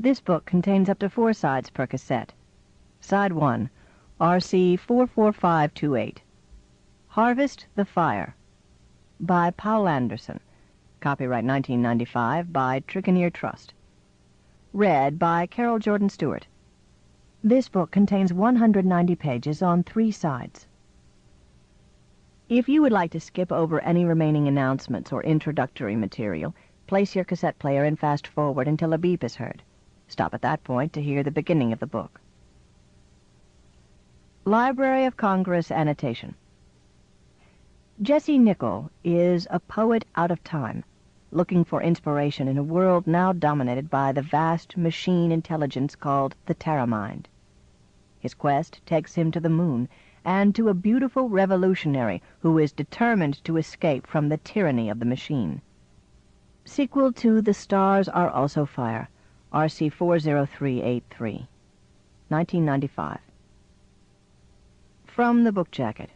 This book contains up to 4 sides per cassette. Side 1, RC 44528. Harvest the Fire, by Poul Anderson. Copyright 1995 by Trichinier Trust. Read by Carol Jordan Stewart. This book contains 190 pages on 3 sides. If you would like to skip over any remaining announcements or introductory material, place your cassette player and fast forward until a beep is heard. Stop at that point to hear the beginning of the book. Library of Congress annotation. Jesse Nickel is a poet out of time, looking for inspiration in a world now dominated by the vast machine intelligence called the Terramind. His quest takes him to the moon, and to a beautiful revolutionary who is determined to escape from the tyranny of the machine. Sequel to The Stars Are Also Fire, RC 40383, 1995. From the book jacket.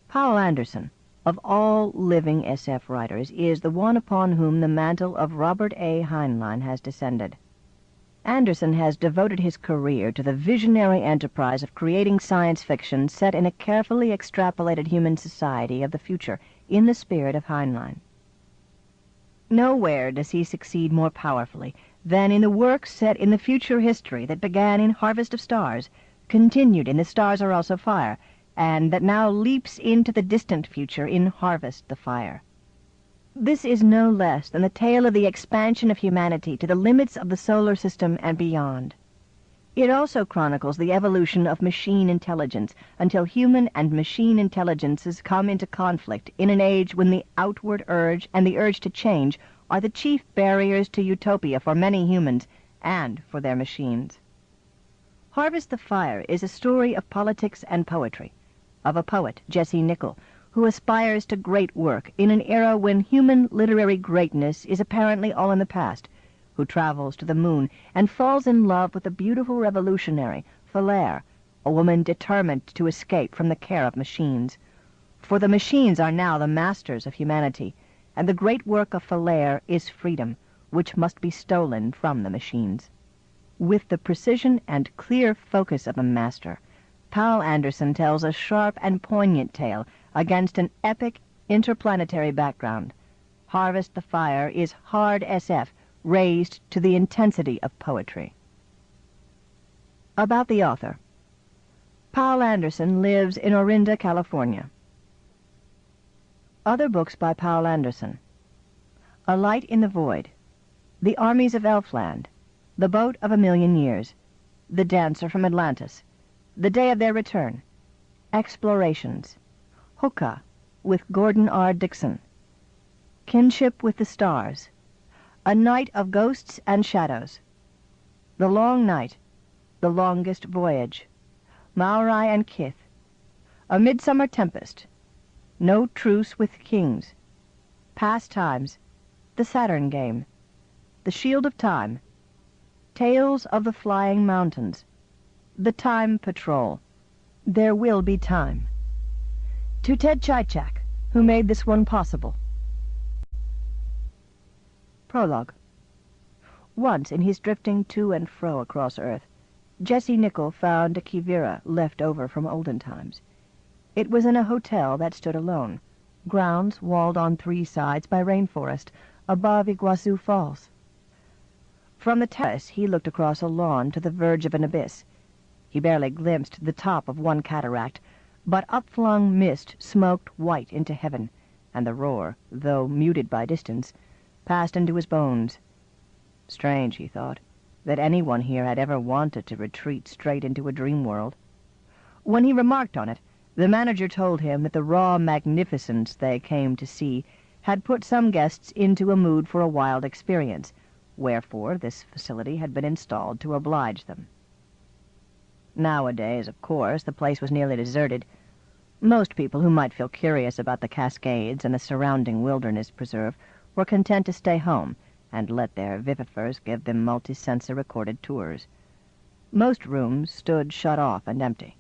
Poul Anderson, of all living SF writers, is the one upon whom the mantle of Robert A. Heinlein has descended. Anderson has devoted his career to the visionary enterprise of creating science fiction set in a carefully extrapolated human society of the future, in the spirit of Heinlein. Nowhere does he succeed more powerfully than in the work set in the future history that began in Harvest of Stars, continued in The Stars Are Also Fire, and that now leaps into the distant future in Harvest the Fire. This is no less than the tale of the expansion of humanity to the limits of the solar system and beyond. It also chronicles the evolution of machine intelligence until human and machine intelligences come into conflict in an age when the outward urge and the urge to change are the chief barriers to utopia for many humans and for their machines. Harvest the Fire is a story of politics and poetry, of a poet, Jesse Nickel, who aspires to great work in an era when human literary greatness is apparently all in the past, who travels to the moon and falls in love with the beautiful revolutionary, Poul, a woman determined to escape from the care of machines. For the machines are now the masters of humanity, and the great work of Poul is freedom, which must be stolen from the machines. With the precision and clear focus of a master, Poul Anderson tells a sharp and poignant tale against an epic interplanetary background. Harvest the Fire is hard SF raised to the intensity of poetry. About the author. Poul Anderson lives in Orinda, California. Other books by Poul Anderson: A Light in the Void, The Armies of Elfland, The Boat of a Million Years, The Dancer from Atlantis, The Day of Their Return, Explorations, Hookah with Gordon R. Dixon, Kinship with the Stars, A Night of Ghosts and Shadows, The Long Night, The Longest Voyage, Maori and Kith, A Midsummer Tempest, No Truce with Kings, Past Times, The Saturn Game, The Shield of Time, Tales of the Flying Mountains, The Time Patrol, There Will Be Time. To Ted Chichak, who made this one possible. Prologue. Once, in his drifting to and fro across Earth, Jesse Nickel found a kivira left over from olden times. It was in a hotel that stood alone, grounds walled on 3 sides by rainforest, above Iguazu Falls. From the terrace he looked across a lawn to the verge of an abyss. He barely glimpsed the top of one cataract, but upflung mist smoked white into heaven, and the roar, though muted by distance, passed into his bones. Strange, he thought, that anyone here had ever wanted to retreat straight into a dream world. When he remarked on it, the manager told him that the raw magnificence they came to see had put some guests into a mood for a wild experience, wherefore this facility had been installed to oblige them. Nowadays, of course, the place was nearly deserted. Most people who might feel curious about the Cascades and the surrounding wilderness preserve were content to stay home and let their vivifers give them multi-sensor recorded tours. Most rooms stood shut off and empty.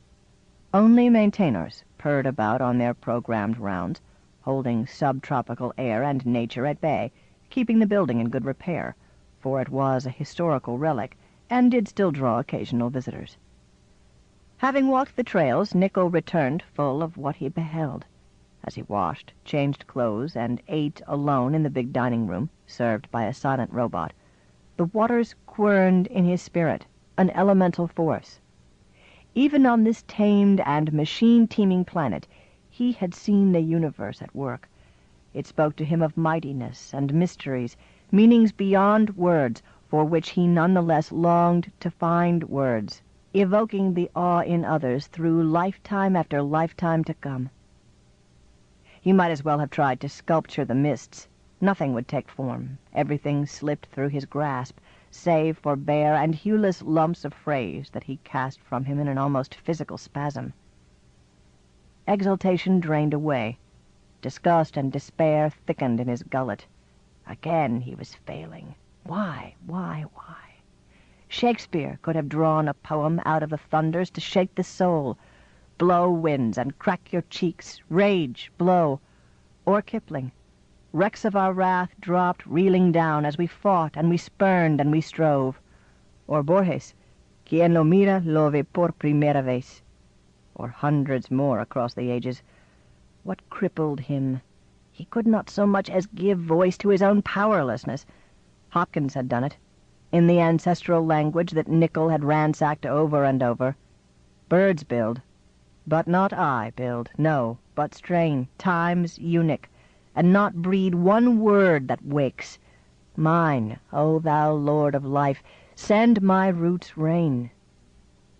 Only maintainers purred about on their programmed rounds, holding subtropical air and nature at bay, keeping the building in good repair, for it was a historical relic, and did still draw occasional visitors. Having walked the trails, Nickel returned full of what he beheld. As he washed, changed clothes, and ate alone in the big dining room, served by a silent robot, the waters querned in his spirit, an elemental force. Even on this tamed and machine-teeming planet, he had seen the universe at work. It spoke to him of mightiness and mysteries, meanings beyond words, for which he nonetheless longed to find words, evoking the awe in others through lifetime after lifetime to come. He might as well have tried to sculpture the mists. Nothing would take form. Everything slipped through his grasp, save for bare and hueless lumps of phrase that he cast from him in an almost physical spasm. Exultation drained away. Disgust and despair thickened in his gullet. Again he was failing. Why? Shakespeare could have drawn a poem out of the thunders to shake the soul. Blow, winds, and crack your cheeks. Rage, blow. Or Kipling. Wrecks of our wrath dropped reeling down as we fought and we spurned and we strove. Or Borges. Quien lo mira lo ve por primera vez. Or hundreds more across the ages. What crippled him? He could not so much as give voice to his own powerlessness. Hopkins had done it, in the ancestral language that Nickel had ransacked over and over. Birds build, but not I build, no, but strain, time's eunuch, and not breed one word that wakes. Mine, O thou Lord of life, send my roots rain,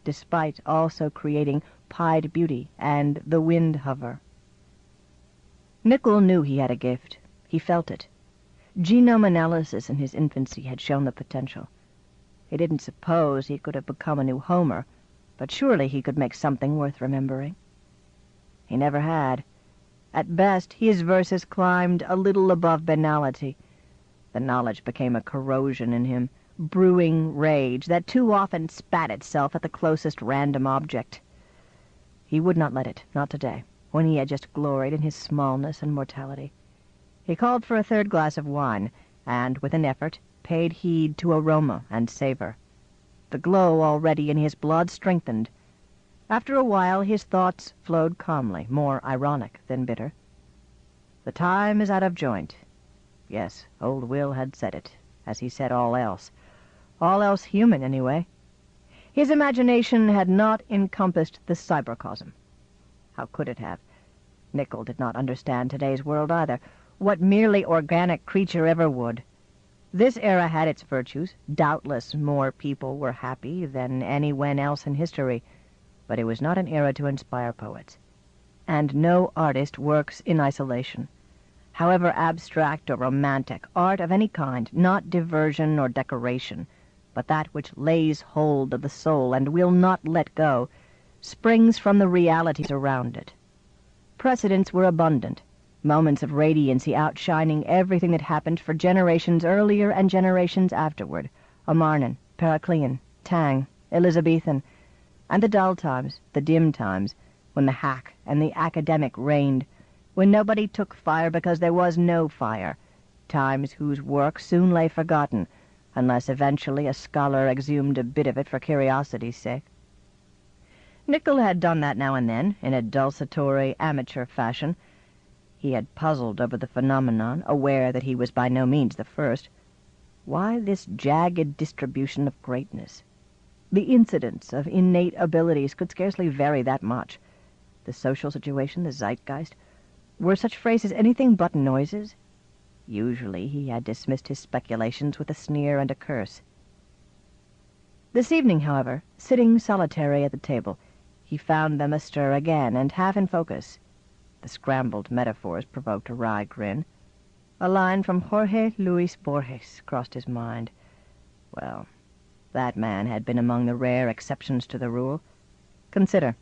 despite also creating pied beauty and the wind hover. Nickel knew he had a gift. He felt it. Genome analysis in his infancy had shown the potential. He didn't suppose he could have become a new Homer, but surely he could make something worth remembering. He never had. At best, his verses climbed a little above banality. The knowledge became a corrosion in him, brewing rage that too often spat itself at the closest random object. He would not let it, not today, when he had just gloried in his smallness and mortality. He called for a third glass of wine, and, with an effort, paid heed to aroma and savor. The glow already in his blood strengthened. After a while his thoughts flowed calmly, more ironic than bitter. The time is out of joint. Yes, old Will had said it, as he said all else human, anyway. His imagination had not encompassed the cybercosm. How could it have? Nickel did not understand today's world either. What merely organic creature ever would? This era had its virtues. Doubtless more people were happy than anywhen else in history, but it was not an era to inspire poets. And no artist works in isolation. However abstract or romantic, art of any kind, not diversion or decoration, but that which lays hold of the soul and will not let go, springs from the realities around it. Precedents were abundant, moments of radiancy outshining everything that happened for generations earlier and generations afterward, Amarnan, Periclean, Tang, Elizabethan, and the dull times, the dim times, when the hack and the academic reigned, when nobody took fire because there was no fire, times whose work soon lay forgotten, unless eventually a scholar exhumed a bit of it for curiosity's sake. Nickel had done that now and then, in a dulcetory, amateur fashion. He had puzzled over the phenomenon, aware that he was by no means the first. Why this jagged distribution of greatness? The incidence of innate abilities could scarcely vary that much. The social situation, the zeitgeist, were such phrases anything but noises? Usually he had dismissed his speculations with a sneer and a curse. This evening, however, sitting solitary at the table, he found them astir again and half in focus. The scrambled metaphors provoked a wry grin. A line from Jorge Luis Borges crossed his mind. Well, that man had been among the rare exceptions to the rule. Consider,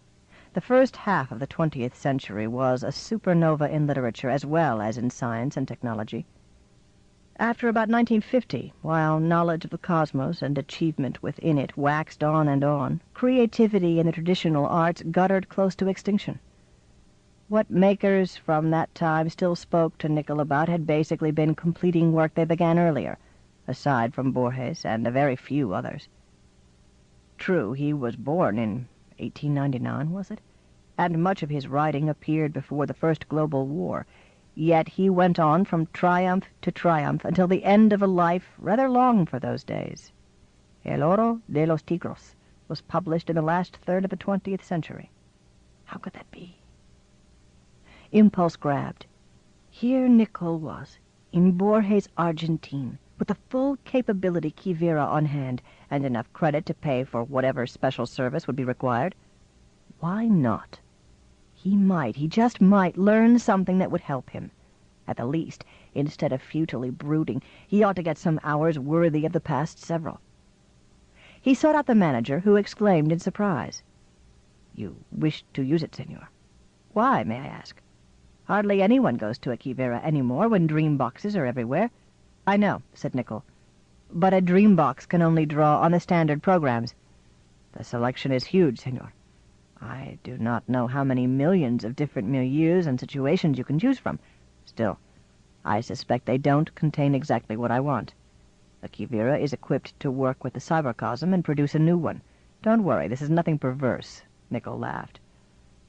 the first half of the 20th century was a supernova in literature as well as in science and technology. After about 1950, while knowledge of the cosmos and achievement within it waxed on and on, creativity in the traditional arts guttered close to extinction. What makers from that time still spoke to Nickel about had basically been completing work they began earlier, aside from Borges and a very few others. True, he was born in 1899, was it? And much of his writing appeared before the First Global War, yet he went on from triumph to triumph until the end of a life rather long for those days. El Oro de los Tigros was published in the last third of the 20th century. How could that be? Impulse grabbed. Here Nicole was, in Borges' Argentine, with the full capability Quivira on hand, and enough credit to pay for whatever special service would be required. Why not? He just might learn something that would help him. At the least, instead of futilely brooding, he ought to get some hours worthy of the past several. He sought out the manager, who exclaimed in surprise. "You wish to use it, senor? Why, may I ask? Hardly anyone goes to a Quivira anymore when dream boxes are everywhere." "I know," said Nicole, "but a dream box can only draw on the standard programs." "The selection is huge, senor. I do not know how many millions of different milieus and situations you can choose from. Still, I suspect they don't contain exactly what I want. A Quivira is equipped to work with the cybercosm and produce a new one. Don't worry, this is nothing perverse," Nicole laughed.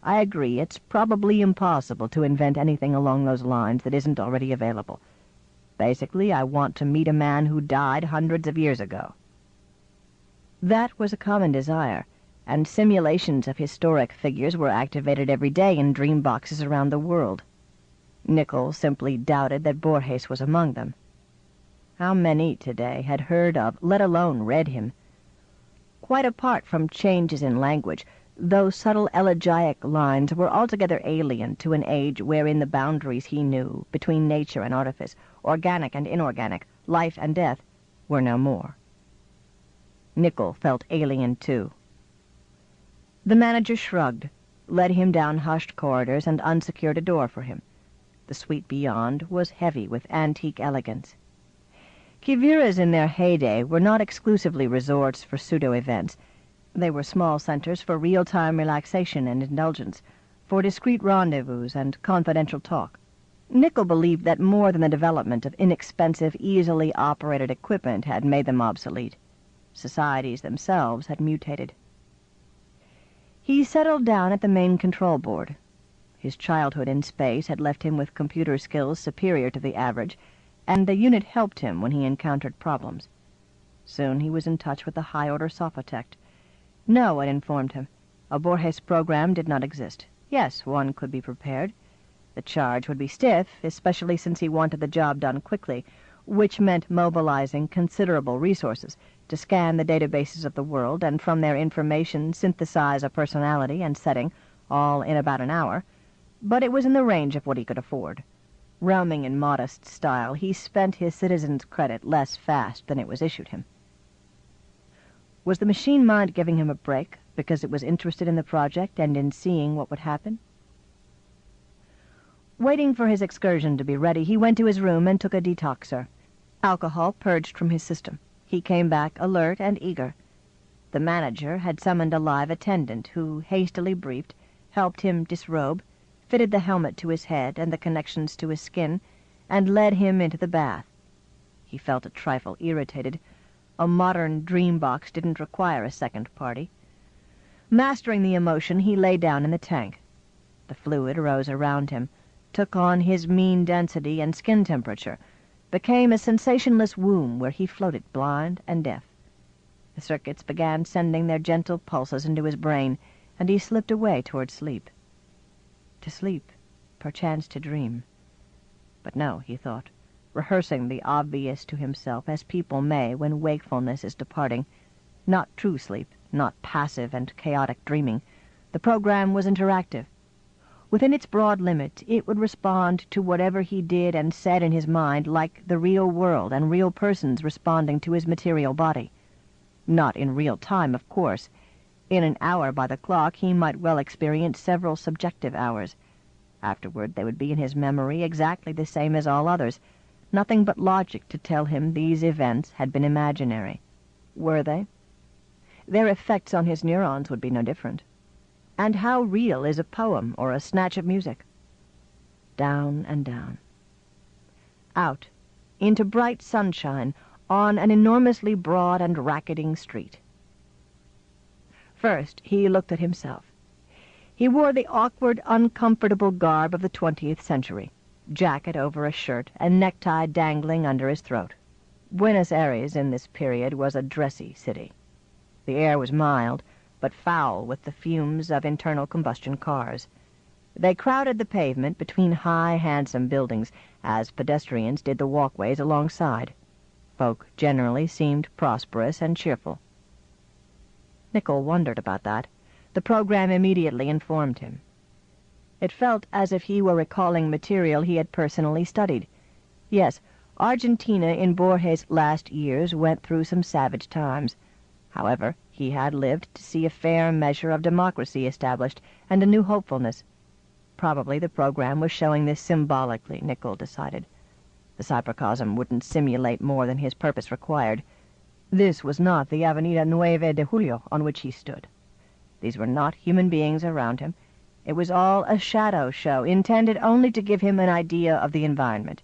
"I agree, it's probably impossible to invent anything along those lines that isn't already available. Basically, I want to meet a man who died hundreds of years ago." That was a common desire, and simulations of historic figures were activated every day in dream boxes around the world. Nicole simply doubted that Borges was among them. How many today had heard of, let alone read him? Quite apart from changes in language, those subtle elegiac lines were altogether alien to an age wherein the boundaries he knew, between nature and artifice, organic and inorganic, life and death, were no more. Nicole felt alien too. The manager shrugged, led him down hushed corridors, and unsecured a door for him. The suite beyond was heavy with antique elegance. Quiviras in their heyday were not exclusively resorts for pseudo-events. They were small centers for real-time relaxation and indulgence, for discreet rendezvous and confidential talk. Nicole believed that more than the development of inexpensive, easily operated equipment had made them obsolete. Societies themselves had mutated. He settled down at the main control board. His childhood in space had left him with computer skills superior to the average, and the unit helped him when he encountered problems. Soon he was in touch with the high-order sophotect. No, it informed him, a Borges program did not exist. Yes, one could be prepared. The charge would be stiff, especially since he wanted the job done quickly, which meant mobilizing considerable resources to scan the databases of the world and from their information synthesize a personality and setting, all in about an hour. But it was in the range of what he could afford. Roaming in modest style, he spent his citizen's credit less fast than it was issued him. Was the machine mind giving him a break because it was interested in the project and in seeing what would happen? Waiting for his excursion to be ready, he went to his room and took a detoxer. Alcohol purged from his system. He came back alert and eager. The manager had summoned a live attendant who, hastily briefed, helped him disrobe, fitted the helmet to his head and the connections to his skin, and led him into the bath. He felt a trifle irritated. A modern dream box didn't require a second party. Mastering the emotion, he lay down in the tank. The fluid rose around him, took on his mean density and skin temperature, became a sensationless womb where he floated blind and deaf. The circuits began sending their gentle pulses into his brain, and he slipped away toward sleep. To sleep, perchance to dream. But no, he thought, rehearsing the obvious to himself as people may when wakefulness is departing. Not true sleep, not passive and chaotic dreaming. The program was interactive. Within its broad limit, it would respond to whatever he did and said in his mind like the real world and real persons responding to his material body. Not in real time, of course. In an hour by the clock, he might well experience several subjective hours. Afterward, they would be in his memory exactly the same as all others. Nothing but logic to tell him these events had been imaginary. Were they? Their effects on his neurons would be no different. And how real is a poem or a snatch of music? Down and down. Out, into bright sunshine, on an enormously broad and racketing street. First, he looked at himself. He wore the awkward, uncomfortable garb of the 20th century, jacket over a shirt and necktie dangling under his throat. Buenos Aires in this period was a dressy city. The air was mild, but foul with the fumes of internal combustion cars. They crowded the pavement between high, handsome buildings, as pedestrians did the walkways alongside. Folk generally seemed prosperous and cheerful. Nickel wondered about that. The program immediately informed him. It felt as if he were recalling material he had personally studied. Yes, Argentina in Borges' last years went through some savage times. However, he had lived to see a fair measure of democracy established and a new hopefulness. Probably the program was showing this symbolically, Nickel decided. The cybercosm wouldn't simulate more than his purpose required. This was not the Avenida 9 de Julio on which he stood. These were not human beings around him. It was all a shadow show, intended only to give him an idea of the environment.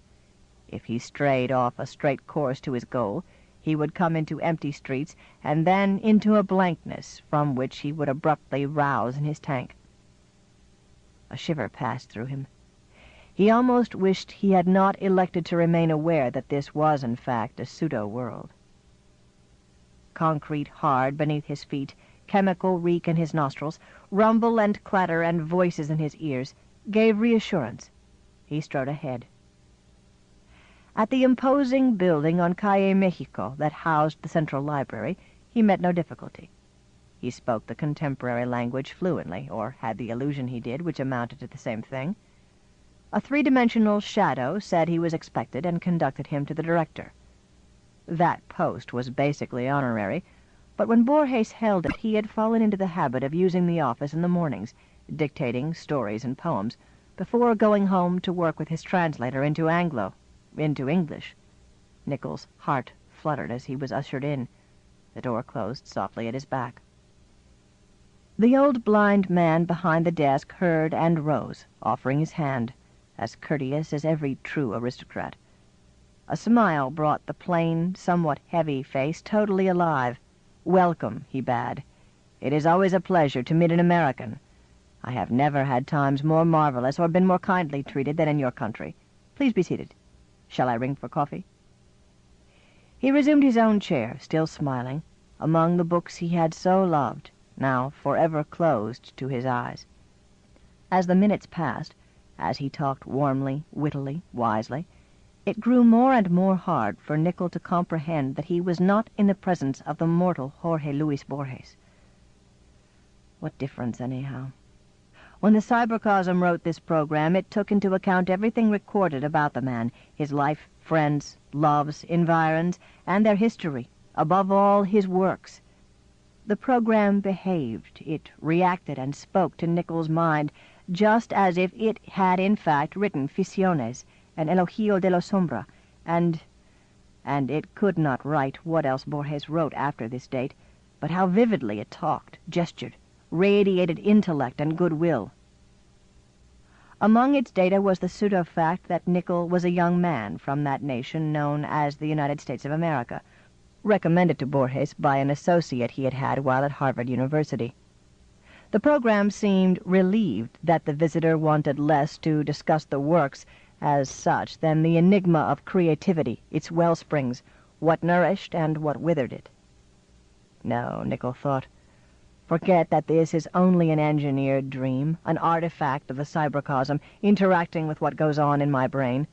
If he strayed off a straight course to his goal, he would come into empty streets, and then into a blankness from which he would abruptly rouse in his tank. A shiver passed through him. He almost wished he had not elected to remain aware that this was, in fact, a pseudo-world. Concrete hard beneath his feet, chemical reek in his nostrils, rumble and clatter and voices in his ears, gave reassurance. He strode ahead. At the imposing building on Calle Mexico that housed the Central Library, he met no difficulty. He spoke the contemporary language fluently, or had the illusion he did, which amounted to the same thing. A three-dimensional shadow said he was expected and conducted him to the director. That post was basically honorary, but when Borges held it, he had fallen into the habit of using the office in the mornings, dictating stories and poems, before going home to work with his translator into English. Nickel's heart fluttered as he was ushered in. The door closed softly at his back. The old blind man behind the desk heard and rose, offering his hand, as courteous as every true aristocrat. A smile brought the plain, somewhat heavy face totally alive. "Welcome," he bade. "It is always a pleasure to meet an American. I have never had times more marvelous or been more kindly treated than in your country. Please be seated. Shall I ring for coffee?" He resumed his own chair, still smiling, among the books he had so loved, now forever closed to his eyes. As the minutes passed, as he talked warmly, wittily, wisely, it grew more and more hard for Nickel to comprehend that he was not in the presence of the mortal Jorge Luis Borges. What difference, anyhow? When the cybercosm wrote this program, it took into account everything recorded about the man, his life, friends, loves, environs, and their history, above all, his works. The program behaved, it reacted and spoke to Nickel's mind, just as if it had in fact written Ficciones and Elogio de la Sombra, and it could not write what else Borges wrote after this date, but how vividly it talked, gestured, radiated intellect and goodwill. Among its data was the pseudo-fact that Nickel was a young man from that nation known as the United States of America, recommended to Borges by an associate he had had while at Harvard University. The program seemed relieved that the visitor wanted less to discuss the works as such than the enigma of creativity, its wellsprings, what nourished and what withered it. No, Nickel thought. Forget that this is only an engineered dream, an artifact of the cybercosm interacting with what goes on in my brain.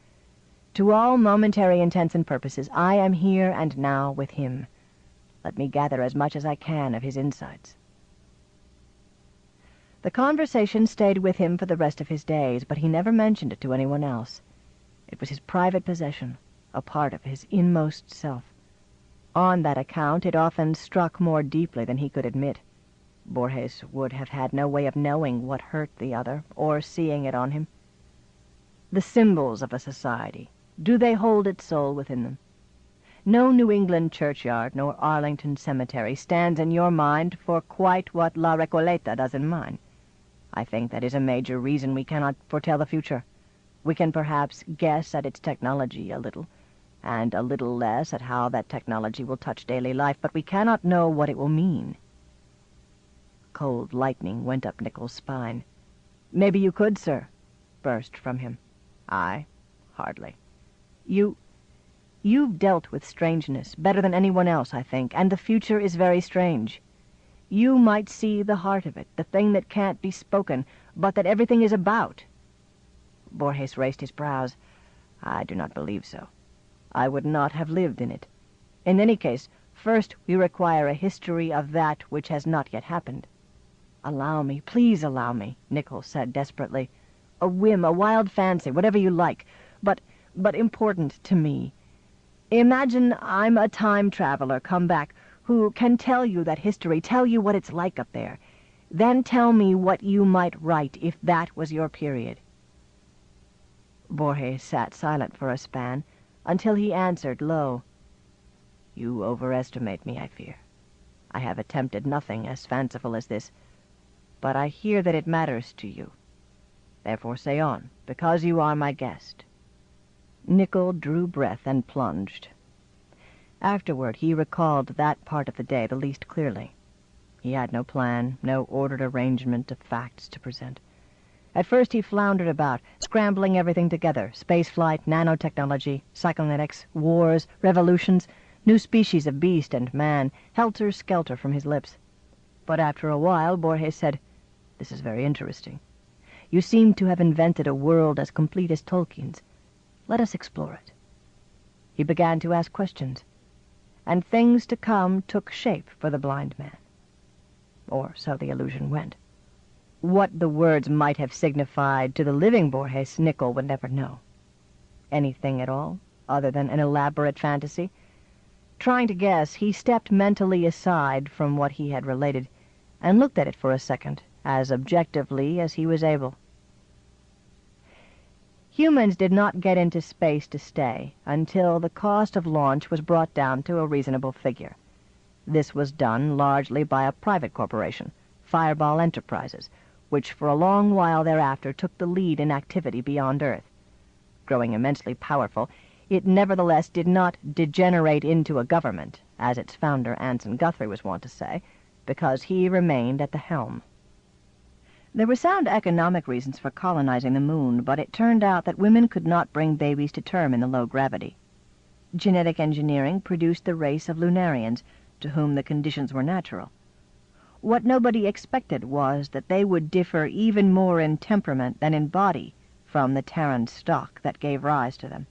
To all momentary intents and purposes, I am here and now with him. Let me gather as much as I can of his insights. The conversation stayed with him for the rest of his days, but he never mentioned it to anyone else. It was his private possession, a part of his inmost self. On that account, it often struck more deeply than he could admit. Borges would have had no way of knowing what hurt the other, or seeing it on him. The symbols of a society, do they hold its soul within them? No New England churchyard nor Arlington cemetery stands in your mind for quite what La Recoleta does in mine. I think that is a major reason we cannot foretell the future. We can perhaps guess at its technology a little, and a little less at how that technology will touch daily life, but we cannot know what it will mean. Cold lightning went up Nichols' spine. "Maybe you could, sir," burst from him. "I? Hardly. You've dealt with strangeness better than anyone else, I think, and the future is very strange. You might see the heart of it, the thing that can't be spoken, but that everything is about." Borges raised his brows. "I do not believe so. I would not have lived in it. In any case, first we require a history of that which has not yet happened." "Allow me, please allow me," Nichols said desperately. "A whim, a wild fancy, whatever you like, but important to me. Imagine I'm a time traveler come back who can tell you that history, tell you what it's like up there. Then tell me what you might write if that was your period." Borges sat silent for a span, until he answered low, "You overestimate me, I fear. I have attempted nothing as fanciful as this, but I hear that it matters to you. Therefore say on, because you are my guest." Nicholl drew breath and plunged. Afterward he recalled that part of the day the least clearly. He had no plan, no ordered arrangement of facts to present. At first he floundered about, scrambling everything together: spaceflight, nanotechnology, psychonetics, wars, revolutions, new species of beast and man, helter-skelter from his lips. But after a while Borges said, "This is very interesting. You seem to have invented a world as complete as Tolkien's. Let us explore it." He began to ask questions, and things to come took shape for the blind man. Or so the illusion went. What the words might have signified to the living Borges, Nicholl would never know. Anything at all, other than an elaborate fantasy? Trying to guess, he stepped mentally aside from what he had related, and looked at it for a second, as objectively as he was able. Humans did not get into space to stay until the cost of launch was brought down to a reasonable figure. This was done largely by a private corporation, Fireball Enterprises, which for a long while thereafter took the lead in activity beyond Earth. Growing immensely powerful, it nevertheless did not degenerate into a government, as its founder Anson Guthrie was wont to say, because he remained at the helm. There were sound economic reasons for colonizing the moon, but it turned out that women could not bring babies to term in the low gravity. Genetic engineering produced the race of Lunarians, to whom the conditions were natural. What nobody expected was that they would differ even more in temperament than in body from the Terran stock that gave rise to them.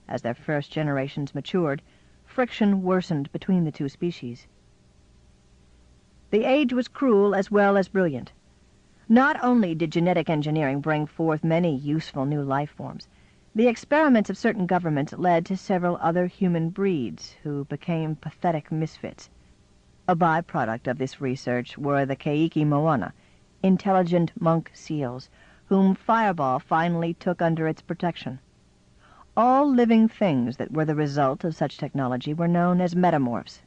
As their first generations matured, friction worsened between the two species. The age was cruel as well as brilliant. Not only did genetic engineering bring forth many useful new life forms, the experiments of certain governments led to several other human breeds who became pathetic misfits. A byproduct of this research were the Keiki Moana, intelligent monk seals, whom Fireball finally took under its protection. All living things that were the result of such technology were known as metamorphs.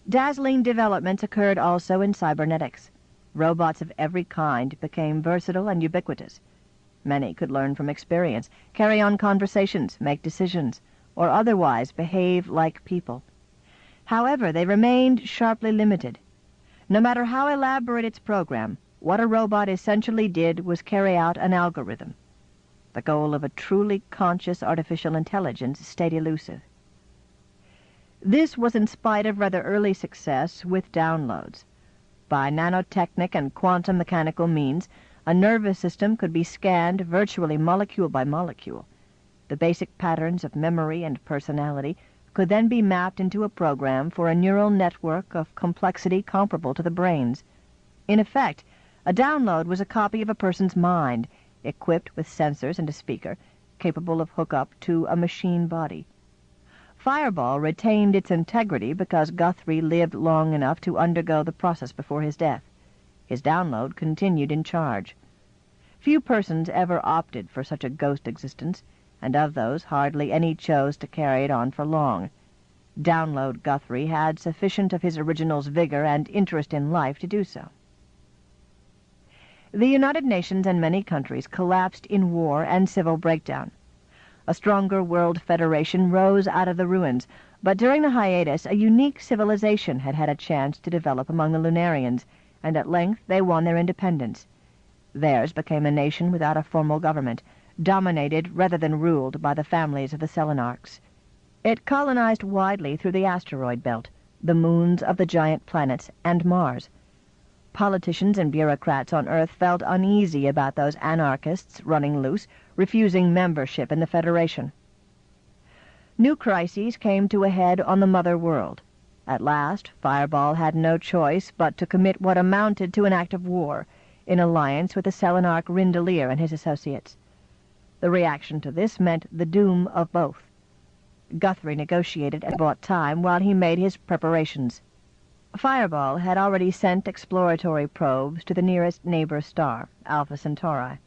Dazzling developments occurred also in cybernetics. Robots of every kind became versatile and ubiquitous. Many could learn from experience, carry on conversations, make decisions, or otherwise behave like people. However, they remained sharply limited. No matter how elaborate its program, what a robot essentially did was carry out an algorithm. The goal of a truly conscious artificial intelligence stayed elusive. This was in spite of rather early success with downloads. By nanotechnic and quantum mechanical means, a nervous system could be scanned virtually molecule by molecule. The basic patterns of memory and personality could then be mapped into a program for a neural network of complexity comparable to the brain's. In effect, a download was a copy of a person's mind, equipped with sensors and a speaker, capable of hookup to a machine body. Fireball retained its integrity because Guthrie lived long enough to undergo the process before his death. His download continued in charge. Few persons ever opted for such a ghost existence, and of those hardly any chose to carry it on for long. Download Guthrie had sufficient of his original's vigor and interest in life to do so. The United Nations and many countries collapsed in war and civil breakdown. A stronger World Federation rose out of the ruins, but during the hiatus a unique civilization had had a chance to develop among the Lunarians, and at length they won their independence. Theirs became a nation without a formal government, dominated rather than ruled by the families of the Selenarchs. It colonized widely through the asteroid belt, the moons of the giant planets, and Mars. Politicians and bureaucrats on Earth felt uneasy about those anarchists running loose, refusing membership in the Federation. New crises came to a head on the Mother World. At last, Fireball had no choice but to commit what amounted to an act of war, in alliance with the Selenarch Rindelier and his associates. The reaction to this meant the doom of both. Guthrie negotiated and bought time while he made his preparations. Fireball had already sent exploratory probes to the nearest neighbor star, Alpha Centauri,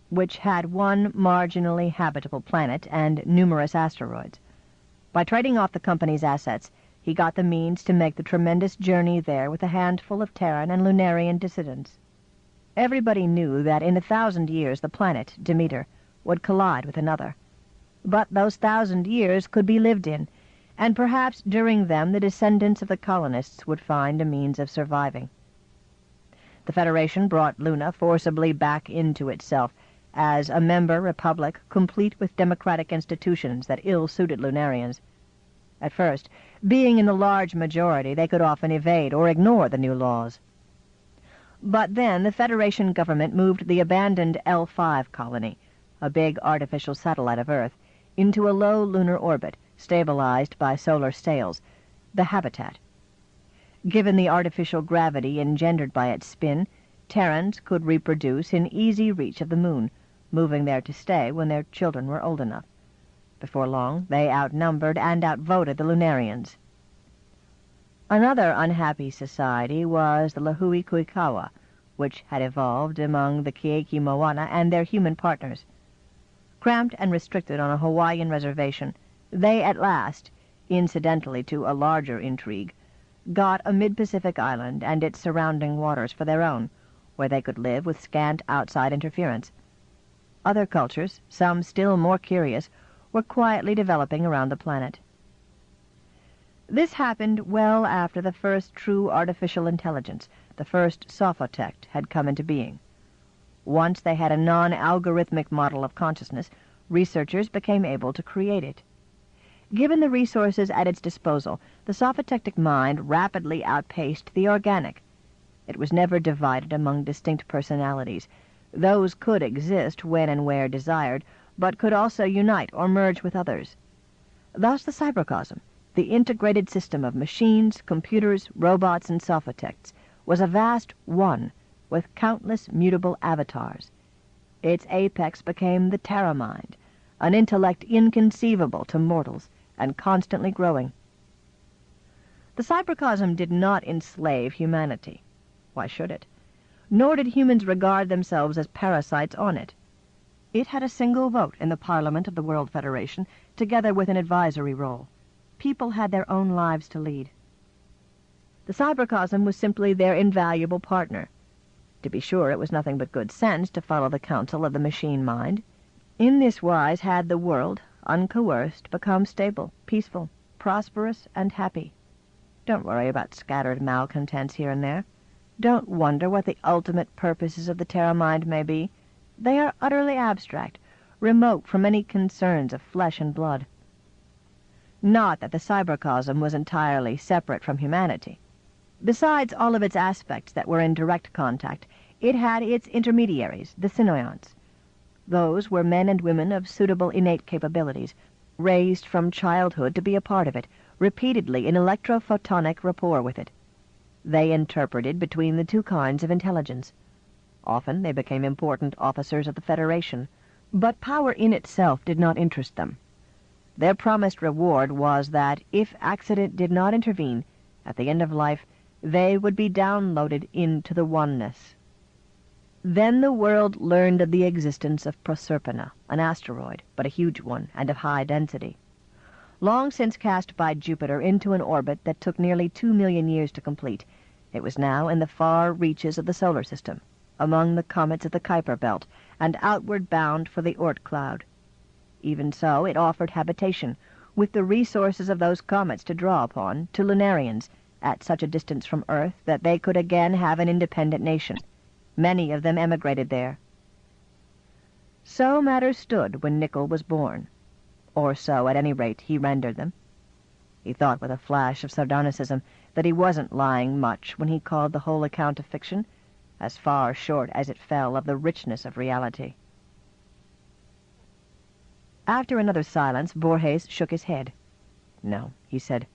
which had one marginally habitable planet and numerous asteroids. By trading off the company's assets, he got the means to make the tremendous journey there with a handful of Terran and Lunarian dissidents. Everybody knew that in 1,000 years the planet, Demeter, would collide with another. But those 1,000 years could be lived in, and perhaps during them the descendants of the colonists would find a means of surviving. The Federation brought Luna forcibly back into itself as a member republic complete with democratic institutions that ill-suited Lunarians. At first, being in the large majority, they could often evade or ignore the new laws. But then the Federation government moved the abandoned L5 colony, a big artificial satellite of Earth, into a low lunar orbit, stabilized by solar sails, the habitat. Given the artificial gravity engendered by its spin, Terrans could reproduce in easy reach of the moon, moving there to stay when their children were old enough. Before long, they outnumbered and outvoted the Lunarians. Another unhappy society was the Lahui Kuikawa, which had evolved among the Keiki Moana and their human partners. Cramped and restricted on a Hawaiian reservation, they at last, incidentally to a larger intrigue, got a mid-Pacific island and its surrounding waters for their own, where they could live with scant outside interference. Other cultures, some still more curious, were quietly developing around the planet. This happened well after the first true artificial intelligence, the first Sophotect, had come into being. Once they had a non-algorithmic model of consciousness, researchers became able to create it. Given the resources at its disposal, the Sophotectic mind rapidly outpaced the organic. It was never divided among distinct personalities. Those could exist when and where desired, but could also unite or merge with others. Thus the cybercosm, the integrated system of machines, computers, robots, and Sophotects, was a vast one, with countless mutable avatars. Its apex became the Terra mind, an intellect inconceivable to mortals, and constantly growing. The cybercosm did not enslave humanity. Why should it? Nor did humans regard themselves as parasites on it. It had a single vote in the Parliament of the World Federation, together with an advisory role. People had their own lives to lead. The cybercosm was simply their invaluable partner. To be sure, it was nothing but good sense to follow the counsel of the machine mind. In this wise had the world, uncoerced, become stable, peaceful, prosperous, and happy. Don't worry about scattered malcontents here and there. Don't wonder what the ultimate purposes of the Terra mind may be. They are utterly abstract, remote from any concerns of flesh and blood. Not that the cybercosm was entirely separate from humanity. Besides all of its aspects that were in direct contact, it had its intermediaries, the Synoions. Those were men and women of suitable innate capabilities, raised from childhood to be a part of it, repeatedly in electrophotonic rapport with it. They interpreted between the two kinds of intelligence. Often they became important officers of the Federation, but power in itself did not interest them. Their promised reward was that, if accident did not intervene, at the end of life, they would be downloaded into the oneness. Then the world learned of the existence of Proserpina, an asteroid, but a huge one, and of high density. Long since cast by Jupiter into an orbit that took nearly 2 million years to complete, it was now in the far reaches of the solar system, among the comets of the Kuiper belt, and outward bound for the Oort cloud. Even so, it offered habitation, with the resources of those comets to draw upon, to Lunarians, at such a distance from Earth that they could again have an independent nation. Many of them emigrated there. So matters stood when Nickel was born. Or so, at any rate, he rendered them. He thought with a flash of sardonicism that he wasn't lying much when he called the whole account of fiction, as far short as it fell of the richness of reality. After another silence, Borges shook his head. "No," he said.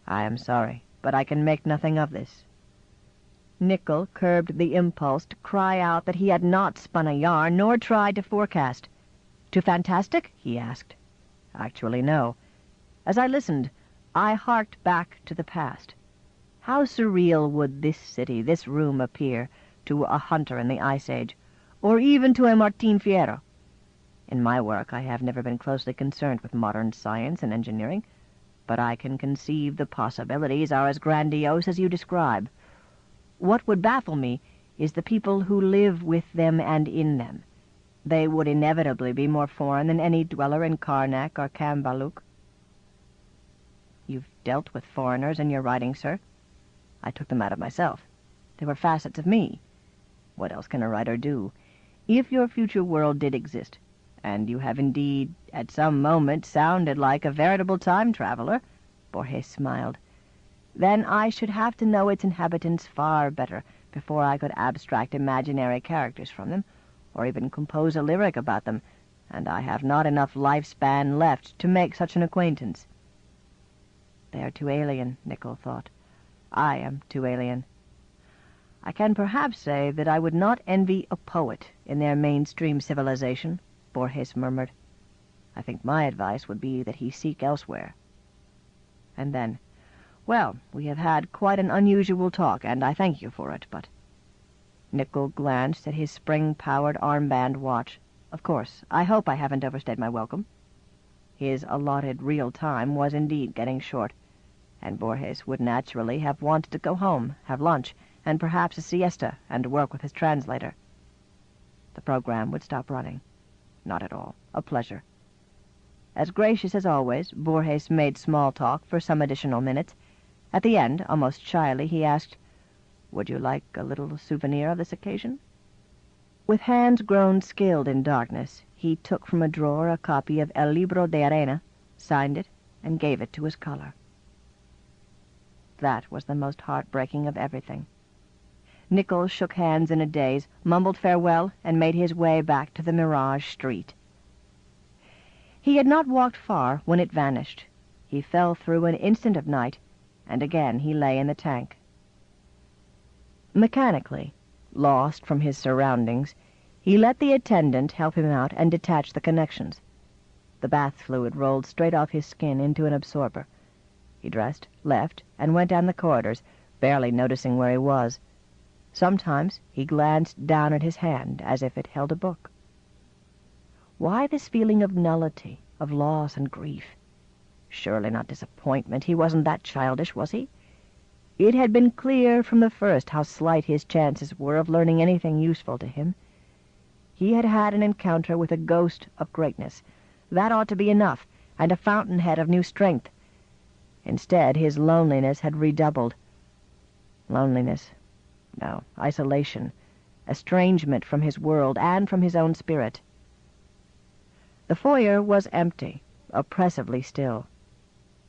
"I am sorry, but I can make nothing of this." Nickel curbed the impulse to cry out that he had not spun a yarn, nor tried to forecast. "Too fantastic?" he asked. "Actually, no. As I listened, I harked back to the past. How surreal would this city, this room, appear to a hunter in the Ice Age, or even to a Martin Fierro? In my work I have never been closely concerned with modern science and engineering, but I can conceive the possibilities are as grandiose as you describe. What would baffle me is the people who live with them and in them. They would inevitably be more foreign than any dweller in Karnak or Cambaluc." "You've dealt with foreigners in your writing, sir." "I took them out of myself. They were facets of me. What else can a writer do? If your future world did exist, and you have indeed at some moment sounded like a veritable time-traveler," Borges smiled, "then I should have to know its inhabitants far better before I could abstract imaginary characters from them, or even compose a lyric about them, and I have not enough lifespan left to make such an acquaintance." They are too alien, Nickel thought. I am too alien. I can perhaps say that I would not envy a poet in their mainstream civilization, Borges murmured. I think my advice would be that he seek elsewhere. And then, "Well, we have had quite an unusual talk, and I thank you for it, but—" Nickel glanced at his spring-powered armband watch. "Of course, I hope I haven't overstayed my welcome." His allotted real time was indeed getting short, and Borges would naturally have wanted to go home, have lunch, and perhaps a siesta, and work with his translator. The program would stop running. Not at all. A pleasure. As gracious as always, Borges made small talk for some additional minutes. At the end, almost shyly, he asked, "Would you like a little souvenir of this occasion?" With hands grown skilled in darkness, he took from a drawer a copy of El Libro de Arena, signed it, and gave it to his caller. That was the most heartbreaking of everything. Nickel shook hands in a daze, mumbled farewell, and made his way back to the Mirage Street. He had not walked far when it vanished. He fell through an instant of night, and again he lay in the tank. Mechanically, lost from his surroundings, he let the attendant help him out and detach the connections. The bath fluid rolled straight off his skin into an absorber. He dressed, left, and went down the corridors, barely noticing where he was. Sometimes he glanced down at his hand as if it held a book. Why this feeling of nullity, of loss and grief? Surely not disappointment. He wasn't that childish, was he? It had been clear from the first how slight his chances were of learning anything useful to him. He had had an encounter with a ghost of greatness. That ought to be enough, and a fountainhead of new strength. Instead, his loneliness had redoubled. Loneliness. No, isolation, estrangement from his world and from his own spirit. The foyer was empty, oppressively still.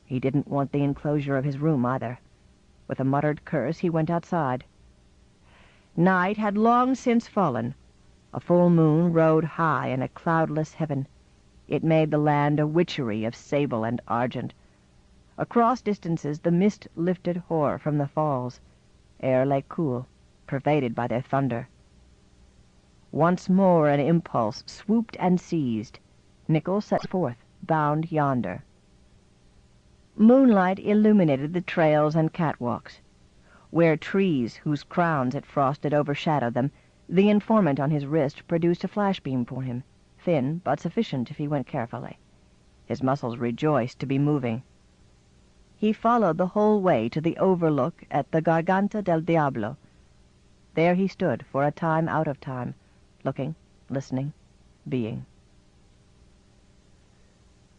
He didn't want the enclosure of his room either. With a muttered curse, he went outside. Night had long since fallen. A full moon rode high in a cloudless heaven. It made the land a witchery of sable and argent. Across distances the mist lifted hoar from the falls. Air lay cool, pervaded by their thunder. Once more an impulse swooped and seized. Nickel set forth, bound yonder. Moonlight illuminated the trails and catwalks. Where trees whose crowns it frosted overshadowed them, the informant on his wrist produced a flashbeam for him, thin but sufficient if he went carefully. His muscles rejoiced to be moving. He followed the whole way to the overlook at the Garganta del Diablo. There he stood for a time out of time, looking, listening, being.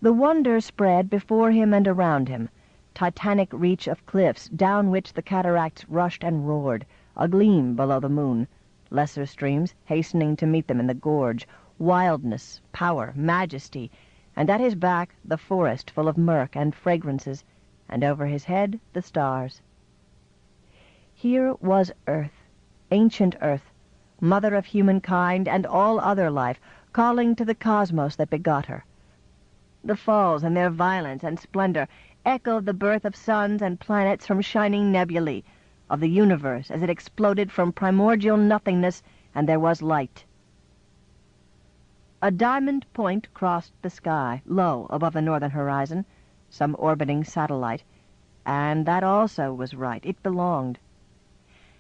The wonder spread before him and around him, titanic reach of cliffs down which the cataracts rushed and roared, a gleam below the moon, lesser streams hastening to meet them in the gorge, wildness, power, majesty, and at his back the forest full of murk and fragrances, and over his head the stars. Here was Earth, ancient Earth, mother of humankind and all other life, calling to the cosmos that begot her. The falls and their violence and splendor echoed the birth of suns and planets from shining nebulae, of the universe as it exploded from primordial nothingness, and there was light. A diamond point crossed the sky, low above the northern horizon, some orbiting satellite, and that also was right. It belonged.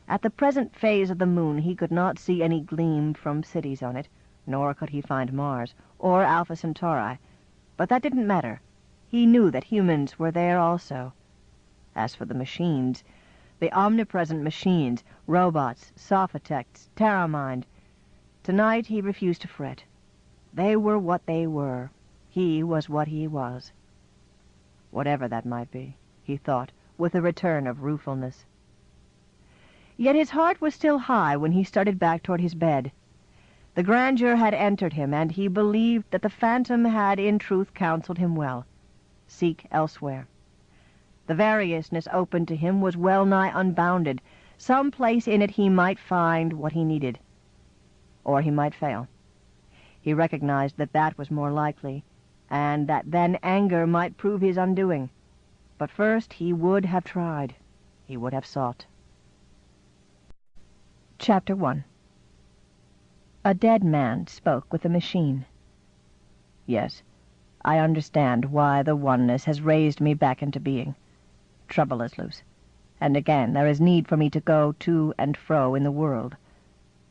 At the present phase of the moon he could not see any gleam from cities on it, nor could he find Mars, or Alpha Centauri, but that didn't matter. He knew that humans were there also. As for the machines, the omnipresent machines, robots, sophotects, Terramind, tonight he refused to fret. They were what they were. He was what he was. Whatever that might be, he thought, with a return of ruefulness. Yet his heart was still high when he started back toward his bed. The grandeur had entered him, and he believed that the phantom had in truth counseled him well. Seek elsewhere. The variousness open to him was well-nigh unbounded. Some place in it he might find what he needed. Or he might fail. He recognized that that was more likely, and that then anger might prove his undoing. But first he would have tried. He would have sought. Chapter 1. A dead man spoke with the machine. Yes, I understand why the oneness has raised me back into being. Trouble is loose, and again there is need for me to go to and fro in the world.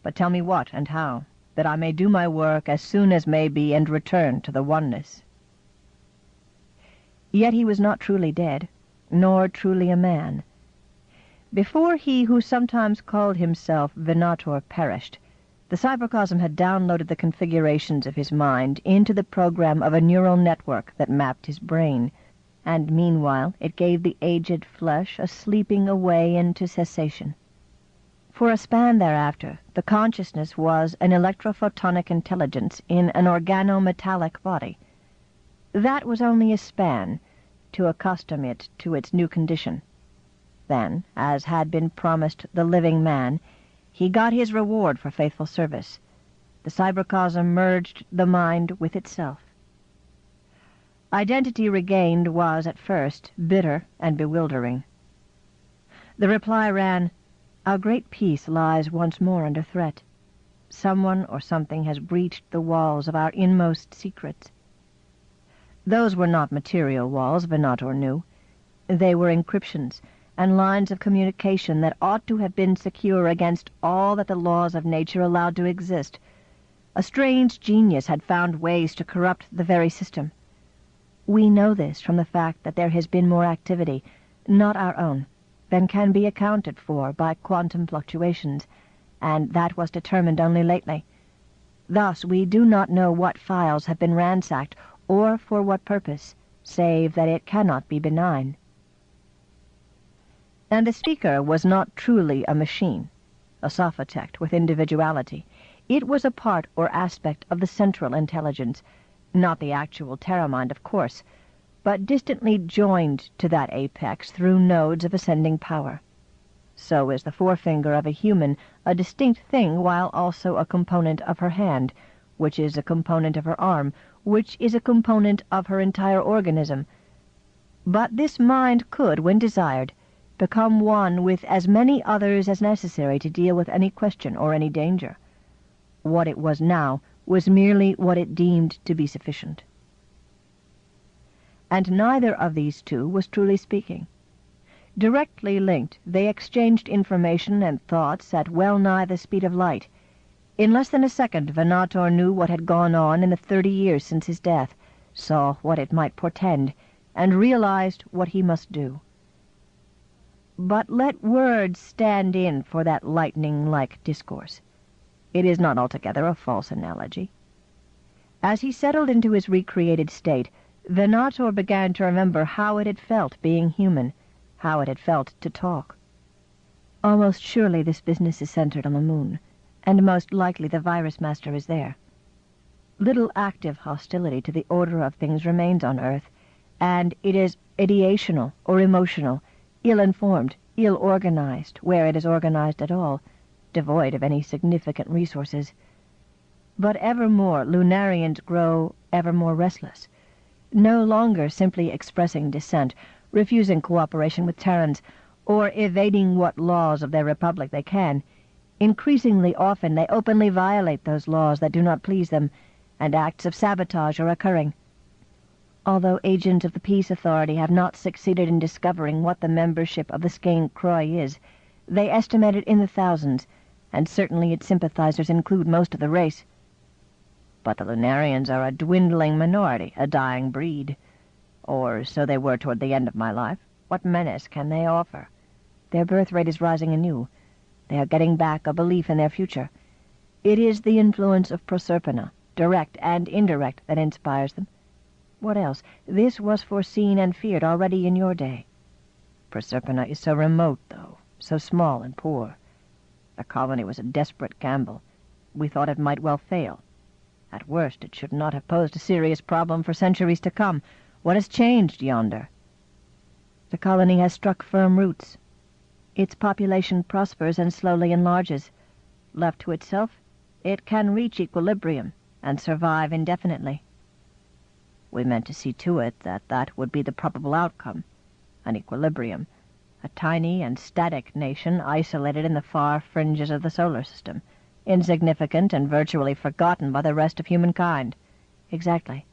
But tell me what and how, that I may do my work as soon as may be and return to the oneness. Yet he was not truly dead, nor truly a man. Before he who sometimes called himself Venator perished, the cybercosm had downloaded the configurations of his mind into the program of a neural network that mapped his brain, and meanwhile it gave the aged flesh a sleeping away into cessation. For a span thereafter, the consciousness was an electrophotonic intelligence in an organometallic body. That was only a span, to accustom it to its new condition. Then, as had been promised the living man, he got his reward for faithful service. The cybercosm merged the mind with itself. Identity regained was, at first, bitter and bewildering. The reply ran, "Our great peace lies once more under threat. Someone or something has breached the walls of our inmost secrets." Those were not material walls, Venator knew. They were encryptions and lines of communication that ought to have been secure against all that the laws of nature allowed to exist. A strange genius had found ways to corrupt the very system. We know this from the fact that there has been more activity, not our own, than can be accounted for by quantum fluctuations, and that was determined only lately. Thus we do not know what files have been ransacked, or for what purpose, save that it cannot be benign. And the speaker was not truly a machine, a sophotect with individuality. It was a part or aspect of the central intelligence, not the actual Terramind, of course, but distantly joined to that apex through nodes of ascending power. So is the forefinger of a human a distinct thing while also a component of her hand, which is a component of her arm, which is a component of her entire organism. But this mind could, when desired, become one with as many others as necessary to deal with any question or any danger. What it was now was merely what it deemed to be sufficient. And neither of these two was truly speaking. Directly linked, they exchanged information and thoughts at well-nigh the speed of light. In less than a second, Venator knew what had gone on in the 30 years since his death, saw what it might portend, and realized what he must do. But let words stand in for that lightning-like discourse. It is not altogether a false analogy. As he settled into his recreated state, Venator began to remember how it had felt being human, how it had felt to talk. Almost surely this business is centered on the moon, and most likely the virus master is there. Little active hostility to the order of things remains on Earth, and it is ideational or emotional, ill-informed, ill-organized, where it is organized at all, devoid of any significant resources. But evermore Lunarians grow ever more restless, no longer simply expressing dissent, refusing cooperation with Terrans, or evading what laws of their republic they can. Increasingly often they openly violate those laws that do not please them, and acts of sabotage are occurring. Although agents of the Peace Authority have not succeeded in discovering what the membership of the Skane Croix is, they estimate it in the thousands, and certainly its sympathizers include most of the race. But the Lunarians are a dwindling minority, a dying breed. Or so they were toward the end of my life. What menace can they offer? Their birth rate is rising anew. They are getting back a belief in their future. It is the influence of Proserpina, direct and indirect, that inspires them. What else? This was foreseen and feared already in your day. Proserpina is so remote, though, so small and poor. The colony was a desperate gamble. We thought it might well fail. At worst, it should not have posed a serious problem for centuries to come. What has changed yonder? The colony has struck firm roots. Its population prospers and slowly enlarges. Left to itself, it can reach equilibrium and survive indefinitely. We meant to see to it that that would be the probable outcome, an equilibrium, a tiny and static nation isolated in the far fringes of the solar system, insignificant and virtually forgotten by the rest of humankind. Exactly.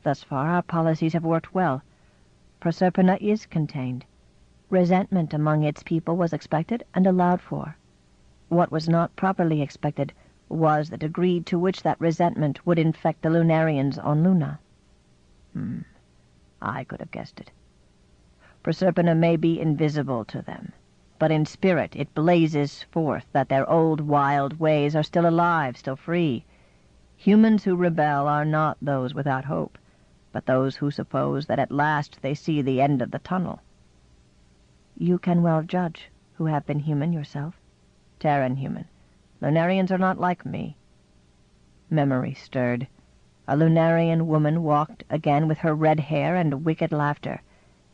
Thus far our policies have worked well. Proserpina is contained. Resentment among its people was expected and allowed for. What was not properly expected was the degree to which that resentment would infect the Lunarians on Luna. I could have guessed it. Proserpina may be invisible to them, but in spirit it blazes forth that their old wild ways are still alive, still free. Humans who rebel are not those without hope, but those who suppose that at last they see the end of the tunnel. You can well judge, who have been human yourself. Terran human. Lunarians are not like me. Memory stirred. A Lunarian woman walked again with her red hair and wicked laughter.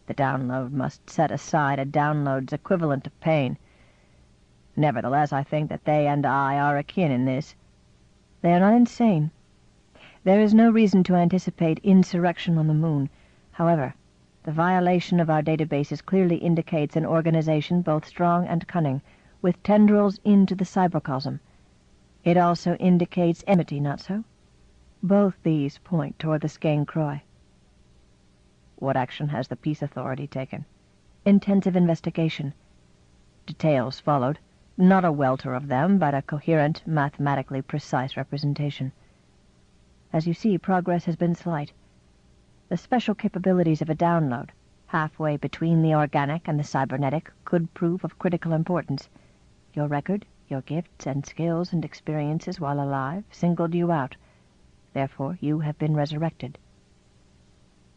The download must set aside a download's equivalent of pain. Nevertheless, I think that they and I are akin in this. They are not insane. There is no reason to anticipate insurrection on the moon. However, the violation of our databases clearly indicates an organization both strong and cunning, with tendrils into the cybercosm. It also indicates enmity, not so? Both these point toward the Skane Croix. What action has the Peace Authority taken? Intensive investigation. Details followed. Not a welter of them, but a coherent, mathematically precise representation. As you see, progress has been slight. The special capabilities of a download, halfway between the organic and the cybernetic, could prove of critical importance. Your record, your gifts and skills and experiences while alive, singled you out. Therefore, you have been resurrected.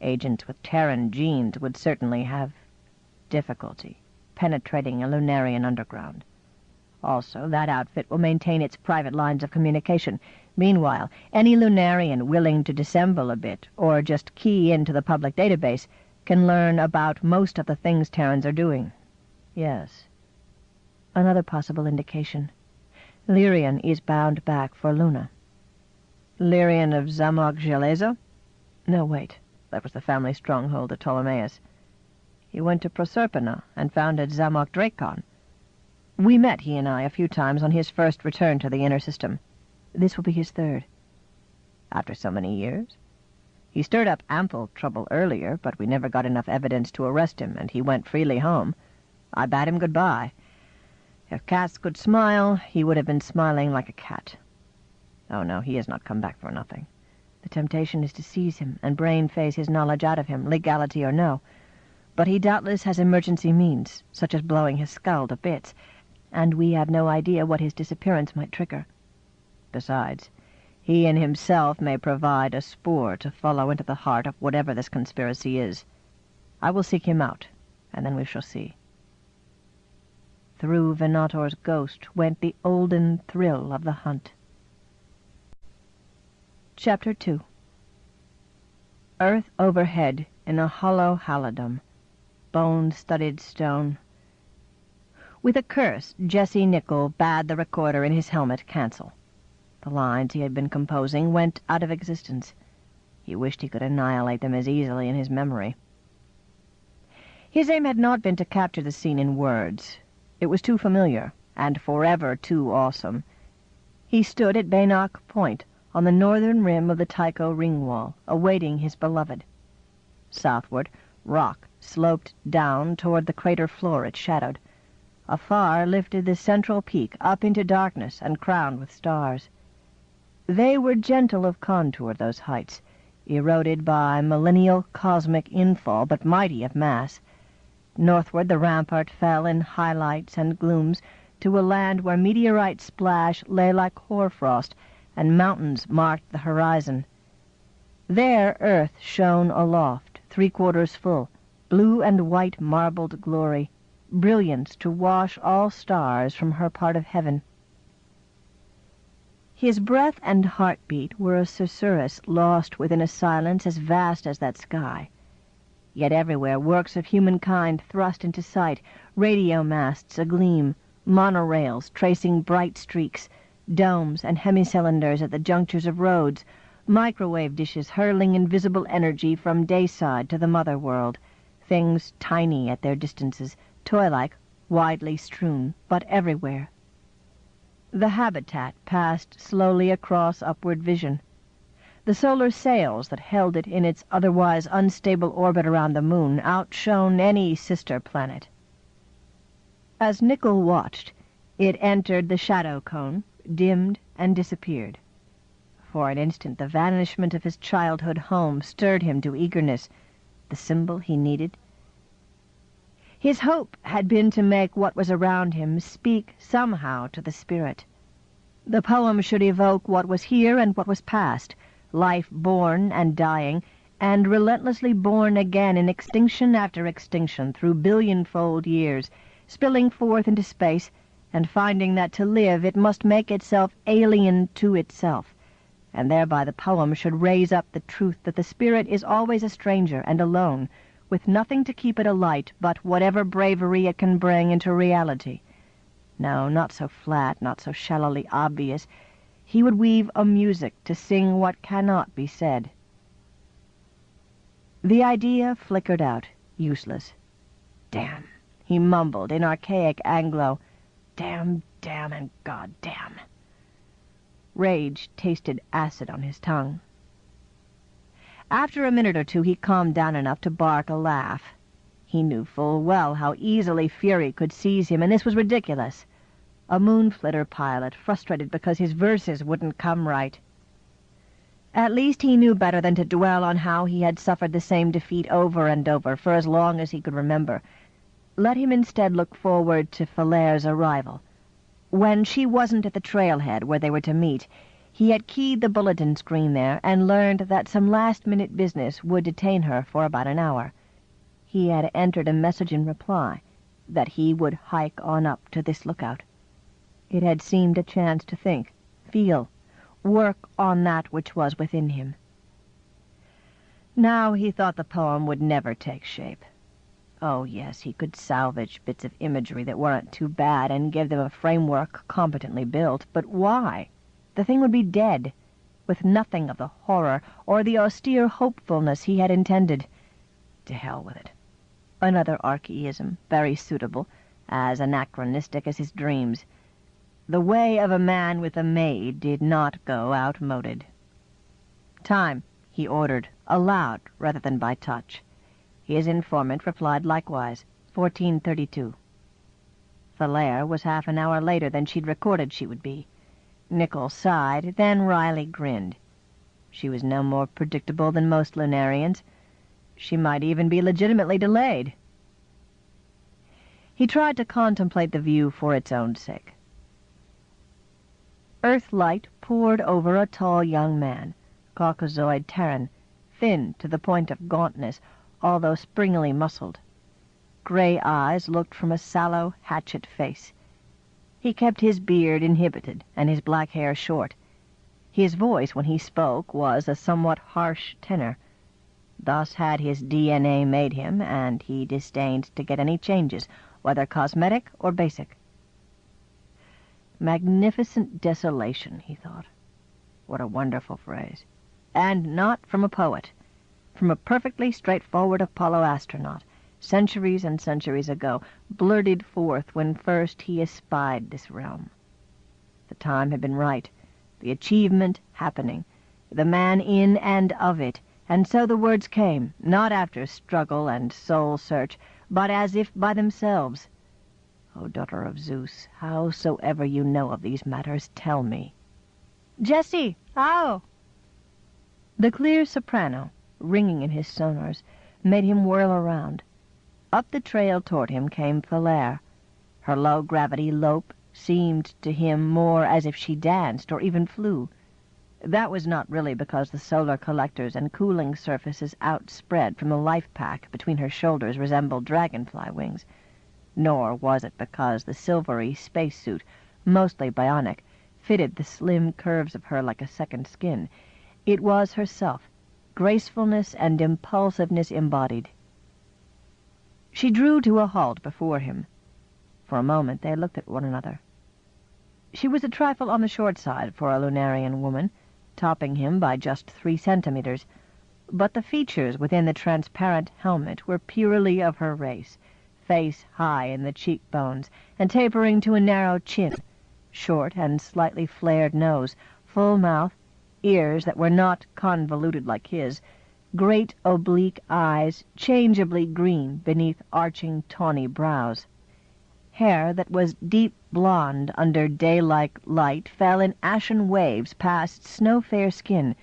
Agents with Terran genes would certainly have difficulty penetrating a Lunarian underground. Also, that outfit will maintain its private lines of communication. Meanwhile, any Lunarian willing to dissemble a bit, or just key into the public database, can learn about most of the things Terrans are doing. Yes. Another possible indication. Lyrian is bound back for Luna. Lyrian of Zamok Jelezo? No, wait. That was the family stronghold of Ptolemaeus. He went to Proserpina and founded Zamok Dracon. We met, he and I, a few times on his first return to the inner system. This will be his third. After so many years? He stirred up ample trouble earlier, but we never got enough evidence to arrest him, and he went freely home. I bade him goodbye. If cats could smile, he would have been smiling like a cat. Oh, no, he has not come back for nothing. The temptation is to seize him and brain-phase his knowledge out of him, legality or no. But he doubtless has emergency means, such as blowing his skull to bits, and we have no idea what his disappearance might trigger. Besides, He in himself may provide a spoor to follow into the heart of whatever this conspiracy is. I will seek him out, and then we shall see." Through Venator's ghost went the olden thrill of the hunt. Chapter 2. Earth overhead in a hollow halidom, bone-studded stone. With a curse, Jesse Nichol bade the recorder in his helmet cancel. The lines he had been composing went out of existence. He wished he could annihilate them as easily in his memory. His aim had not been to capture the scene in words. It was too familiar, and forever too awesome. He stood at Bannock Point, on the northern rim of the Tycho ring wall, awaiting his beloved. Southward, rock sloped down toward the crater floor it shadowed. Afar lifted the central peak up into darkness and crowned with stars. They were gentle of contour, those heights, eroded by millennial cosmic infall, but mighty of mass. Northward the rampart fell in highlights and glooms to a land where meteorite splash lay like hoarfrost, and mountains marked the horizon. There Earth shone aloft, 3/4 full, blue and white marbled glory, brilliance to wash all stars from her part of heaven. His breath and heartbeat were a susurrus lost within a silence as vast as that sky. Yet everywhere works of humankind thrust into sight, radio masts agleam, monorails tracing bright streaks, domes and hemicylinders at the junctures of roads, microwave dishes hurling invisible energy from dayside to the mother world, things tiny at their distances, toy-like, widely strewn, but everywhere. The habitat passed slowly across upward vision. The solar sails that held it in its otherwise unstable orbit around the moon outshone any sister planet. As Nichol watched, it entered the shadow cone, dimmed and disappeared. For an instant the vanishment of his childhood home stirred him to eagerness, the symbol he needed. His hope had been to make what was around him speak somehow to the spirit. The poem should evoke what was here and what was past, life born and dying, and relentlessly born again in extinction after extinction through billion-fold years, spilling forth into space, and finding that to live it must make itself alien to itself, and thereby the poem should raise up the truth that the spirit is always a stranger and alone, with nothing to keep it alight but whatever bravery it can bring into reality. No, not so flat, not so shallowly obvious. He would weave a music to sing what cannot be said. The idea flickered out, useless. "Damn," he mumbled in archaic Anglo. "Damn, damn, and goddamn." Rage tasted acid on his tongue. After a minute or two he calmed down enough to bark a laugh. He knew full well how easily fury could seize him, and this was ridiculous. A moon-flitter pilot, frustrated because his verses wouldn't come right. At least he knew better than to dwell on how he had suffered the same defeat over and over for as long as he could remember. Let him instead look forward to Falaire's arrival. When she wasn't at the trailhead where they were to meet, he had keyed the bulletin screen there and learned that some last-minute business would detain her for about an hour. He had entered a message in reply that he would hike on up to this lookout. It had seemed a chance to think, feel, work on that which was within him. Now he thought the poem would never take shape. Oh, yes, he could salvage bits of imagery that weren't too bad and give them a framework competently built, but why? The thing would be dead, with nothing of the horror or the austere hopefulness he had intended. To hell with it. Another archaism, very suitable, as anachronistic as his dreams. The way of a man with a maid did not go outmoded. "Time," he ordered, aloud rather than by touch. His informant replied likewise, 14:32. Falaire was half an hour later than she'd recorded she would be. Nichol sighed, then wryly grinned. She was no more predictable than most lunarians. She might even be legitimately delayed. He tried to contemplate the view for its own sake. Earthlight poured over a tall young man, Caucasoid Terran, thin to the point of gauntness, although springily muscled. Gray eyes looked from a sallow, hatchet face. He kept his beard inhibited and his black hair short. His voice, when he spoke, was a somewhat harsh tenor. Thus had his DNA made him, and he disdained to get any changes, whether cosmetic or basic. Magnificent desolation, he thought. What a wonderful phrase. And not from a poet. From a perfectly straightforward Apollo astronaut, centuries and centuries ago, blurted forth when first he espied this realm. The time had been right, the achievement happening, the man in and of it, and so the words came, not after struggle and soul-search, but as if by themselves. O daughter of Zeus, howsoever you know of these matters, tell me. Jessie, how? The clear soprano, ringing in his sonars, made him whirl around. Up the trail toward him came Philaire. Her low-gravity lope seemed to him more as if she danced or even flew. That was not really because the solar collectors and cooling surfaces outspread from the life pack between her shoulders resembled dragonfly wings, nor was it because the silvery spacesuit, mostly bionic, fitted the slim curves of her like a second skin. It was herself, gracefulness and impulsiveness embodied. She drew to a halt before him. For a moment they looked at one another. She was a trifle on the short side for a Lunarian woman, topping him by just 3 centimeters, but the features within the transparent helmet were purely of her race, face high in the cheekbones and tapering to a narrow chin, short and slightly flared nose, full mouth, ears that were not convoluted like his, great oblique eyes changeably green beneath arching tawny brows. Hair that was deep blonde under day-like light fell in ashen waves past snow-fair skin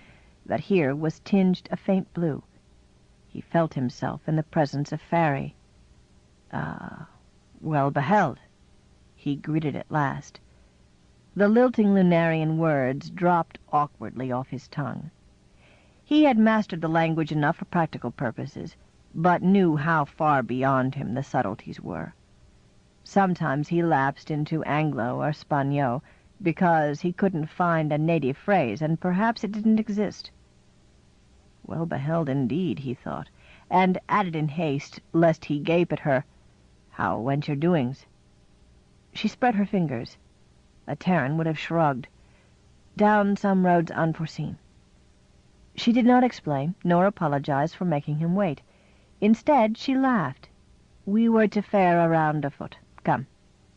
that here was tinged a faint blue. He felt himself in the presence of Fairy. Well beheld, he greeted at last. The lilting Lunarian words dropped awkwardly off his tongue. He had mastered the language enough for practical purposes, but knew how far beyond him the subtleties were. Sometimes he lapsed into Anglo or Spaniot because he couldn't find a native phrase, and perhaps it didn't exist. Well beheld indeed, he thought, and added in haste, lest he gape at her, "How went your doings?" She spread her fingers. A Terran would have shrugged. "Down some roads unforeseen." She did not explain, nor apologize for making him wait. Instead, she laughed. "We were to fare around afoot. Come.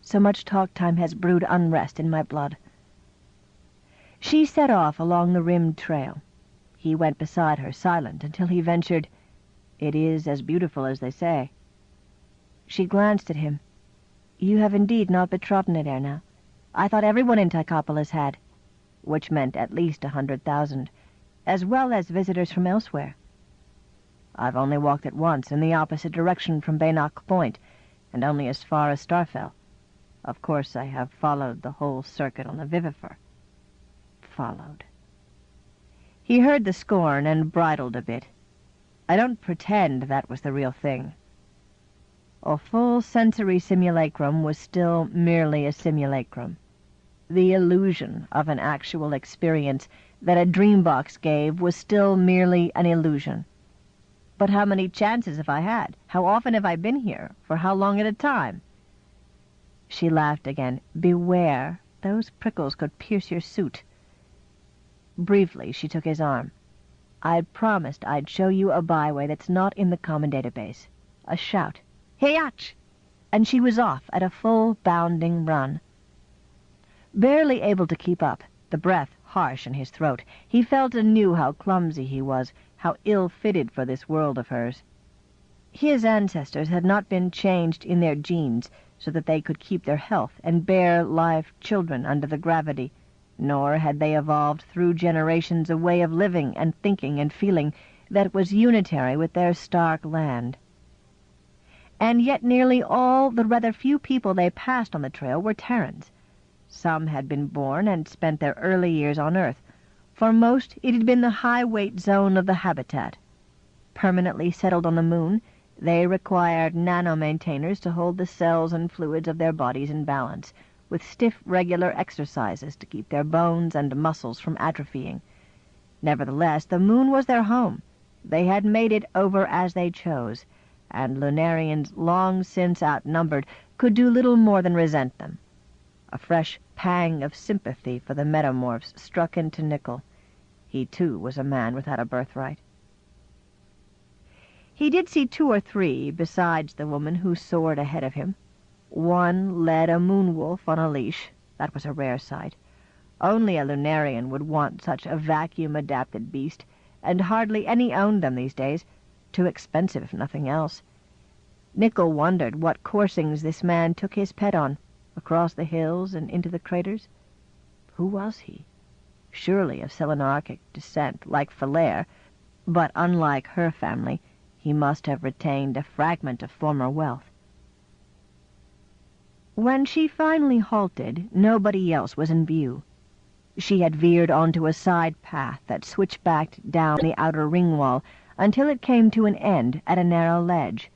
So much talk time has brewed unrest in my blood." She set off along the rimmed trail. He went beside her, silent, until he ventured, "It is as beautiful as they say." She glanced at him. "You have indeed not betrodden it ere now. I thought everyone in Tychopolis had," which meant at least 100,000, as well as visitors from elsewhere. "I've only walked it once, in the opposite direction from Bannock Point, and only as far as Starfell. Of course I have followed the whole circuit on the Vivifer." Followed. He heard the scorn and bridled a bit. "I don't pretend that was the real thing." A full sensory simulacrum was still merely a simulacrum. The illusion of an actual experience that a dream box gave was still merely an illusion. "But how many chances have I had? How often have I been here? For how long at a time?" She laughed again. "Beware. Those prickles could pierce your suit." Briefly, she took his arm. "I'd promised I'd show you a byway that's not in the common database." A shout. "Hey-ach!" And she was off at a full bounding run. Barely able to keep up, the breath harsh in his throat, he felt anew how clumsy he was, how ill-fitted for this world of hers. His ancestors had not been changed in their genes so that they could keep their health and bear live children under the gravity, nor had they evolved through generations a way of living and thinking and feeling that was unitary with their stark land. And yet nearly all the rather few people they passed on the trail were Terrans. Some had been born and spent their early years on Earth. For most, it had been the high-weight zone of the habitat. Permanently settled on the moon, they required nano-maintainers to hold the cells and fluids of their bodies in balance, with stiff, regular exercises to keep their bones and muscles from atrophying. Nevertheless, the moon was their home. They had made it over as they chose, and Lunarians, long since outnumbered, could do little more than resent them. A fresh pang of sympathy for the metamorphs struck into Nickel. He, too, was a man without a birthright. He did see 2 or 3 besides the woman who soared ahead of him. One led a moon-wolf on a leash. That was a rare sight. Only a Lunarian would want such a vacuum-adapted beast, and hardly any owned them these days. Too expensive, if nothing else. Nickel wondered what coursings this man took his pet on, across the hills and into the craters. Who was he? Surely of Selenarchic descent, like Falair, but unlike her family, he must have retained a fragment of former wealth. When she finally halted, nobody else was in view. She had veered onto a side path that switchbacked down the outer ring wall until it came to an end at a narrow ledge.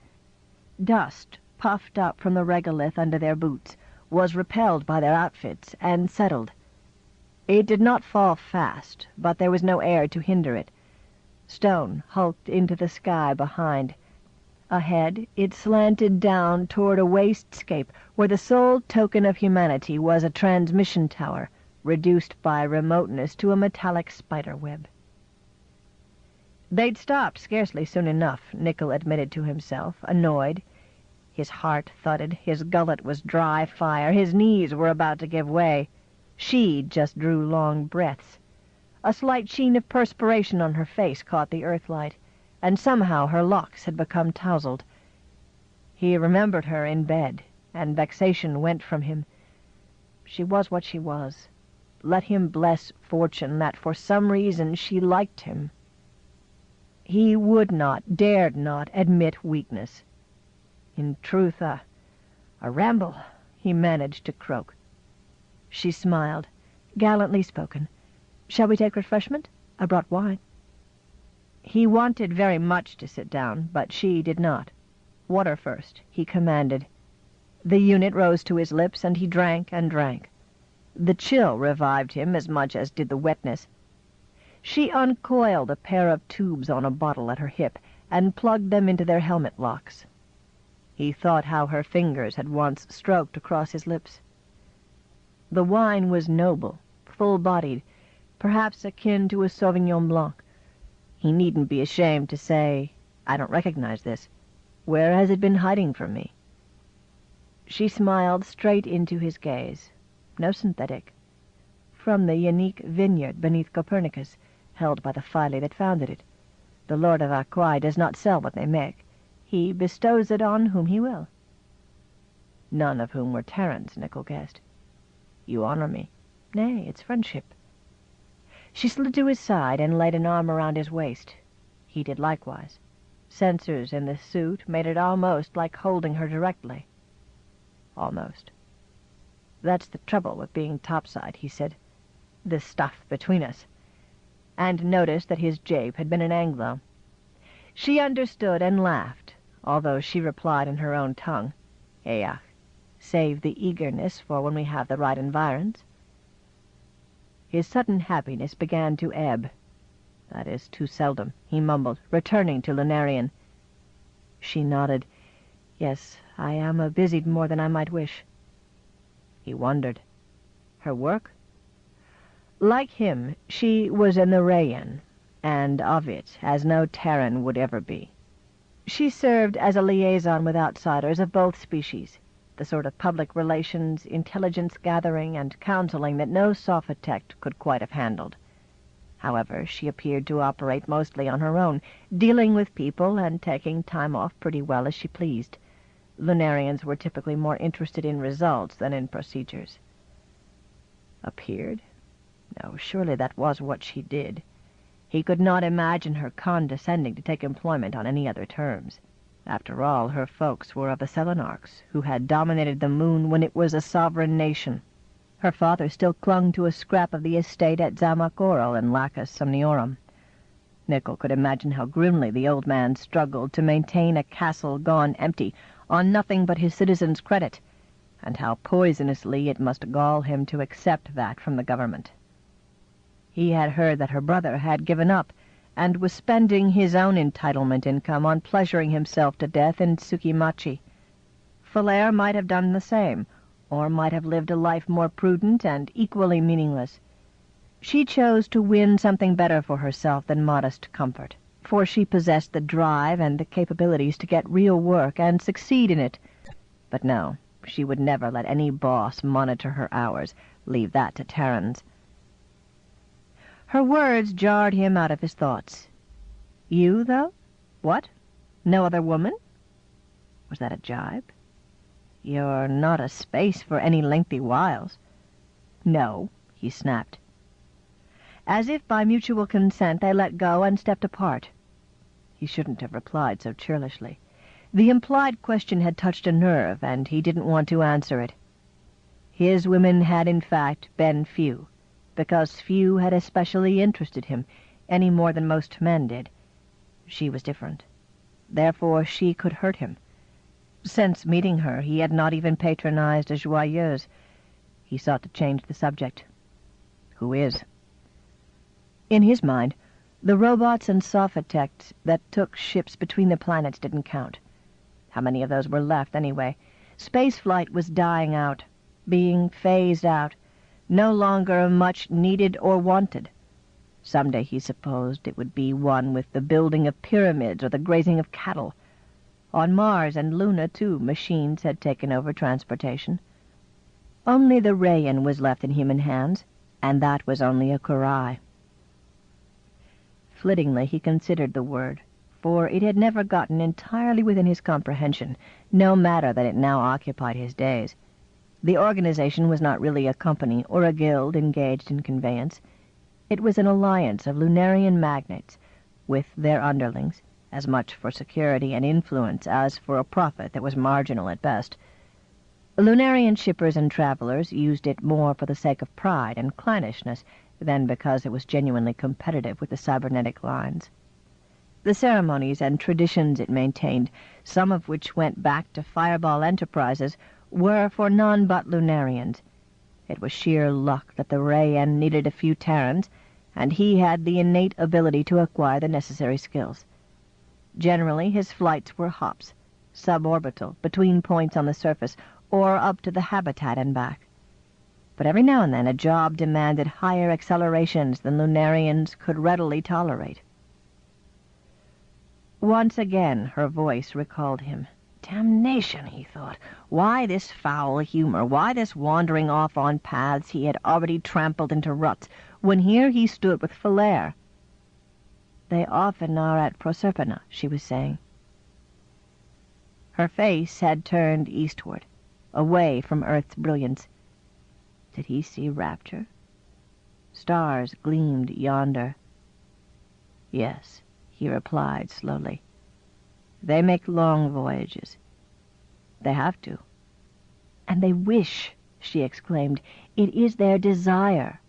Dust, puffed up from the regolith under their boots, was repelled by their outfits and settled. It did not fall fast, but there was no air to hinder it. Stone hulked into the sky behind. Ahead, it slanted down toward a wastscape where the sole token of humanity was a transmission tower, reduced by remoteness to a metallic spiderweb. They'd stopped scarcely soon enough, Nickel admitted to himself, annoyed. His heart thudded, his gullet was dry fire, his knees were about to give way. She just drew long breaths. A slight sheen of perspiration on her face caught the earthlight, and somehow her locks had become tousled. He remembered her in bed, and vexation went from him. She was what she was. Let him bless fortune that for some reason she liked him. He would not, dared not, admit weakness. In truth, a ramble, he managed to croak. She smiled. Gallantly spoken. Shall we take refreshment? I brought wine. He wanted very much to sit down, but she did not. Water first, he commanded. The unit rose to his lips, and he drank and drank. The chill revived him as much as did the wetness. She uncoiled a pair of tubes on a bottle at her hip and plugged them into their helmet locks. He thought how her fingers had once stroked across his lips. The wine was noble, full-bodied, perhaps akin to a Sauvignon Blanc. He needn't be ashamed to say, "I don't recognize this. Where has it been hiding from me?" She smiled straight into his gaze. No synthetic. From the unique vineyard beneath Copernicus, held by the Phili that founded it. The Lord of Aquae does not sell what they make. He bestows it on whom he will. None of whom were Terrans, Nickel guessed. You honor me. Nay, it's friendship. She slid to his side and laid an arm around his waist. He did likewise. Sensors in the suit made it almost like holding her directly. Almost. That's the trouble with being topside, he said. This stuff between us. And noticed that his jape had been an Anglo. She understood and laughed, although she replied in her own tongue, "Each, save the eagerness for when we have the right environs." His sudden happiness began to ebb. "That is too seldom," he mumbled, returning to Lunarian. She nodded. "Yes, I am busied more than I might wish." He wondered. Her work? Like him, she was an Urayan, and of it, as no Terran would ever be. She served as a liaison with outsiders of both species, the sort of public relations, intelligence gathering, and counseling that no Sophotect could quite have handled. However, she appeared to operate mostly on her own, dealing with people and taking time off pretty well as she pleased. Lunarians were typically more interested in results than in procedures. Appeared? No, surely that was what she did. He could not imagine her condescending to take employment on any other terms. After all, her folks were of the Selenarchs, who had dominated the moon when it was a sovereign nation. Her father still clung to a scrap of the estate at Zamacoro in Lacus Somniorum. Nickel could imagine how grimly the old man struggled to maintain a castle gone empty, on nothing but his citizens' credit, and how poisonously it must gall him to accept that from the government. He had heard that her brother had given up, and was spending his own entitlement income on pleasuring himself to death in Tsukimachi. Falaire might have done the same, or might have lived a life more prudent and equally meaningless. She chose to win something better for herself than modest comfort, for she possessed the drive and the capabilities to get real work and succeed in it. But no, she would never let any boss monitor her hours. Leave that to Terrans. Her words jarred him out of his thoughts. You, though? What? No other woman? Was that a jibe? You're not a space for any lengthy whiles. No, he snapped. As if by mutual consent, they let go and stepped apart. He shouldn't have replied so churlishly. The implied question had touched a nerve, and he didn't want to answer it. His women had, in fact, been few, because few had especially interested him, any more than most men did. She was different. Therefore she could hurt him. Since meeting her, he had not even patronized a joyeuse. He sought to change the subject. Who is? In his mind, the robots and sophotechs that took ships between the planets didn't count. How many of those were left, anyway? Spaceflight was dying out, being phased out, no longer much needed or wanted. Someday, he supposed, it would be one with the building of pyramids or the grazing of cattle. On Mars and Luna, too, machines had taken over transportation. Only the Rayan was left in human hands, and that was only a Kurai. Flittingly he considered the word, for it had never gotten entirely within his comprehension, no matter that it now occupied his days. The organization was not really a company or a guild engaged in conveyance. It was an alliance of Lunarian magnates, with their underlings, as much for security and influence as for a profit that was marginal at best. Lunarian shippers and travelers used it more for the sake of pride and clannishness than because it was genuinely competitive with the cybernetic lines. The ceremonies and traditions it maintained, some of which went back to Fireball enterprises, were for none but Lunarians. It was sheer luck that the Rayan needed a few Terrans, and he had the innate ability to acquire the necessary skills. Generally, his flights were hops, suborbital, between points on the surface, or up to the habitat and back. But every now and then a job demanded higher accelerations than Lunarians could readily tolerate. Once again her voice recalled him. Damnation, he thought. Why this foul humor? Why this wandering off on paths he had already trampled into ruts, when here he stood with Falaire? They often are at Proserpina, she was saying. Her face had turned eastward, away from Earth's brilliance. Did he see rapture? Stars gleamed yonder. Yes, he replied slowly. They make long voyages. They have to. And they wish, she exclaimed. It is their desire.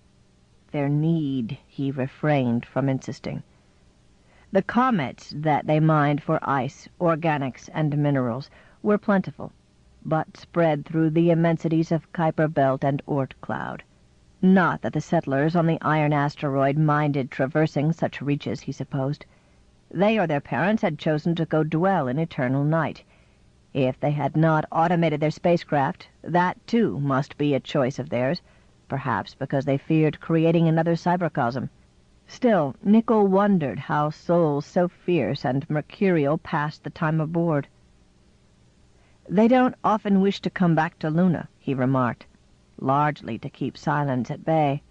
Their need, he refrained from insisting. The comets that they mined for ice, organics, and minerals were plentiful, but spread through the immensities of Kuiper Belt and Oort Cloud. Not that the settlers on the iron asteroid minded traversing such reaches, he supposed. They or their parents had chosen to go dwell in eternal night. If they had not automated their spacecraft, that, too, must be a choice of theirs, perhaps because they feared creating another cybercosm. Still, Nickel wondered how souls so fierce and mercurial passed the time aboard. They don't often wish to come back to Luna, he remarked, largely to keep silence at bay.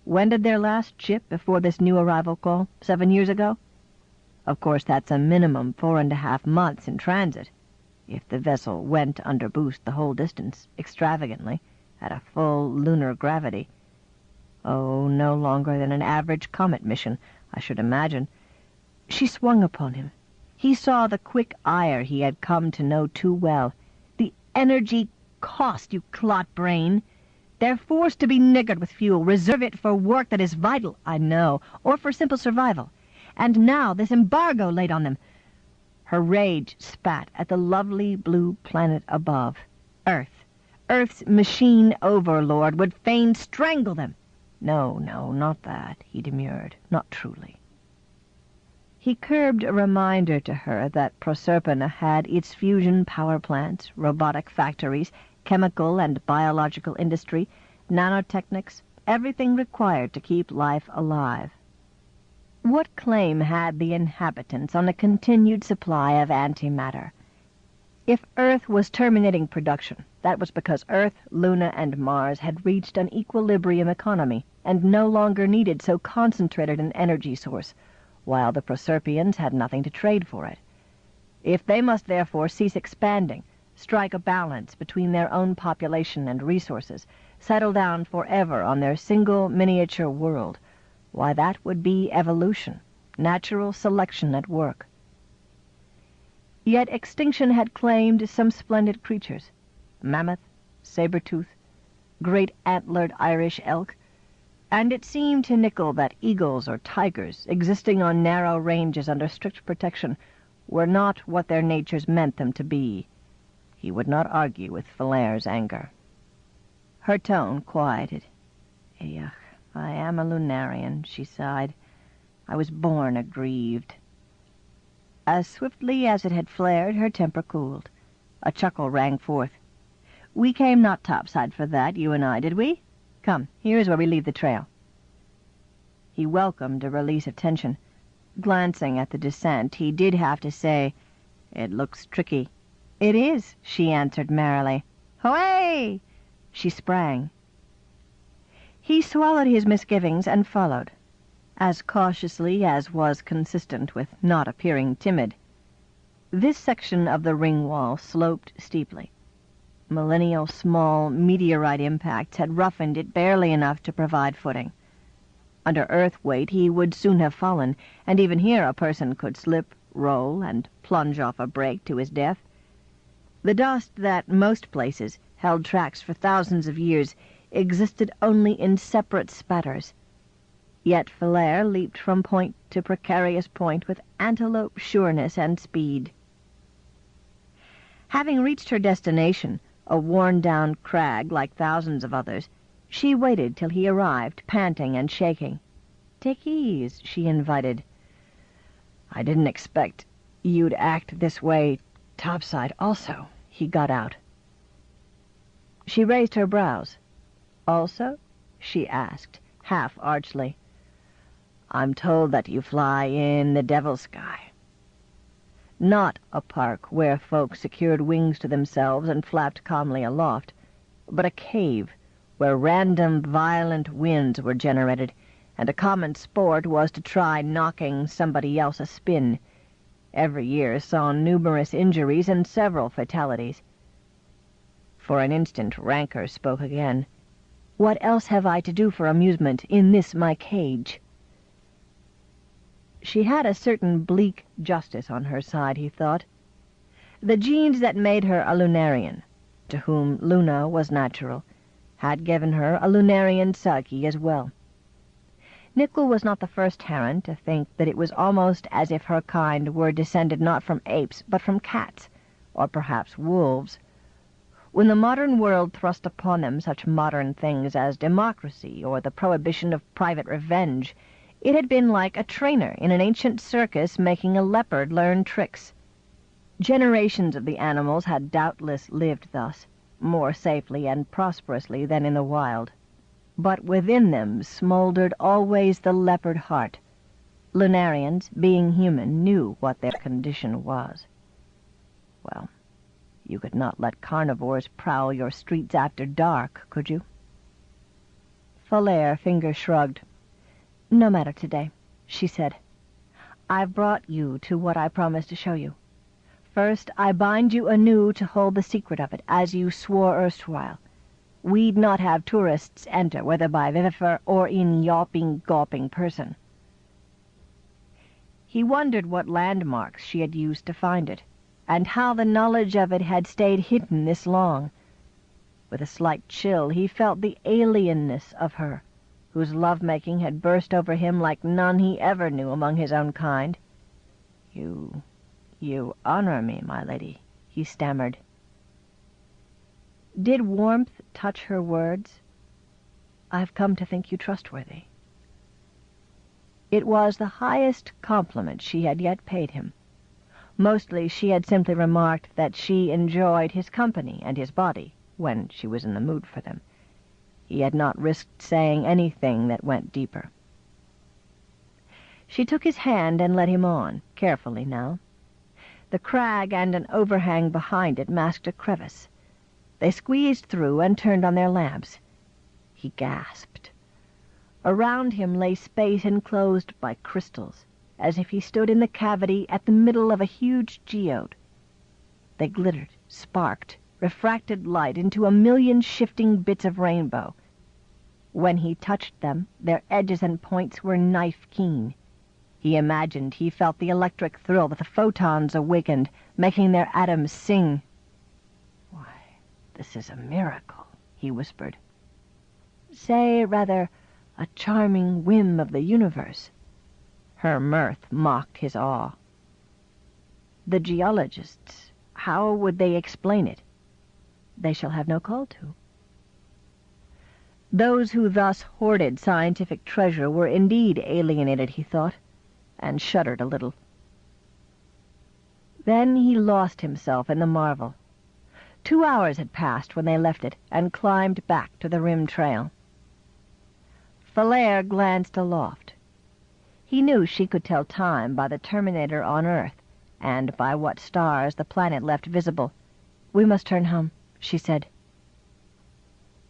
When did their last ship before this new arrival call? 7 years ago? Of course, that's a minimum 4.5 months in transit, if the vessel went under boost the whole distance, extravagantly, at a full lunar gravity. Oh, no longer than an average comet mission, I should imagine. She swung upon him. He saw the quick ire he had come to know too well. The energy cost, you clot brain! They're forced to be niggered with fuel, reserve it for work that is vital, I know, or for simple survival. And now this embargo laid on them. Her rage spat at the lovely blue planet above. Earth, Earth's machine overlord, would fain strangle them. No, not that, he demurred, not truly. He curbed a reminder to her that Proserpina had its fusion power plants, robotic factories, chemical and biological industry, nanotechnics, everything required to keep life alive. What claim had the inhabitants on a continued supply of antimatter? If Earth was terminating production, that was because Earth, Luna, and Mars had reached an equilibrium economy and no longer needed so concentrated an energy source, while the Proserpians had nothing to trade for it. If they must therefore cease expanding, strike a balance between their own population and resources, settle down forever on their single miniature world, why, that would be evolution, natural selection at work. Yet extinction had claimed some splendid creatures, mammoth, saber-tooth, great antlered Irish elk, and it seemed to Nickel that eagles or tigers, existing on narrow ranges under strict protection, were not what their natures meant them to be. He would not argue with Valère's anger. Her tone quieted. "Yuck, I am a Lunarian," she sighed. "I was born aggrieved." As swiftly as it had flared, her temper cooled. A chuckle rang forth. "We came not topside for that, you and I, did we? Come, here's where we leave the trail." He welcomed a release of tension. Glancing at the descent, he did have to say, "It looks tricky." "It is," she answered merrily. "Hooray!" She sprang. He swallowed his misgivings and followed, as cautiously as was consistent with not appearing timid. This section of the ring wall sloped steeply. Millennial small meteorite impacts had roughened it barely enough to provide footing. Under earth weight he would soon have fallen, and even here a person could slip, roll, and plunge off a break to his death. The dust that, most places, held tracks for thousands of years, existed only in separate spatters. Yet Valère leaped from point to precarious point with antelope sureness and speed. Having reached her destination, a worn-down crag like thousands of others, she waited till he arrived, panting and shaking. "Take ease," she invited. "I didn't expect you'd act this way topside also," he got out. She raised her brows. "Also?" she asked, half archly. "I'm told that you fly in the Devil's Sky." Not a park where folk secured wings to themselves and flapped calmly aloft, but a cave where random violent winds were generated, and a common sport was to try knocking somebody else a spin. Every year saw numerous injuries and several fatalities. For an instant rancor spoke again. "What else have I to do for amusement in this my cage?" She had a certain bleak justice on her side, he thought. The genes that made her a Lunarian, to whom Luna was natural, had given her a Lunarian psyche as well. Nickel was not the first Heron to think that it was almost as if her kind were descended not from apes, but from cats, or perhaps wolves. When the modern world thrust upon them such modern things as democracy or the prohibition of private revenge, it had been like a trainer in an ancient circus making a leopard learn tricks. Generations of the animals had doubtless lived thus, more safely and prosperously than in the wild. But within them smoldered always the leopard heart. Lunarians, being human, knew what their condition was. Well, you could not let carnivores prowl your streets after dark, could you? Valère finger shrugged. "No matter today," she said. "I've brought you to what I promised to show you. First, I bind you anew to hold the secret of it, as you swore erstwhile. We'd not have tourists enter, whether by vivifer or in yawping, gawping person." He wondered what landmarks she had used to find it, and how the knowledge of it had stayed hidden this long. With a slight chill, he felt the alienness of her, whose love-making had burst over him like none he ever knew among his own kind. You honor me, my lady," he stammered. Did warmth touch her words? "I've come to think you trustworthy." It was the highest compliment she had yet paid him. Mostly she had simply remarked that she enjoyed his company and his body, when she was in the mood for them. He had not risked saying anything that went deeper. She took his hand and led him on, carefully now. The crag and an overhang behind it masked a crevice. They squeezed through and turned on their lamps. He gasped. Around him lay space enclosed by crystals, as if he stood in the cavity at the middle of a huge geode. They glittered, sparked, refracted light into a million shifting bits of rainbow. When he touched them, their edges and points were knife-keen. He imagined he felt the electric thrill that the photons awakened, making their atoms sing. "Why, this is a miracle," he whispered. "Say, rather, a charming whim of the universe." Her mirth mocked his awe. "The geologists, how would they explain it?" "They shall have no call to." Those who thus hoarded scientific treasure were indeed alienated, he thought, and shuddered a little. Then he lost himself in the marvel. 2 hours had passed when they left it and climbed back to the rim trail. Falair glanced aloft. He knew she could tell time by the terminator on Earth, and by what stars the planet left visible. "We must turn home," she said.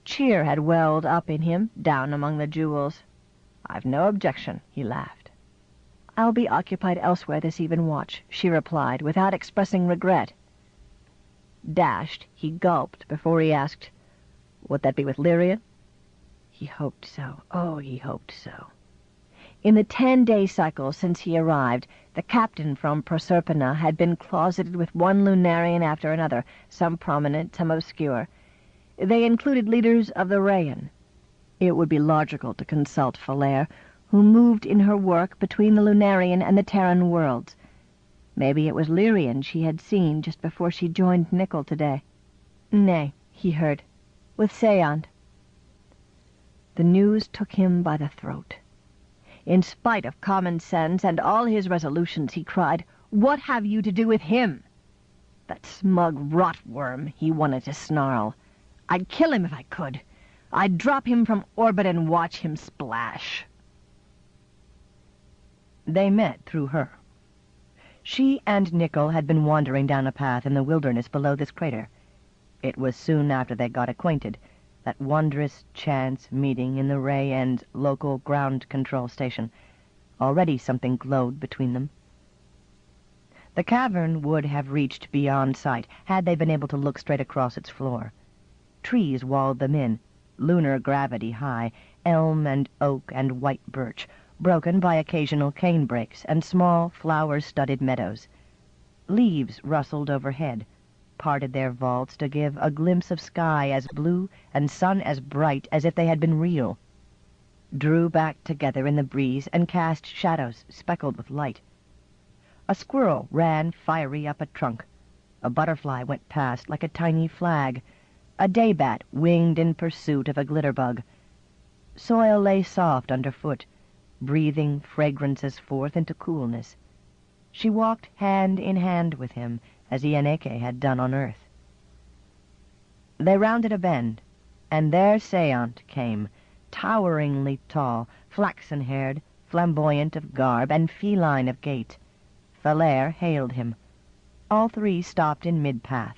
Cheer had welled up in him, down among the jewels. "I've no objection," he laughed. "I'll be occupied elsewhere this even watch," she replied, without expressing regret. Dashed, he gulped before he asked, "Would that be with Lyria?" He hoped so. Oh, he hoped so. In the 10-day cycle since he arrived, the captain from Proserpina had been closeted with one Lunarian after another, some prominent, some obscure. They included leaders of the Rayan. It would be logical to consult Falair, who moved in her work between the Lunarian and the Terran worlds. Maybe it was Lyrian she had seen just before she joined Nickel today. "Nay," he heard, "with Seant." The news took him by the throat. In spite of common sense and all his resolutions, he cried, "What have you to do with him?" That smug rotworm, he wanted to snarl. "I'd kill him if I could. I'd drop him from orbit and watch him splash." They met through her. She and Nickel had been wandering down a path in the wilderness below this crater. It was soon after they got acquainted, that wondrous chance meeting in the Ray End's local ground control station. Already something glowed between them. The cavern would have reached beyond sight had they been able to look straight across its floor. Trees walled them in, lunar gravity high, elm and oak and white birch, broken by occasional cane brakes and small flower-studded meadows. Leaves rustled overhead, parted their vaults to give a glimpse of sky as blue and sun as bright as if they had been real, drew back together in the breeze and cast shadows speckled with light. A squirrel ran fiery up a trunk. A butterfly went past like a tiny flag. A daybat winged in pursuit of a glitterbug. Soil lay soft underfoot, breathing fragrances forth into coolness. She walked hand in hand with him, as Ianeke had done on Earth. They rounded a bend, and there Seant came, toweringly tall, flaxen-haired, flamboyant of garb, and feline of gait. Falair hailed him. All three stopped in mid-path.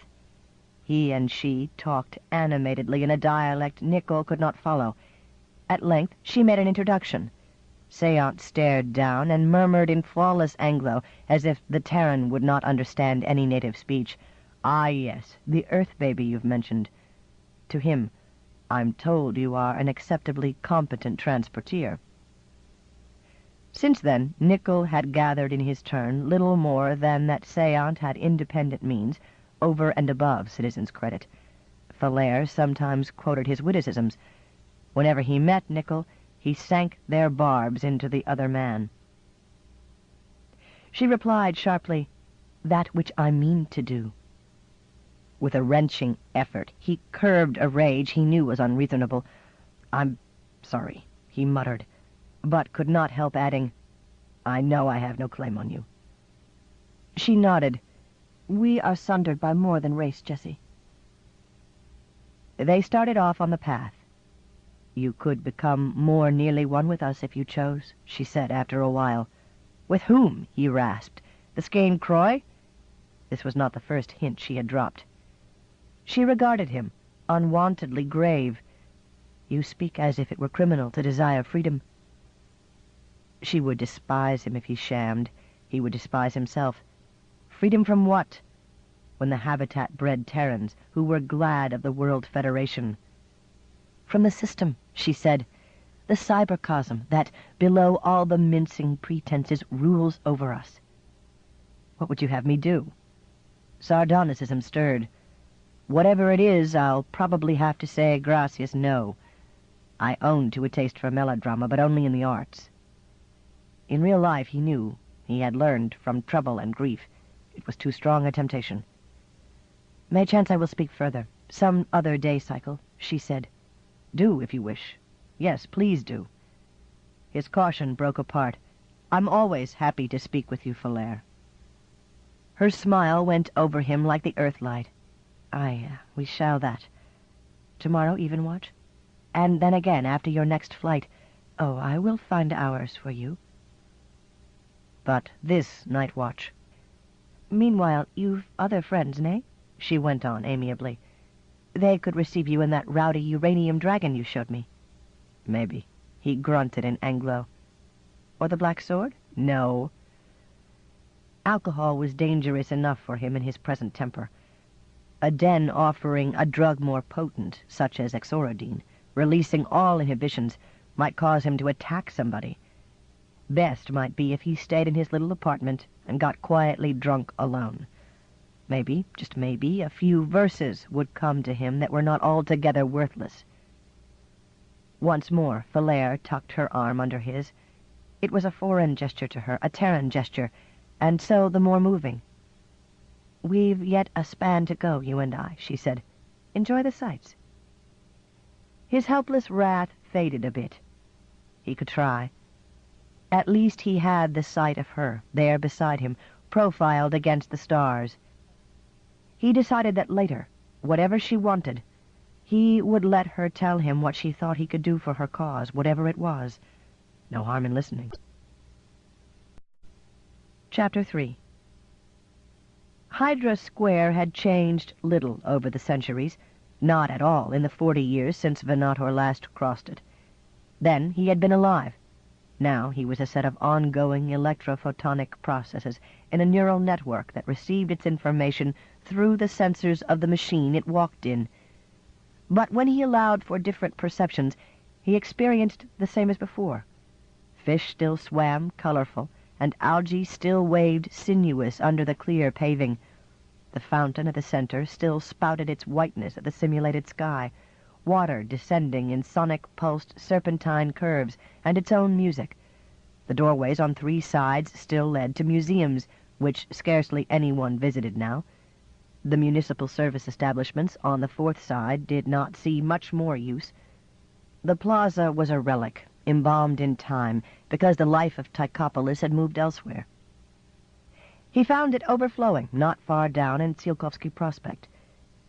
He and she talked animatedly in a dialect Nickel could not follow. At length she made an introduction. Seant stared down and murmured in flawless Anglo, as if the Terran would not understand any native speech, "Ah, yes, the Earth baby you've mentioned." To him, "I'm told you are an acceptably competent transporteer." Since then, Nickel had gathered in his turn little more than that Seant had independent means, over and above citizens' credit. Falair sometimes quoted his witticisms. Whenever he met Nickel, he sank their barbs into the other man. She replied sharply, "That which I mean to do." With a wrenching effort, he curbed a rage he knew was unreasonable. "I'm sorry," he muttered, but could not help adding, "I know I have no claim on you." She nodded. "We are sundered by more than race, Jessie." They started off on the path. "You could become more nearly one with us if you chose," she said after a while. "With whom?" he rasped. "The Skane Croy?" This was not the first hint she had dropped. She regarded him, unwontedly grave. "You speak as if it were criminal to desire freedom." She would despise him if he shammed. He would despise himself. Freedom from what? When the habitat-bred Terrans, who were glad of the World Federation. "From the system," she said. "The cybercosm that, below all the mincing pretenses, rules over us." "What would you have me do?" Sardonicism stirred. "Whatever it is, I'll probably have to say gracias no. I own to a taste for melodrama, but only in the arts." In real life, he knew, he had learned from trouble and grief, it was too strong a temptation. "May chance I will speak further, some other day cycle," she said. "Do, if you wish. Yes, please do." His caution broke apart. "I'm always happy to speak with you, Falair." Her smile went over him like the earthlight. We shall that. Tomorrow, even watch? And then again, after your next flight. Oh, I will find hours for you." "But this night watch?" "Meanwhile, you've other friends, nay?" she went on amiably. "They could receive you in that rowdy uranium dragon you showed me." "Maybe," he grunted in Anglo. "Or the Black Sword?" "No." Alcohol was dangerous enough for him in his present temper. A den offering a drug more potent, such as exorodine, releasing all inhibitions, might cause him to attack somebody. Best might be if he stayed in his little apartment and got quietly drunk alone. Maybe, just maybe, a few verses would come to him that were not altogether worthless. Once more, Falair tucked her arm under his. It was a foreign gesture to her, a Terran gesture, and so the more moving. "We've yet a span to go, you and I," she said. "Enjoy the sights." His helpless wrath faded a bit. He could try. At least he had the sight of her, there beside him, profiled against the stars. He decided that later, whatever she wanted, he would let her tell him what she thought he could do for her cause, whatever it was. No harm in listening. Chapter 3. Hydra Square had changed little over the centuries, not at all in the 40 years since Venator last crossed it. Then he had been alive. Now he was a set of ongoing electrophotonic processes in a neural network that received its information through the sensors of the machine it walked in. But when he allowed for different perceptions, he experienced the same as before. Fish still swam colorful, and algae still waved sinuous under the clear paving. The fountain at the center still spouted its whiteness at the simulated sky, water descending in sonic-pulsed serpentine curves and its own music. The doorways on 3 sides still led to museums, which scarcely anyone visited now. The municipal service establishments on the 4th side did not see much more use. The plaza was a relic, embalmed in time, because the life of Tychopolis had moved elsewhere. He found it overflowing not far down in Tsiolkovsky Prospect.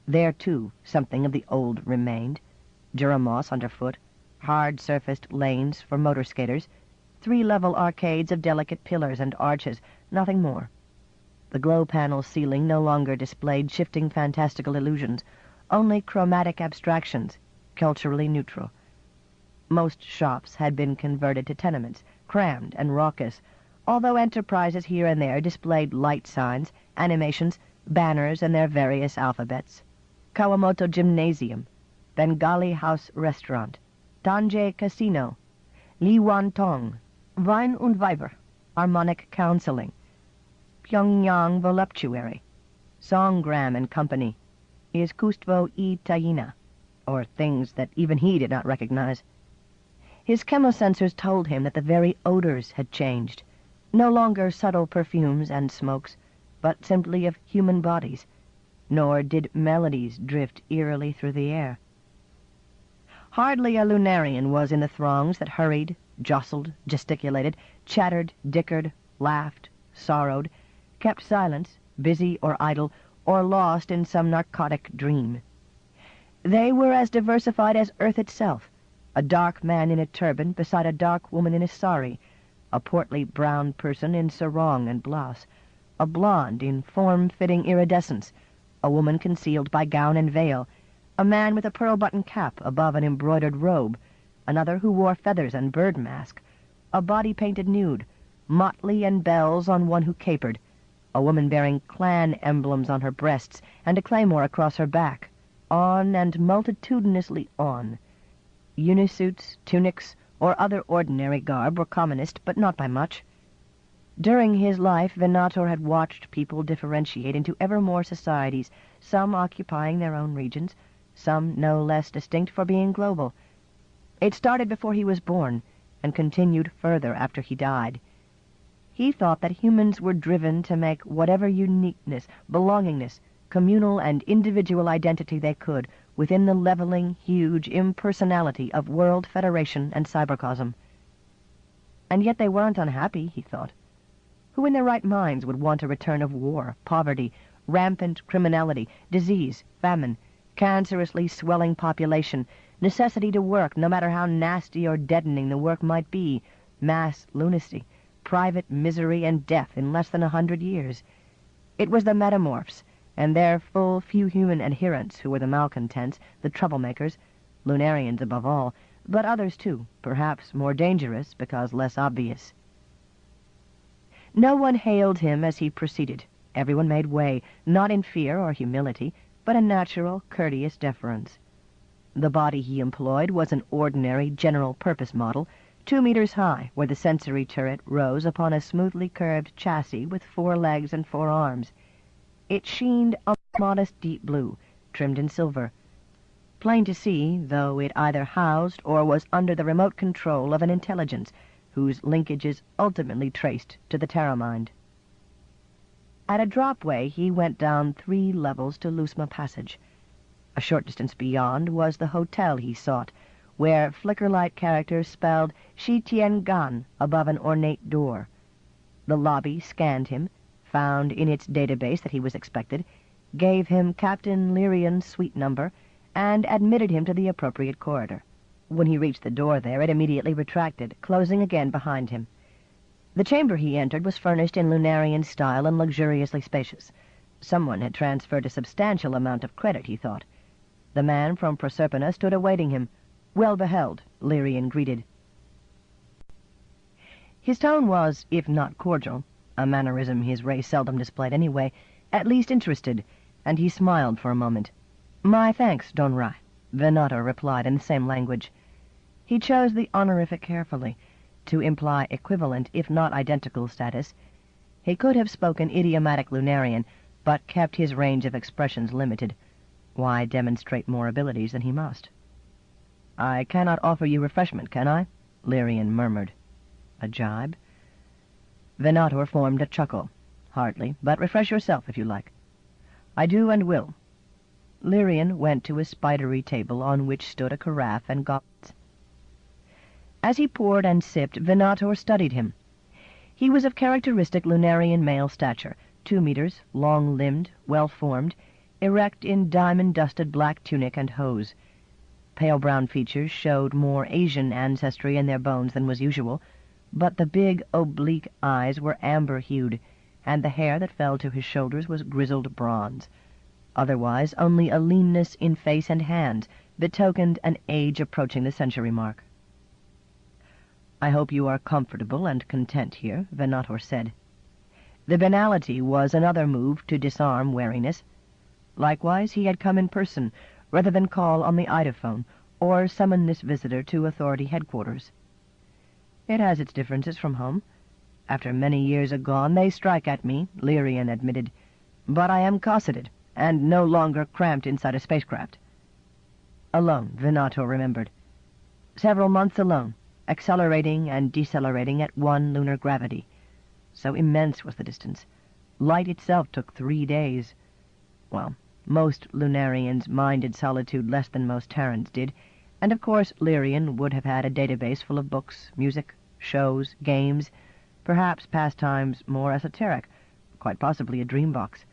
There, too, something of the old remained. Duramos underfoot, hard-surfaced lanes for motor skaters, 3-level arcades of delicate pillars and arches, nothing more. The glow-panel ceiling no longer displayed shifting fantastical illusions, only chromatic abstractions, culturally neutral. Most shops had been converted to tenements, crammed and raucous, although enterprises here and there displayed light signs, animations, banners and their various alphabets. Kawamoto Gymnasium, Bengali House Restaurant, Tanjei Casino, Liwan Tong, Wein und Weiber, Harmonic Counseling, Pyongyang Voluptuary, Songgram and Company, Iskustvo I Taina, or things that even he did not recognize. His chemosensors told him that the very odors had changed, no longer subtle perfumes and smokes, but simply of human bodies, nor did melodies drift eerily through the air. Hardly a Lunarian was in the throngs that hurried, jostled, gesticulated, chattered, dickered, laughed, sorrowed, kept silence, busy or idle, or lost in some narcotic dream. They were as diversified as earth itself, a dark man in a turban beside a dark woman in a sari, a portly brown person in sarong and blouse, a blonde in form-fitting iridescence, a woman concealed by gown and veil, a man with a pearl-button cap above an embroidered robe, another who wore feathers and bird mask, a body painted nude, motley and bells on one who capered, a woman bearing clan emblems on her breasts and a claymore across her back, on and multitudinously on. Unisuits, tunics, or other ordinary garb were commonest, but not by much. During his life, Venator had watched people differentiate into ever more societies, some occupying their own regions, some no less distinct for being global. It started before he was born, and continued further after he died. He thought that humans were driven to make whatever uniqueness, belongingness, communal and individual identity they could within the leveling, huge impersonality of World Federation and Cybercosm. And yet they weren't unhappy, he thought. Who in their right minds would want a return of war, poverty, rampant criminality, disease, famine, cancerously swelling population, necessity to work, no matter how nasty or deadening the work might be, mass lunacy, private misery and death in less than 100 years? It was the metamorphs, and their full few human adherents who were the malcontents, the troublemakers, Lunarians above all, but others too, perhaps more dangerous because less obvious. No one hailed him as he proceeded. Everyone made way, not in fear or humility, but in natural, courteous deference. The body he employed was an ordinary general-purpose model, 2 meters high, where the sensory turret rose upon a smoothly curved chassis with 4 legs and 4 arms. It sheened a modest deep blue, trimmed in silver. Plain to see, though it either housed or was under the remote control of an intelligence, whose linkages ultimately traced to the Terramind. At a dropway he went down 3 levels to Lusma Passage. A short distance beyond was the hotel he sought, where flicker-light characters spelled Shi Tien Gan above an ornate door. The lobby scanned him, found in its database that he was expected, gave him Captain Lyrian's suite number, and admitted him to the appropriate corridor. When he reached the door there, it immediately retracted, closing again behind him. The chamber he entered was furnished in Lunarian style and luxuriously spacious. Someone had transferred a substantial amount of credit, he thought. The man from Proserpina stood awaiting him. "Well beheld," Lyrian greeted. His tone was, if not cordial, a mannerism his race seldom displayed anyway, at least interested, and he smiled for a moment. "My thanks, Don Rai," Venator replied in the same language. He chose the honorific carefully, to imply equivalent, if not identical, status. He could have spoken idiomatic Lunarian, but kept his range of expressions limited. Why demonstrate more abilities than he must? "I cannot offer you refreshment, can I?" Lyrian murmured. A jibe? Venator formed a chuckle. "Hardly, but refresh yourself if you like." "I do and will." Lyrian went to a spidery table on which stood a carafe and goblets. As he poured and sipped, Venator studied him. He was of characteristic Lunarian male stature, 2 meters, long-limbed, well-formed, erect in diamond-dusted black tunic and hose. Pale brown features showed more Asian ancestry in their bones than was usual, but the big, oblique eyes were amber-hued, and the hair that fell to his shoulders was grizzled bronze. Otherwise, only a leanness in face and hands betokened an age approaching the century mark. "I hope you are comfortable and content here," Venator said. The banality was another move to disarm wariness. Likewise, he had come in person, rather than call on the idaphone, or summon this visitor to authority headquarters. "It has its differences from home. After many years agone, they strike at me," Lyrian admitted. "But I am cosseted, and no longer cramped inside a spacecraft. Alone, Venator remembered. Several months alone, accelerating and decelerating at 1 lunar gravity. So immense was the distance. Light itself took 3 days. Well, most Lunarians minded solitude less than most Terrans did, and of course Lyrian would have had a database full of books, music, shows, games, perhaps pastimes more esoteric, quite possibly a dream box.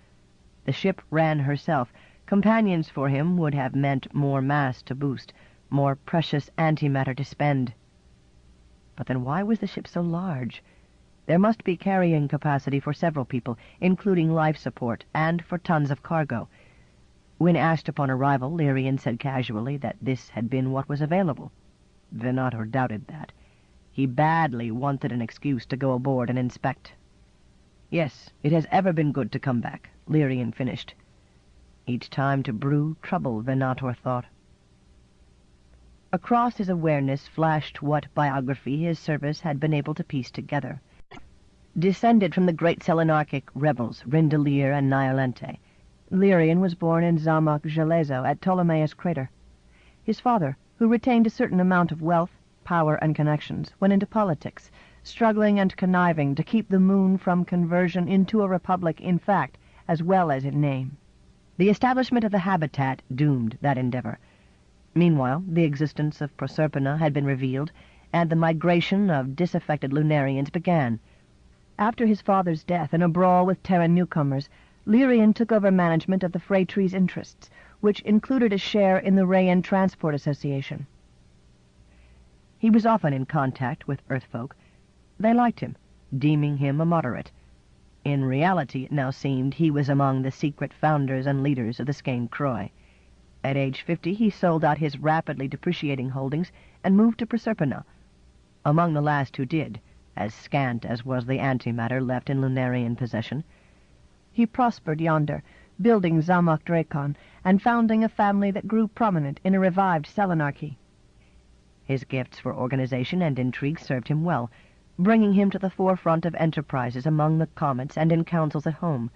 The ship ran herself. Companions for him would have meant more mass to boost, more precious antimatter to spend. But then why was the ship so large? There must be carrying capacity for several people, including life support, and for tons of cargo. When asked upon arrival, Lyrian said casually that this had been what was available. Venator doubted that. He badly wanted an excuse to go aboard and inspect. Yes, it has ever been good to come back, Lyrian finished. Each time to brew trouble, Venator thought. Across his awareness flashed what biography his service had been able to piece together. Descended from the great Selenarchic rebels, Rindelier and Niolente, Lyrian was born in Zamac Jalezo at Ptolemaeus Crater. His father, who retained a certain amount of wealth, power, and connections, went into politics, struggling and conniving to keep the moon from conversion into a republic in fact as well as in name. The establishment of the habitat doomed that endeavor. Meanwhile, the existence of Proserpina had been revealed, and the migration of disaffected Lunarians began. After his father's death in a brawl with Terran newcomers, Lyrian took over management of the Phratries' interests, which included a share in the Rayan Transport Association. He was often in contact with Earthfolk. They liked him, deeming him a moderate. In reality, it now seemed, he was among the secret founders and leaders of the Skane Croy. At age 50, he sold out his rapidly depreciating holdings and moved to Proserpina, among the last who did, as scant as was the antimatter left in Lunarian possession. He prospered yonder, building Zamac Dracon and founding a family that grew prominent in a revived Selenarchy. His gifts for organization and intrigue served him well, bringing him to the forefront of enterprises among the comets and in councils at home.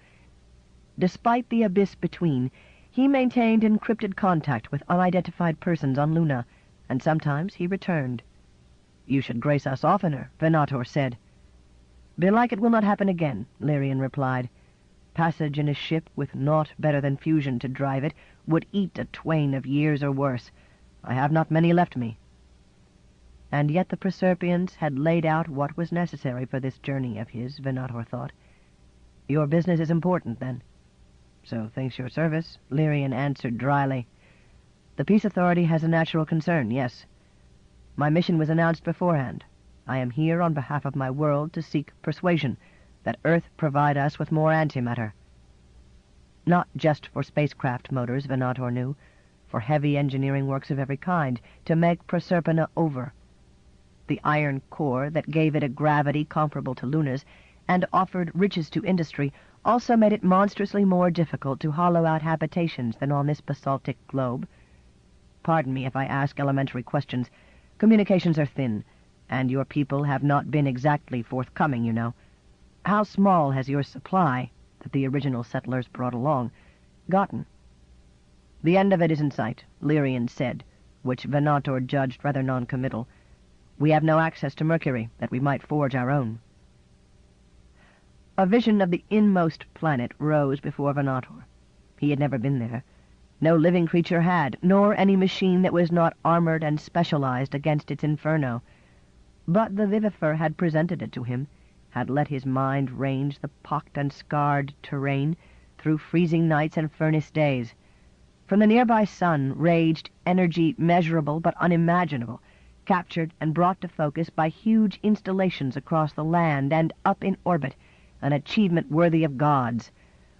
Despite the abyss between, he maintained encrypted contact with unidentified persons on Luna, and sometimes he returned. "You should grace us oftener," Venator said. "Belike it will not happen again," Lyrian replied. "Passage in a ship with naught better than fusion to drive it would eat a twain of years or worse. I have not many left me." And yet the Proserpians had laid out what was necessary for this journey of his, Venator thought. "Your business is important, then." "So thanks your service," Lyrian answered dryly. "The Peace Authority has a natural concern, yes. My mission was announced beforehand. I am here on behalf of my world to seek persuasion that Earth provide us with more antimatter. Not just for spacecraft motors, Venator knew, for heavy engineering works of every kind, to make Proserpina over. The iron core that gave it a gravity comparable to Luna's and offered riches to industry also made it monstrously more difficult to hollow out habitations than on this basaltic globe. Pardon me if I ask elementary questions. Communications are thin, and your people have not been exactly forthcoming, you know. How small has your supply, that the original settlers brought along, gotten?" "The end of it is in sight," Lyrian said, which Venator judged rather non-committal. "We have no access to Mercury, that we might forge our own." A vision of the inmost planet rose before Venator. He had never been there. No living creature had, nor any machine that was not armored and specialized against its inferno. But the Vivifer had presented it to him, had let his mind range the pocked and scarred terrain through freezing nights and furnace days. From the nearby sun raged energy measurable but unimaginable, captured and brought to focus by huge installations across the land and up in orbit, an achievement worthy of gods.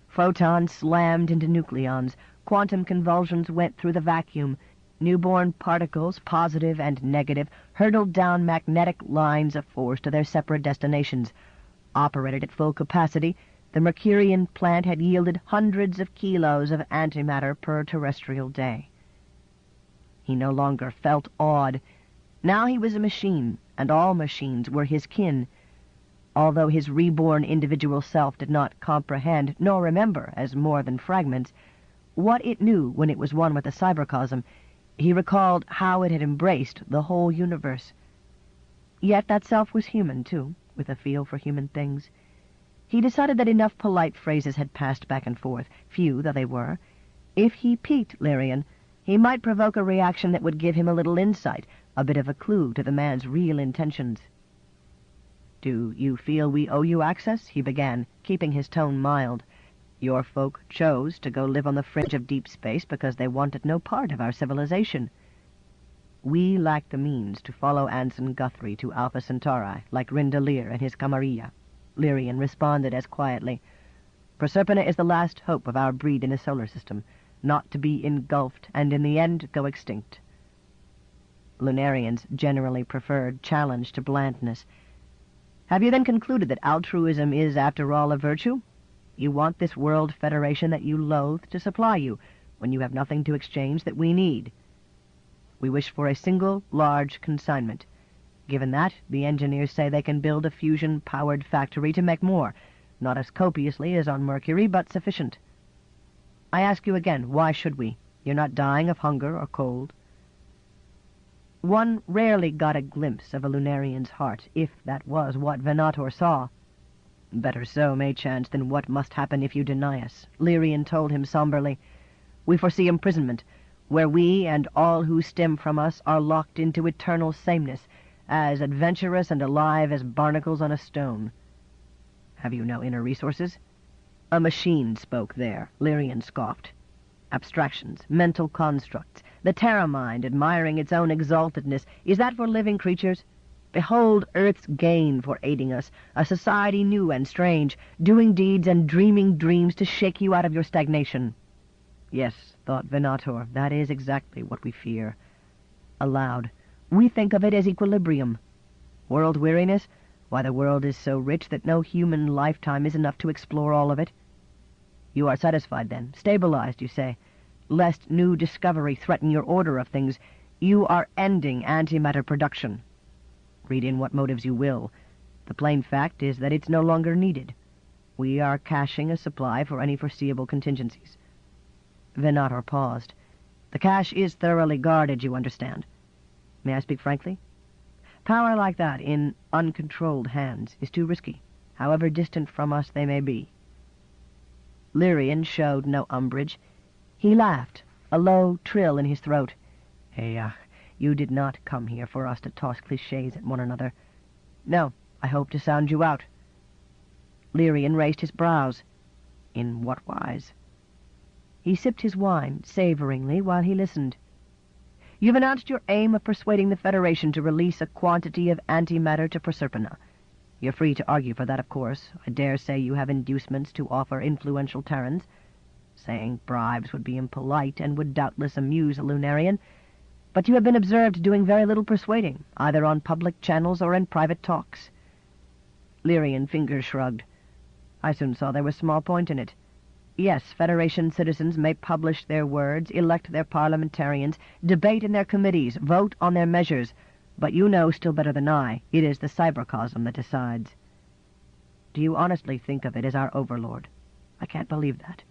Photons slammed into nucleons, quantum convulsions went through the vacuum, newborn particles, positive and negative, hurtled down magnetic lines of force to their separate destinations. Operated at full capacity, the Mercurian plant had yielded hundreds of kilos of antimatter per terrestrial day. He no longer felt awed. Now he was a machine, and all machines were his kin. Although his reborn individual self did not comprehend nor remember as more than fragments, what it knew when it was one with the cybercosm. He recalled how it had embraced the whole universe. Yet that self was human, too, with a feel for human things. He decided that enough polite phrases had passed back and forth, few though they were. If he piqued Lyrian, he might provoke a reaction that would give him a little insight, a bit of a clue to the man's real intentions. "Do you feel we owe you access?" he began, keeping his tone mild. "Your folk chose to go live on the fringe of deep space because they wanted no part of our civilization. We lack the means to follow Anson Guthrie to Alpha Centauri, like Rindalir and his Camarilla." Lyrian responded as quietly. "Proserpina is the last hope of our breed in the solar system, not to be engulfed and in the end go extinct." Lunarians generally preferred challenge to blandness. "Have you then concluded that altruism is, after all, a virtue? You want this world federation that you loathe to supply you, when you have nothing to exchange that we need. We wish for a single, large consignment. Given that, the engineers say they can build a fusion-powered factory to make more, not as copiously as on Mercury, but sufficient. I ask you again, why should we? You're not dying of hunger or cold." One rarely got a glimpse of a Lunarian's heart, if that was what Venator saw. "Better so, may chance, than what must happen if you deny us," Lyrian told him somberly. "We foresee imprisonment, where we and all who stem from us are locked into eternal sameness, as adventurous and alive as barnacles on a stone." "Have you no inner resources?" "A machine spoke there," Lyrian scoffed. "Abstractions, mental constructs, the terra mind admiring its own exaltedness. Is that for living creatures? Behold Earth's gain for aiding us, a society new and strange, doing deeds and dreaming dreams to shake you out of your stagnation." "Yes," thought Venator, "that is exactly what we fear." Aloud, "We think of it as equilibrium. World weariness? Why, the world is so rich that no human lifetime is enough to explore all of it." "You are satisfied, then, stabilized, you say, lest new discovery threaten your order of things. You are ending antimatter production. Read in what motives you will. The plain fact is that it's no longer needed. We are caching a supply for any foreseeable contingencies." Venator paused. "The cache is thoroughly guarded, you understand. May I speak frankly? Power like that, in uncontrolled hands, is too risky, however distant from us they may be." Lyrian showed no umbrage. He laughed, a low trill in his throat. You did not come here for us to toss clichés at one another. No, I hope to sound you out." Lyrian raised his brows. "In what wise?" He sipped his wine savoringly while he listened. "You've announced your aim of persuading the Federation to release a quantity of antimatter to Proserpina. You're free to argue for that, of course. I dare say you have inducements to offer influential Terrans. Saying bribes would be impolite and would doubtless amuse a Lunarian. But you have been observed doing very little persuading, either on public channels or in private talks." Lyrian fingers shrugged. "I soon saw there was small point in it. Yes, Federation citizens may publish their words, elect their parliamentarians, debate in their committees, vote on their measures, but you know still better than I, it is the cybercosm that decides. Do you honestly think of it as our overlord? I can't believe that.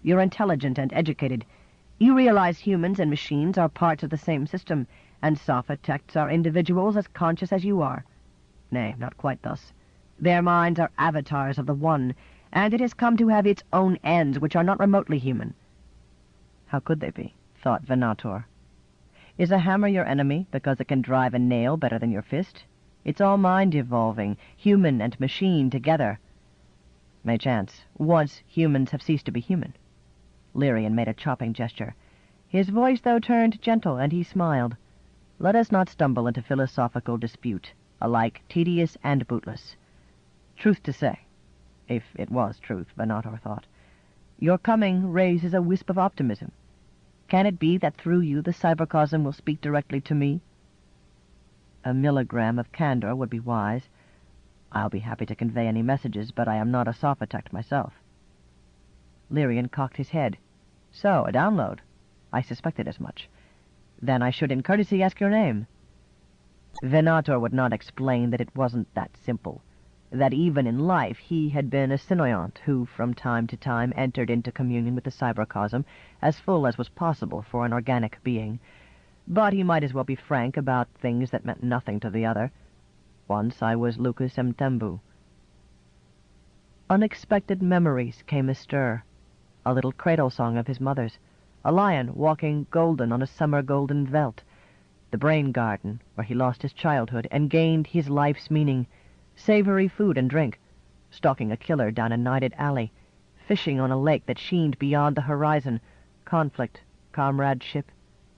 You're intelligent and educated. You realize humans and machines are parts of the same system, and sophotects are individuals as conscious as you are. Nay, not quite thus. Their minds are avatars of the One, and it has come to have its own ends, which are not remotely human." "How could they be?" thought Venator. "Is a hammer your enemy because it can drive a nail better than your fist? It's all mind-evolving, human and machine together. May chance, once humans have ceased to be human." Lyrian made a chopping gesture. His voice, though, turned gentle, and he smiled. "Let us not stumble into philosophical dispute, alike tedious and bootless. Truth to say," if it was truth, Venator thought, "your coming raises a wisp of optimism. Can it be that through you the cybercosm will speak directly to me?" "A milligram of candor would be wise. I'll be happy to convey any messages, but I am not a sophotect myself." Lyrian cocked his head. "So, a download? I suspected as much. Then I should in courtesy ask your name." Venator would not explain that it wasn't that simple. that even in life he had been a synoiont who from time to time entered into communion with the cybercosm, as full as was possible for an organic being. But he might as well be frank about things that meant nothing to the other. Once I was Lucas Mtembu. Unexpected memories came astir. A little cradle song of his mother's, a lion walking golden on a summer golden veldt, the brain garden where he lost his childhood and gained his life's meaning, savory food and drink, stalking a killer down a nighted alley, fishing on a lake that sheened beyond the horizon, conflict, comradeship,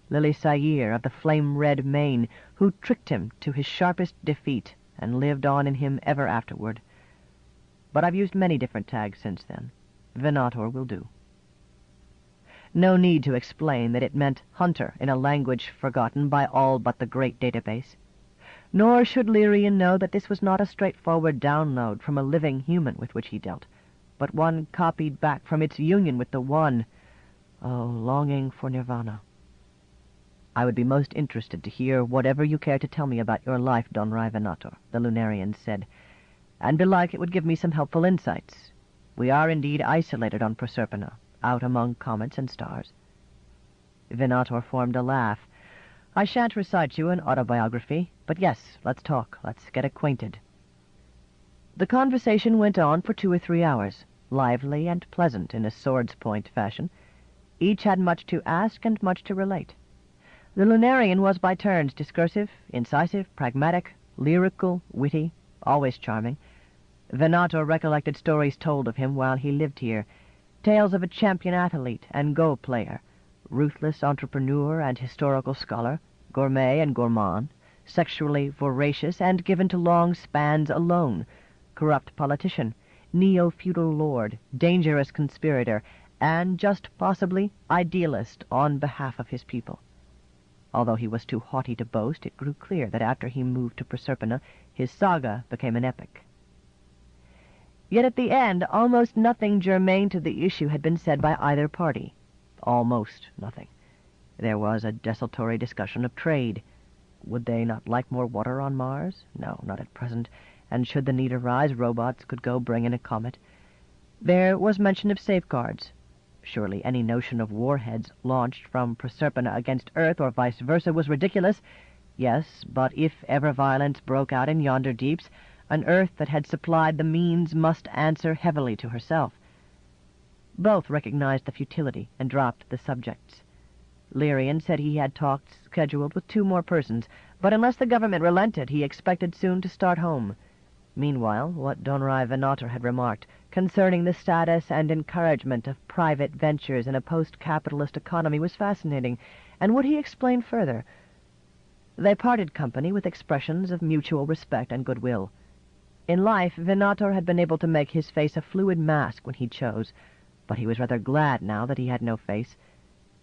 Lily Sayer of the flame-red mane, who tricked him to his sharpest defeat and lived on in him ever afterward. But I've used many different tags since then. Venator will do. No need to explain that it meant hunter in a language forgotten by all but the great database. Nor should Lyrian know that this was not a straightforward download from a living human with which he dealt, but one copied back from its union with the One. Oh, longing for nirvana. I would be most interested to hear whatever you care to tell me about your life, Don Rai Venator, the Lunarian said, and belike it would give me some helpful insights. We are indeed isolated on Proserpina, out among comets and stars. Venator formed a laugh. I shan't recite you an autobiography, but yes, let's talk, let's get acquainted. The conversation went on for 2 or 3 hours, lively and pleasant in a sword's point fashion. Each had much to ask and much to relate. The Lunarian was by turns discursive, incisive, pragmatic, lyrical, witty, always charming. Venator recollected stories told of him while he lived here, tales of a champion athlete and Go player, ruthless entrepreneur and historical scholar, gourmet and gourmand, sexually voracious and given to long spans alone, corrupt politician, neo-feudal lord, dangerous conspirator, and just possibly idealist on behalf of his people. Although he was too haughty to boast, it grew clear that after he moved to Proserpina, his saga became an epic. Yet at the end, almost nothing germane to the issue had been said by either party. Almost nothing. There was a desultory discussion of trade. Would they not like more water on Mars? No, not at present, and should the need arise, robots could go bring in a comet. There was mention of safeguards. Surely any notion of warheads launched from Proserpina against Earth or vice versa was ridiculous. Yes, but if ever violence broke out in yonder deeps, an Earth that had supplied the means must answer heavily to herself. Both recognized the futility and dropped the subjects. Lyrian said he had talks scheduled with 2 more persons, but unless the government relented, he expected soon to start home. Meanwhile, what Don Rai Venator had remarked concerning the status and encouragement of private ventures in a post-capitalist economy was fascinating, and would he explain further? They parted company with expressions of mutual respect and goodwill. In life, Venator had been able to make his face a fluid mask when he chose, but he was rather glad now that he had no face.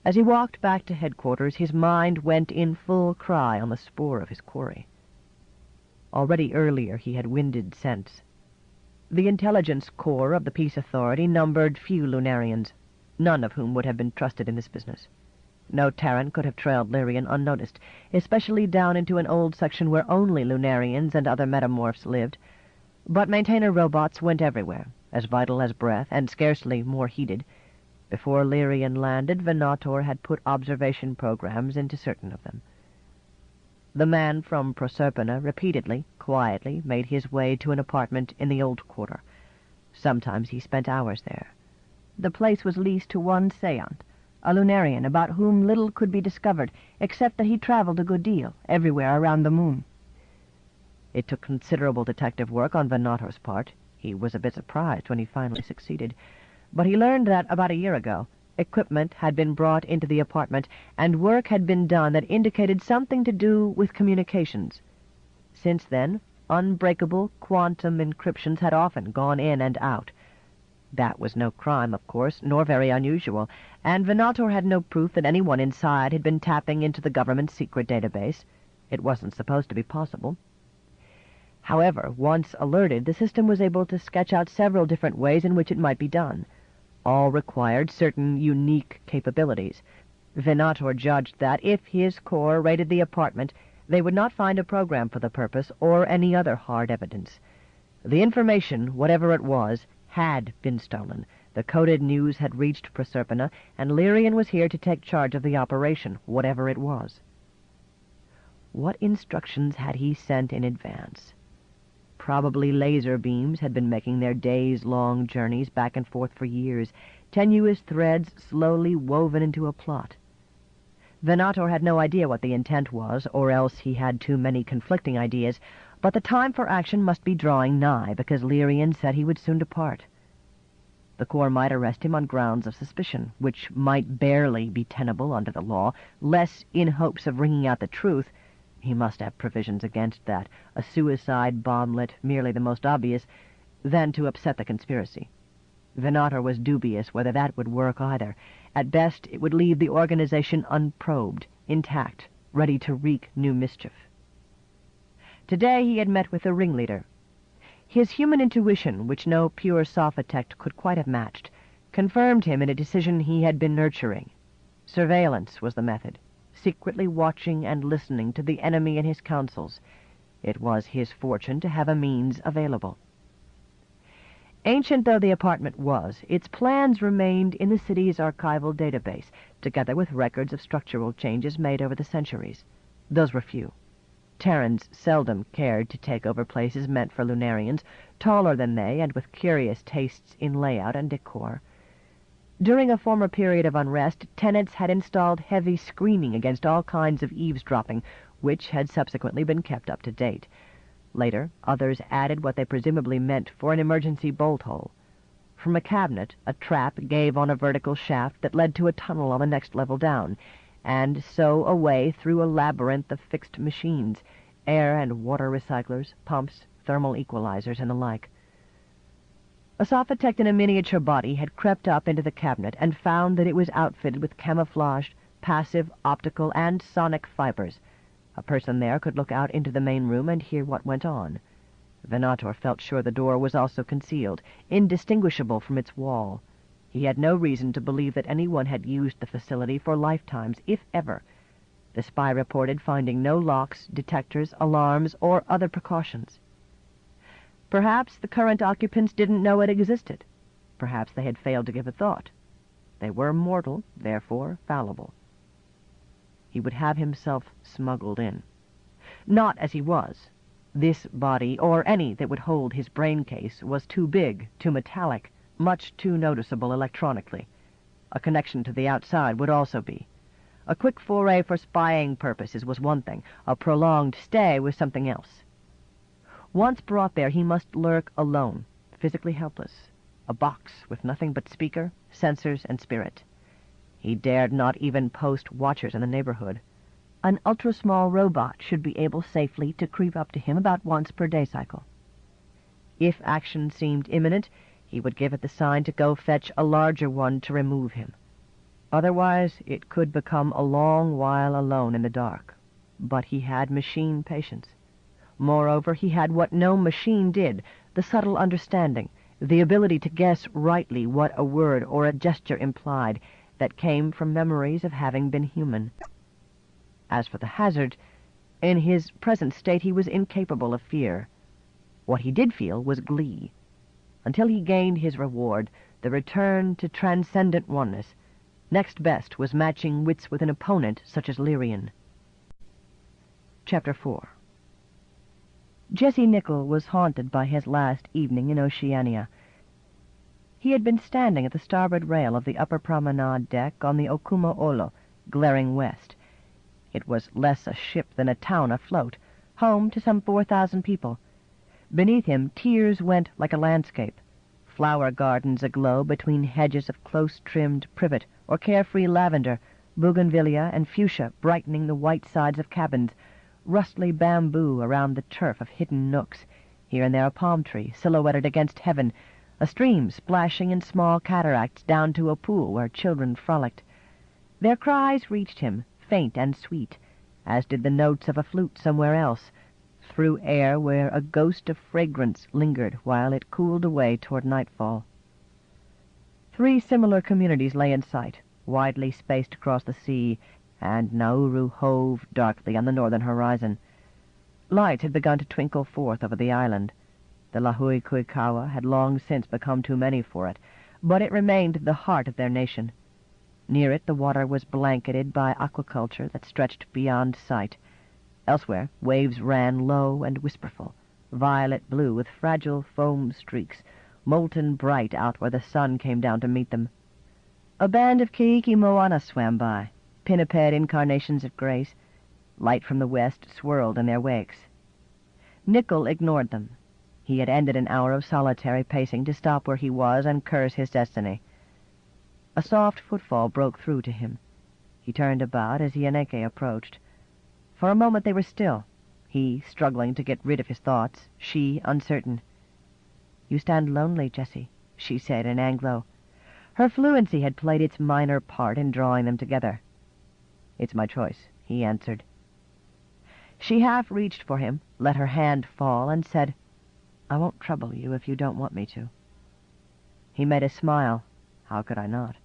As he walked back to headquarters, his mind went in full cry on the spoor of his quarry. Already earlier he had winded scents. The intelligence corps of the Peace Authority numbered few Lunarians, none of whom would have been trusted in this business. No Terran could have trailed Lyrian unnoticed, especially down into an old section where only Lunarians and other metamorphs lived. But maintainer robots went everywhere, as vital as breath, and scarcely more heated. Before Lyrian landed, Venator had put observation programs into certain of them. The man from Proserpina repeatedly, quietly, made his way to an apartment in the old quarter. Sometimes he spent hours there. The place was leased to one Seant, a Lunarian about whom little could be discovered, except that he traveled a good deal, everywhere around the moon. It took considerable detective work on Venator's part. He was a bit surprised when he finally succeeded. But he learned that, about a year ago, equipment had been brought into the apartment, and work had been done that indicated something to do with communications. Since then, unbreakable quantum encryptions had often gone in and out. That was no crime, of course, nor very unusual, and Venator had no proof that anyone inside had been tapping into the government's secret database. It wasn't supposed to be possible. However, once alerted, the system was able to sketch out several different ways in which it might be done. All required certain unique capabilities. Venator judged that, if his corps raided the apartment, they would not find a program for the purpose or any other hard evidence. The information, whatever it was, had been stolen. The coded news had reached Proserpina, and Lyrian was here to take charge of the operation, whatever it was. What instructions had he sent in advance? Probably laser beams had been making their days-long journeys back and forth for years, tenuous threads slowly woven into a plot. Venator had no idea what the intent was, or else he had too many conflicting ideas, but the time for action must be drawing nigh, because Lyrian said he would soon depart. The Corps might arrest him on grounds of suspicion, which might barely be tenable under the law, less in hopes of wringing out the truth. He must have provisions against that, a suicide bomblet, merely the most obvious, than to upset the conspiracy. Venator was dubious whether that would work either. At best, it would leave the organization unprobed, intact, ready to wreak new mischief. Today he had met with the ringleader. His human intuition, which no pure sophotect could quite have matched, confirmed him in a decision he had been nurturing. Surveillance was the method, secretly watching and listening to the enemy and his counsels. It was his fortune to have a means available. Ancient though the apartment was, its plans remained in the city's archival database, together with records of structural changes made over the centuries. Those were few. Terrans seldom cared to take over places meant for Lunarians, taller than they and with curious tastes in layout and decor. During a former period of unrest, tenants had installed heavy screening against all kinds of eavesdropping, which had subsequently been kept up to date. Later, others added what they presumably meant for an emergency bolt hole. From a cabinet, a trap gave on a vertical shaft that led to a tunnel on the next level down, and so away through a labyrinth of fixed machines, air and water recyclers, pumps, thermal equalizers, and the like. A sophotect in a miniature body had crept up into the cabinet and found that it was outfitted with camouflaged, passive, optical, and sonic fibers. A person there could look out into the main room and hear what went on. Venator felt sure the door was also concealed, indistinguishable from its wall. He had no reason to believe that anyone had used the facility for lifetimes, if ever. The spy reported finding no locks, detectors, alarms, or other precautions. Perhaps the current occupants didn't know it existed. Perhaps they had failed to give it thought. They were mortal, therefore fallible. He would have himself smuggled in. Not as he was. This body, or any that would hold his brain case, was too big, too metallic, much too noticeable electronically. A connection to the outside would also be. A quick foray for spying purposes was one thing. A prolonged stay was something else. Once brought there, he must lurk alone, physically helpless. A box with nothing but speaker, sensors, and spirit. He dared not even post watchers in the neighborhood. An ultra-small robot should be able safely to creep up to him about once per day cycle. If action seemed imminent, he would give it the sign to go fetch a larger one to remove him. Otherwise, it could become a long while alone in the dark. But he had machine patience. Moreover, he had what no machine did, the subtle understanding, the ability to guess rightly what a word or a gesture implied, that came from memories of having been human. As for the hazard, in his present state he was incapable of fear. What he did feel was glee. Until he gained his reward, the return to transcendent oneness, next best was matching wits with an opponent such as Lyrian. Chapter 4. Jesse Nichol was haunted by his last evening in Oceania. He had been standing at the starboard rail of the upper promenade deck on the Okuma Olo, glaring west. It was less a ship than a town afloat, home to some 4,000 people. Beneath him, tiers went like a landscape, flower gardens aglow between hedges of close-trimmed privet or carefree lavender, bougainvillea and fuchsia brightening the white sides of cabins, rustly bamboo around the turf of hidden nooks, here and there a palm tree silhouetted against heaven, a stream splashing in small cataracts down to a pool where children frolicked. Their cries reached him, faint and sweet, as did the notes of a flute somewhere else, through air where a ghost of fragrance lingered while it cooled away toward nightfall. 3 similar communities lay in sight, widely spaced across the sea, and Nauru hove darkly on the northern horizon. Lights had begun to twinkle forth over the island. The Lahui Kuikawa had long since become too many for it, but it remained the heart of their nation. Near it the water was blanketed by aquaculture that stretched beyond sight. Elsewhere waves ran low and whisperful, violet blue with fragile foam streaks, molten bright out where the sun came down to meet them. A band of keiki moana swam by, pinniped incarnations of grace. Light from the west swirled in their wakes. Nickel ignored them. He had ended an hour of solitary pacing to stop where he was and curse his destiny. A soft footfall broke through to him. He turned about as Ianeke approached. For a moment they were still, he struggling to get rid of his thoughts, she uncertain. "You stand lonely, Jessie," she said in Anglo. Her fluency had played its minor part in drawing them together. "It's my choice," he answered. She half reached for him, let her hand fall, and said, "I won't trouble you if you don't want me to." He made a smile. How could I not?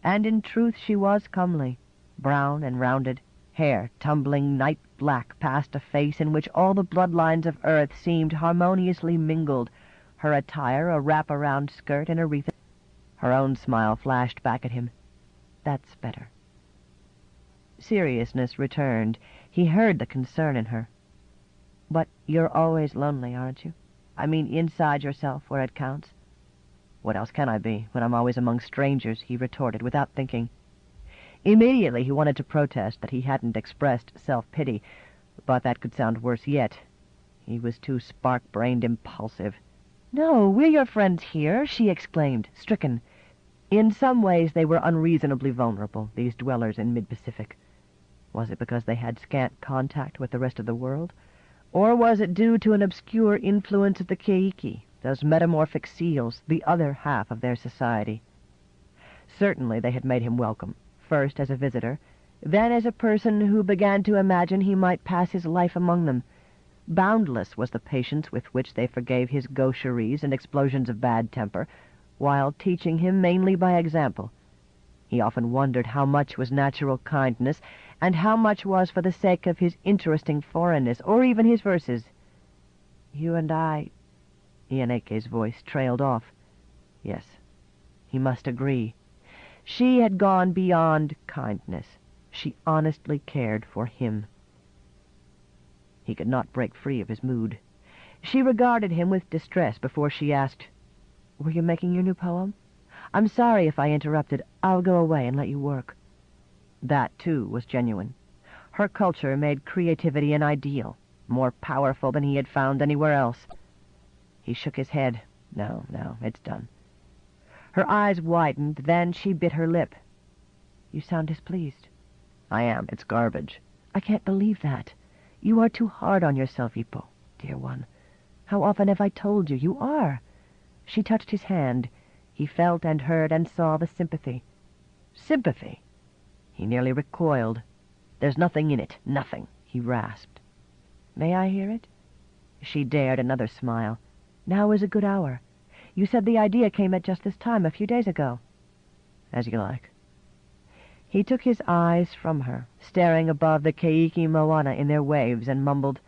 And in truth she was comely, brown and rounded, hair tumbling night black past a face in which all the bloodlines of earth seemed harmoniously mingled, her attire a wrap-around skirt and a wreath. Her own smile flashed back at him. "That's better." Seriousness returned. He heard the concern in her. "But you're always lonely, aren't you? I mean inside yourself, where it counts." "What else can I be, when I'm always among strangers?" he retorted, without thinking. Immediately he wanted to protest that he hadn't expressed self-pity, but that could sound worse yet. He was too spark-brained impulsive. "No, we're your friends here," she exclaimed, stricken. In some ways they were unreasonably vulnerable, these dwellers in mid-Pacific. Was it because they had scant contact with the rest of the world? Or was it due to an obscure influence of the keiki, those metamorphic seals, the other half of their society? Certainly they had made him welcome, first as a visitor, then as a person who began to imagine he might pass his life among them. Boundless was the patience with which they forgave his gaucheries and explosions of bad temper, while teaching him mainly by example. He often wondered how much was natural kindness, and how much was for the sake of his interesting foreignness, or even his verses. "You and I—" Ianeke's voice trailed off. Yes, he must agree. She had gone beyond kindness. She honestly cared for him. He could not break free of his mood. She regarded him with distress before she asked, "Were you making your new poem? I'm sorry if I interrupted. I'll go away and let you work." That, too, was genuine. Her culture made creativity an ideal, more powerful than he had found anywhere else. He shook his head. No, it's done. Her eyes widened, then she bit her lip. "You sound displeased." "I am. It's garbage." "I can't believe that. You are too hard on yourself, Ippo, dear one. How often have I told you? You are." She touched his hand. He felt and heard and saw the sympathy. Sympathy? He nearly recoiled. "There's nothing in it, nothing," he rasped. "May I hear it?" She dared another smile. "Now is a good hour. You said the idea came at just this time, a few days ago." "As you like." He took his eyes from her, staring above the keiki moana in their waves, and mumbled,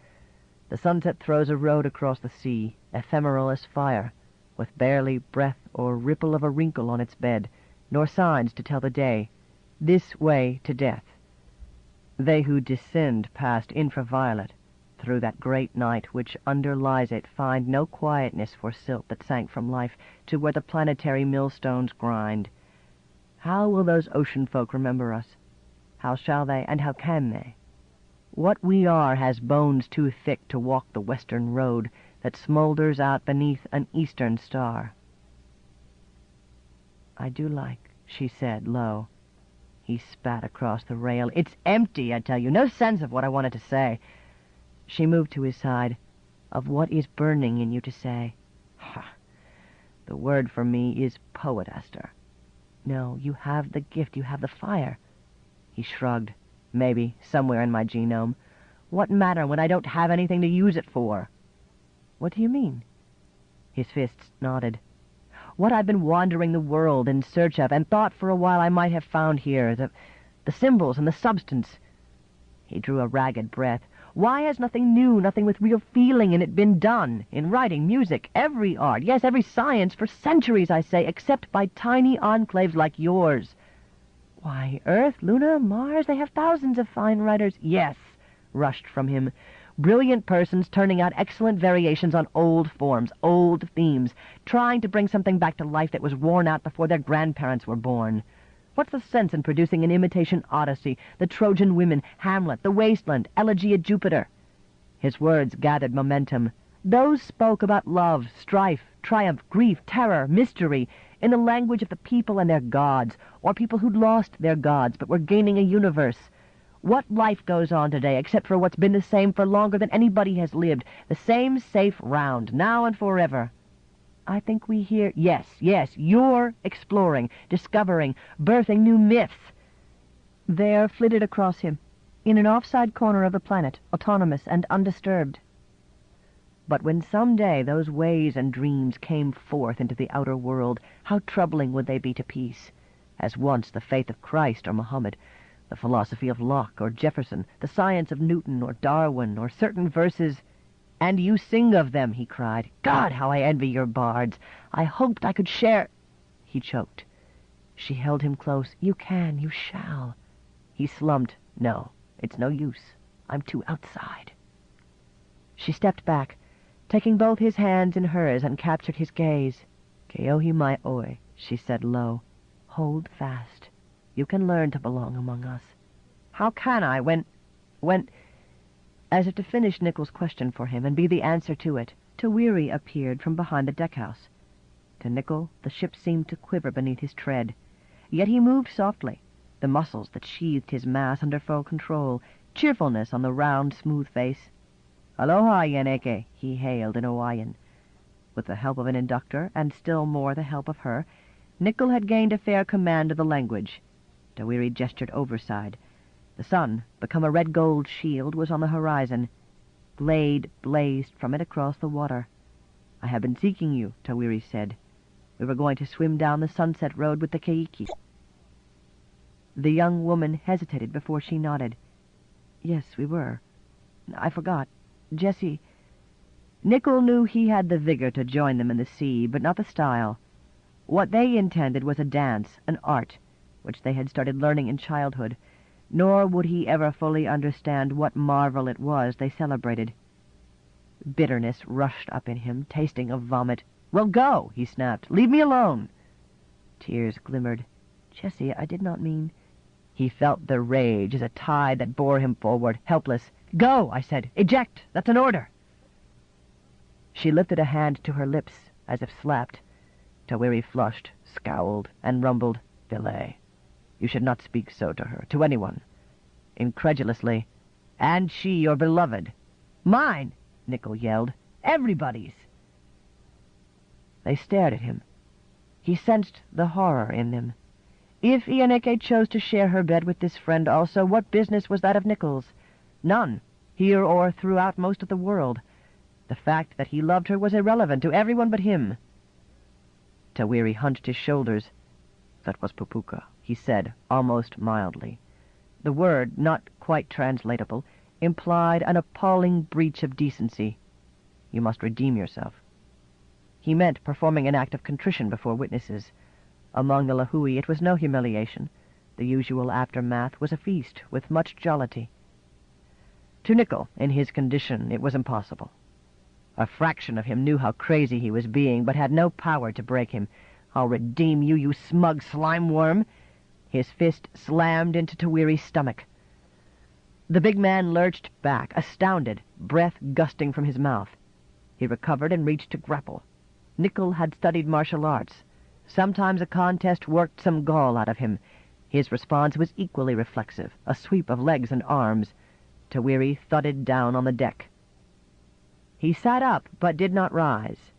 "The sunset throws a road across the sea, ephemeral as fire, with barely breath or ripple of a wrinkle on its bed, nor signs to tell the day. This way to death. They who descend past infraviolet, through that great night which underlies it, find no quietness for silt that sank from life to where the planetary millstones grind. How will those ocean folk remember us? How shall they, and how can they? What we are has bones too thick to walk the western road that smolders out beneath an eastern star." "I do like," she said, low. He spat across the rail. "It's empty, I tell you. No sense of what I wanted to say." She moved to his side. "Of what is burning in you to say." "Ha! The word for me is poetaster." "No, you have the gift. You have the fire." He shrugged. "Maybe, somewhere in my genome. What matter when I don't have anything to use it for?" "What do you mean?" His fists nodded. "What I've been wandering the world in search of, and thought for a while I might have found here, the symbols and the substance." He drew a ragged breath. Why has nothing new, nothing with real feeling in it been done? In writing, music, every art, yes, every science, for centuries, I say, except by tiny enclaves like yours. Why, Earth, Luna, Mars, they have thousands of fine writers. Yes, rushed from him. Brilliant persons turning out excellent variations on old forms, old themes, trying to bring something back to life that was worn out before their grandparents were born. What's the sense in producing an imitation Odyssey, the Trojan women, Hamlet, the Wasteland, Elegy at Jupiter? His words gathered momentum. Those spoke about love, strife, triumph, grief, terror, mystery, in the language of the people and their gods, or people who'd lost their gods but were gaining a universe. What life goes on today except for what's been the same for longer than anybody has lived, the same safe round, now and forever? I think we hear, yes, you're exploring, discovering, birthing new myths. There flitted across him, in an offside corner of the planet, autonomous and undisturbed. But when some day those ways and dreams came forth into the outer world, how troubling would they be to peace, as once the faith of Christ or Muhammad, the philosophy of Locke or Jefferson, the science of Newton or Darwin, or certain verses. "And you sing of them," he cried. "God, how I envy your bards! I hoped I could share—" He choked. She held him close. "You can, you shall." He slumped. "No, it's no use. I'm too outside." She stepped back, taking both his hands in hers, and captured his gaze. "Keohi mai oi," she said low. "Hold fast. You can learn to belong among us." "How can I when... As if to finish Nicholl's question for him and be the answer to it, Tawiri appeared from behind the deckhouse. To Nicholl, the ship seemed to quiver beneath his tread. Yet he moved softly, the muscles that sheathed his mass under full control, cheerfulness on the round, smooth face. "Aloha, Yaneke," he hailed in Hawaiian. With the help of an inductor, and still more the help of her, Nicholl had gained a fair command of the language. Tawiri gestured overside. The sun, become a red-gold shield, was on the horizon. Blade blazed from it across the water. "I have been seeking you," Tawiri said. "We were going to swim down the sunset road with the keiki." The young woman hesitated before she nodded. "Yes, we were. I forgot. Jessie—" Nicholl knew he had the vigor to join them in the sea, but not the style. What they intended was a dance, an art, which they had started learning in childhood, nor would he ever fully understand what marvel it was they celebrated. Bitterness rushed up in him, tasting of vomit. "Well, go," he snapped. "Leave me alone." Tears glimmered. "Jessie, I did not mean—" He felt the rage as a tide that bore him forward, helpless. "Go," I said. "Eject. That's an order." She lifted a hand to her lips, as if slapped. Tawiri flushed, scowled, and rumbled, "Belay. You should not speak so to her, to anyone." Incredulously, "And she your beloved." "Mine!" Nicholl yelled. "Everybody's!" They stared at him. He sensed the horror in them. If Ianeke chose to share her bed with this friend also, what business was that of Nicholl's? None, here or throughout most of the world. The fact that he loved her was irrelevant to everyone but him. Tawiri hunched his shoulders. "That was Pupuka," he said, almost mildly. The word, not quite translatable, implied an appalling breach of decency. "You must redeem yourself." He meant performing an act of contrition before witnesses. Among the Lahui it was no humiliation. The usual aftermath was a feast with much jollity. To Nicholl, in his condition, it was impossible. A fraction of him knew how crazy he was being, but had no power to break him. "I'll redeem you, you smug slime-worm!" His fist slammed into Tawiri's stomach. The big man lurched back, astounded, breath gusting from his mouth. He recovered and reached to grapple. Nicholl had studied martial arts. Sometimes a contest worked some gall out of him. His response was equally reflexive, a sweep of legs and arms. Tawiri thudded down on the deck. He sat up, but did not rise.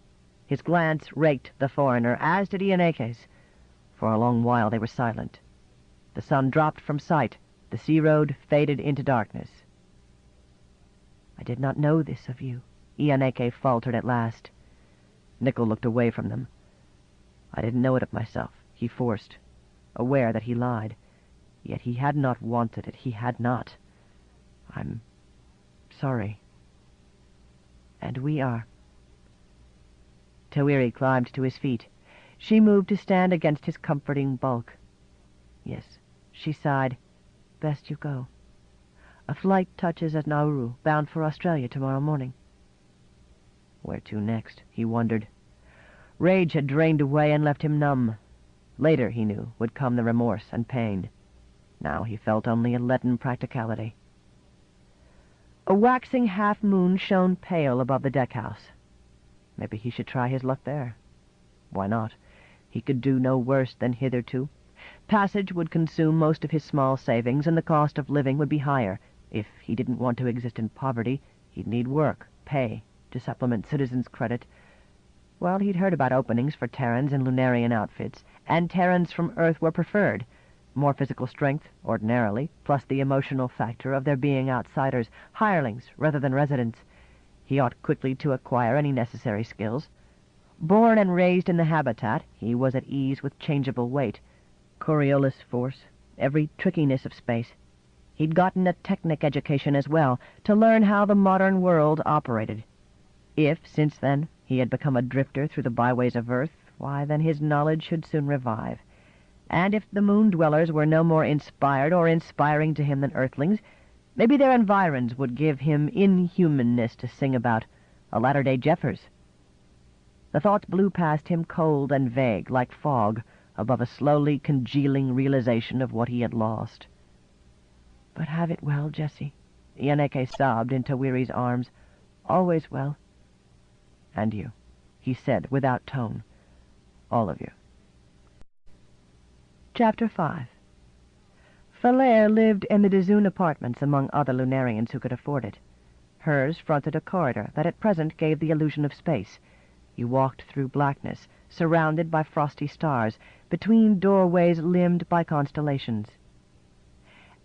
His glance raked the foreigner, as did Ianeke's. For a long while they were silent. The sun dropped from sight. The sea road faded into darkness. "I did not know this of you," Ianeke faltered at last. Nicholl looked away from them. "I didn't know it of myself," he forced, aware that he lied. Yet he had not wanted it. He had not. "I'm sorry. And we are. Tawiri climbed to his feet. She moved to stand against his comforting bulk. Yes, she sighed. Best you go. A flight touches at Nauru, bound for Australia tomorrow morning. Where to next, he wondered. Rage had drained away and left him numb. Later, he knew, would come the remorse and pain. Now he felt only a leaden practicality. A waxing half-moon shone pale above the deck-house. Maybe he should try his luck there. Why not? He could do no worse than hitherto. Passage would consume most of his small savings, and the cost of living would be higher. If he didn't want to exist in poverty, he'd need work, pay, to supplement citizens' credit. Well, he'd heard about openings for Terrans in Lunarian outfits, and Terrans from Earth were preferred. More physical strength, ordinarily, plus the emotional factor of their being outsiders, hirelings rather than residents. He ought quickly to acquire any necessary skills. Born and raised in the habitat, he was at ease with changeable weight, Coriolis force, every trickiness of space. He'd gotten a technic education as well, to learn how the modern world operated. If, since then, he had become a drifter through the byways of Earth, why, then his knowledge should soon revive. And if the moon-dwellers were no more inspired or inspiring to him than Earthlings, maybe their environs would give him inhumanness to sing about, a latter-day Jeffers. The thoughts blew past him cold and vague, like fog, above a slowly congealing realization of what he had lost. But have it well, Jessie. Yaneke sobbed into Weary's arms. Always well. And you, he said without tone. All of you. Chapter 5. Falaire lived in the Dizun apartments among other Lunarians who could afford it. Hers fronted a corridor that at present gave the illusion of space. You walked through blackness, surrounded by frosty stars, between doorways limned by constellations.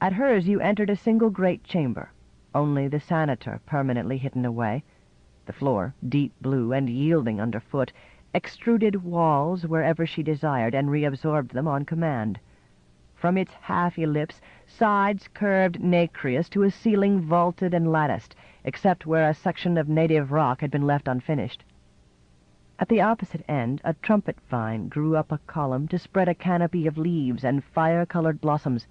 At hers you entered a single great chamber, only the sanitor permanently hidden away. The floor, deep blue and yielding underfoot, extruded walls wherever she desired and reabsorbed them on command. From its half-ellipse, sides curved nacreous to a ceiling vaulted and latticed, except where a section of native rock had been left unfinished. At the opposite end, a trumpet vine grew up a column to spread a canopy of leaves and fire-colored blossoms.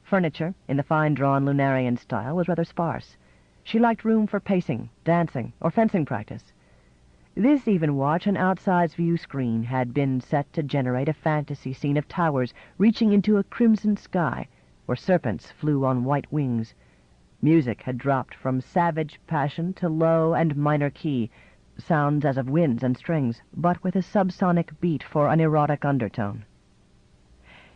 Furniture, in the fine-drawn Lunarian style, was rather sparse. She liked room for pacing, dancing, or fencing practice. This even watch, an outside's view screen, had been set to generate a fantasy scene of towers reaching into a crimson sky, where serpents flew on white wings. Music had dropped from savage passion to low and minor key, sounds as of winds and strings, but with a subsonic beat for an erotic undertone.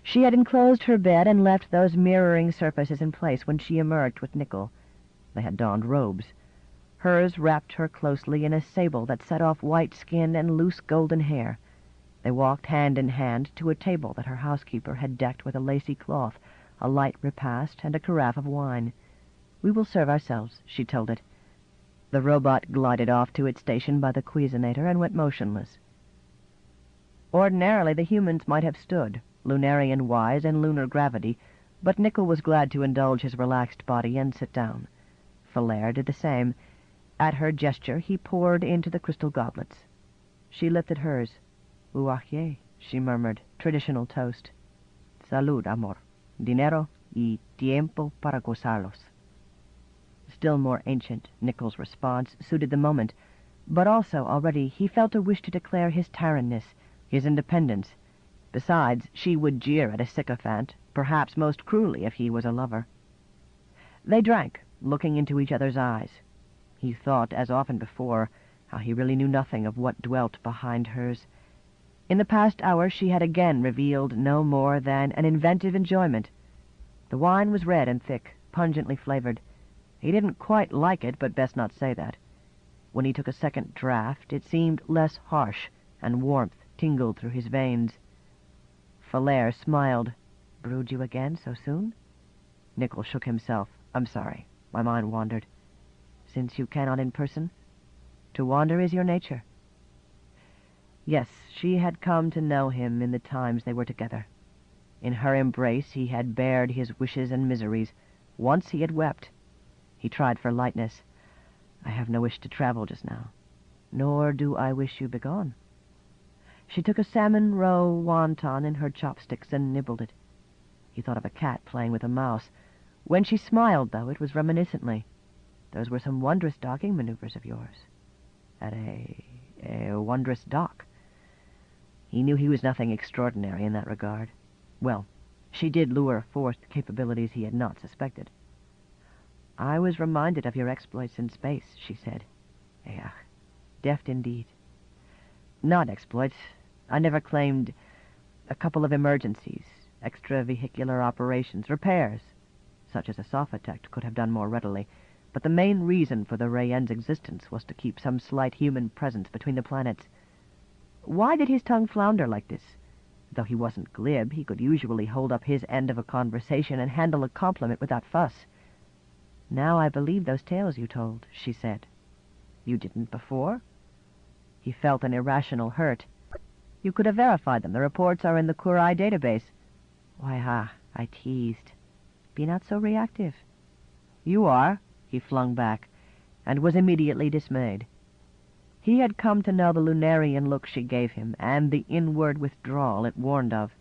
She had enclosed her bed and left those mirroring surfaces in place when she emerged with Nickel. They had donned robes. Hers wrapped her closely in a sable that set off white skin and loose golden hair. They walked hand in hand to a table that her housekeeper had decked with a lacy cloth, a light repast, and a carafe of wine. "We will serve ourselves," she told it. The robot glided off to its station by the cuisinator and went motionless. Ordinarily the humans might have stood, Lunarian-wise and lunar gravity, but Nickel was glad to indulge his relaxed body and sit down. Falaire did the same. At her gesture he poured into the crystal goblets. She lifted hers. "Uahier," she murmured, traditional toast. "Salud, amor. Dinero y tiempo para gozarlos." Still more ancient, Nickel's response suited the moment, but also already he felt a wish to declare his Terranness, his independence. Besides, she would jeer at a sycophant, perhaps most cruelly if he was a lover. They drank, looking into each other's eyes. He thought, as often before, how he really knew nothing of what dwelt behind hers. In the past hour she had again revealed no more than an inventive enjoyment. The wine was red and thick, pungently flavored. He didn't quite like it, but best not say that. When he took a second draught, it seemed less harsh, and warmth tingled through his veins. Falaire smiled. "Brewed you again so soon?" Nickel shook himself. "I'm sorry. My mind wandered." "Since you cannot in person? To wander is your nature." Yes, she had come to know him in the times they were together. In her embrace he had bared his wishes and miseries. Once he had wept. He tried for lightness. I have no wish to travel just now, nor do I wish you begone. She took a salmon roe wonton in her chopsticks and nibbled it. He thought of a cat playing with a mouse. When she smiled, though, it was reminiscently. Those were some wondrous docking maneuvers of yours. At a wondrous dock. He knew he was nothing extraordinary in that regard. Well, she did lure forth capabilities he had not suspected. I was reminded of your exploits in space, she said. Ach, deft indeed. Not exploits. I never claimed a couple of emergencies, extravehicular operations, repairs, such as a sophotect could have done more readily. But the main reason for the Rayen's existence was to keep some slight human presence between the planets. Why did his tongue flounder like this? Though he wasn't glib, he could usually hold up his end of a conversation and handle a compliment without fuss. Now I believe those tales you told, she said. You didn't before? He felt an irrational hurt. You could have verified them. The reports are in the Kurai database. Why, I teased. Be not so reactive. You are, he flung back, and was immediately dismayed. He had come to know the Lunarian look she gave him, and the inward withdrawal it warned of.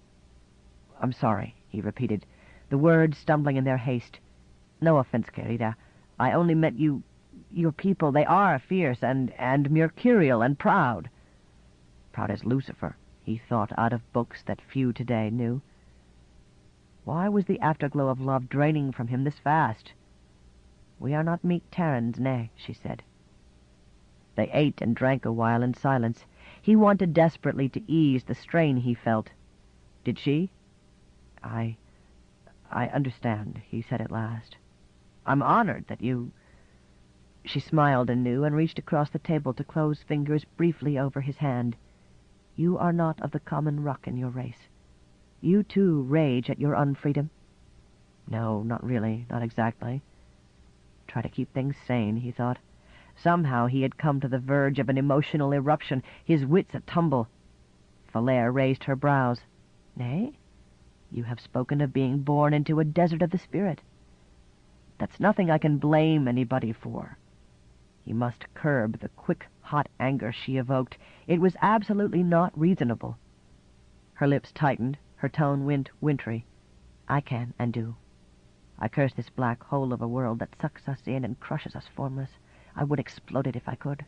I'm sorry, he repeated, the words stumbling in their haste. No offense, querida. I only meant your people. They are fierce and mercurial and proud. Proud as Lucifer, he thought out of books that few today knew. Why was the afterglow of love draining from him this fast? We are not meek Terrans, nay, she said. They ate and drank a while in silence. He wanted desperately to ease the strain he felt. Did she? I understand, he said at last. I'm honored that you... She smiled anew and reached across the table to close fingers briefly over his hand. You are not of the common ruck in your race. You, too, rage at your unfreedom? No, not really, not exactly. Try to keep things sane, he thought. Somehow he had come to the verge of an emotional eruption, his wits a tumble. Valere raised her brows. Nay, you have spoken of being born into a desert of the spirit. That's nothing I can blame anybody for. He must curb the quick, hot anger she evoked. It was absolutely not reasonable. Her lips tightened, her tone went wintry. I can and do. I curse this black hole of a world that sucks us in and crushes us formless. I would explode it if I could.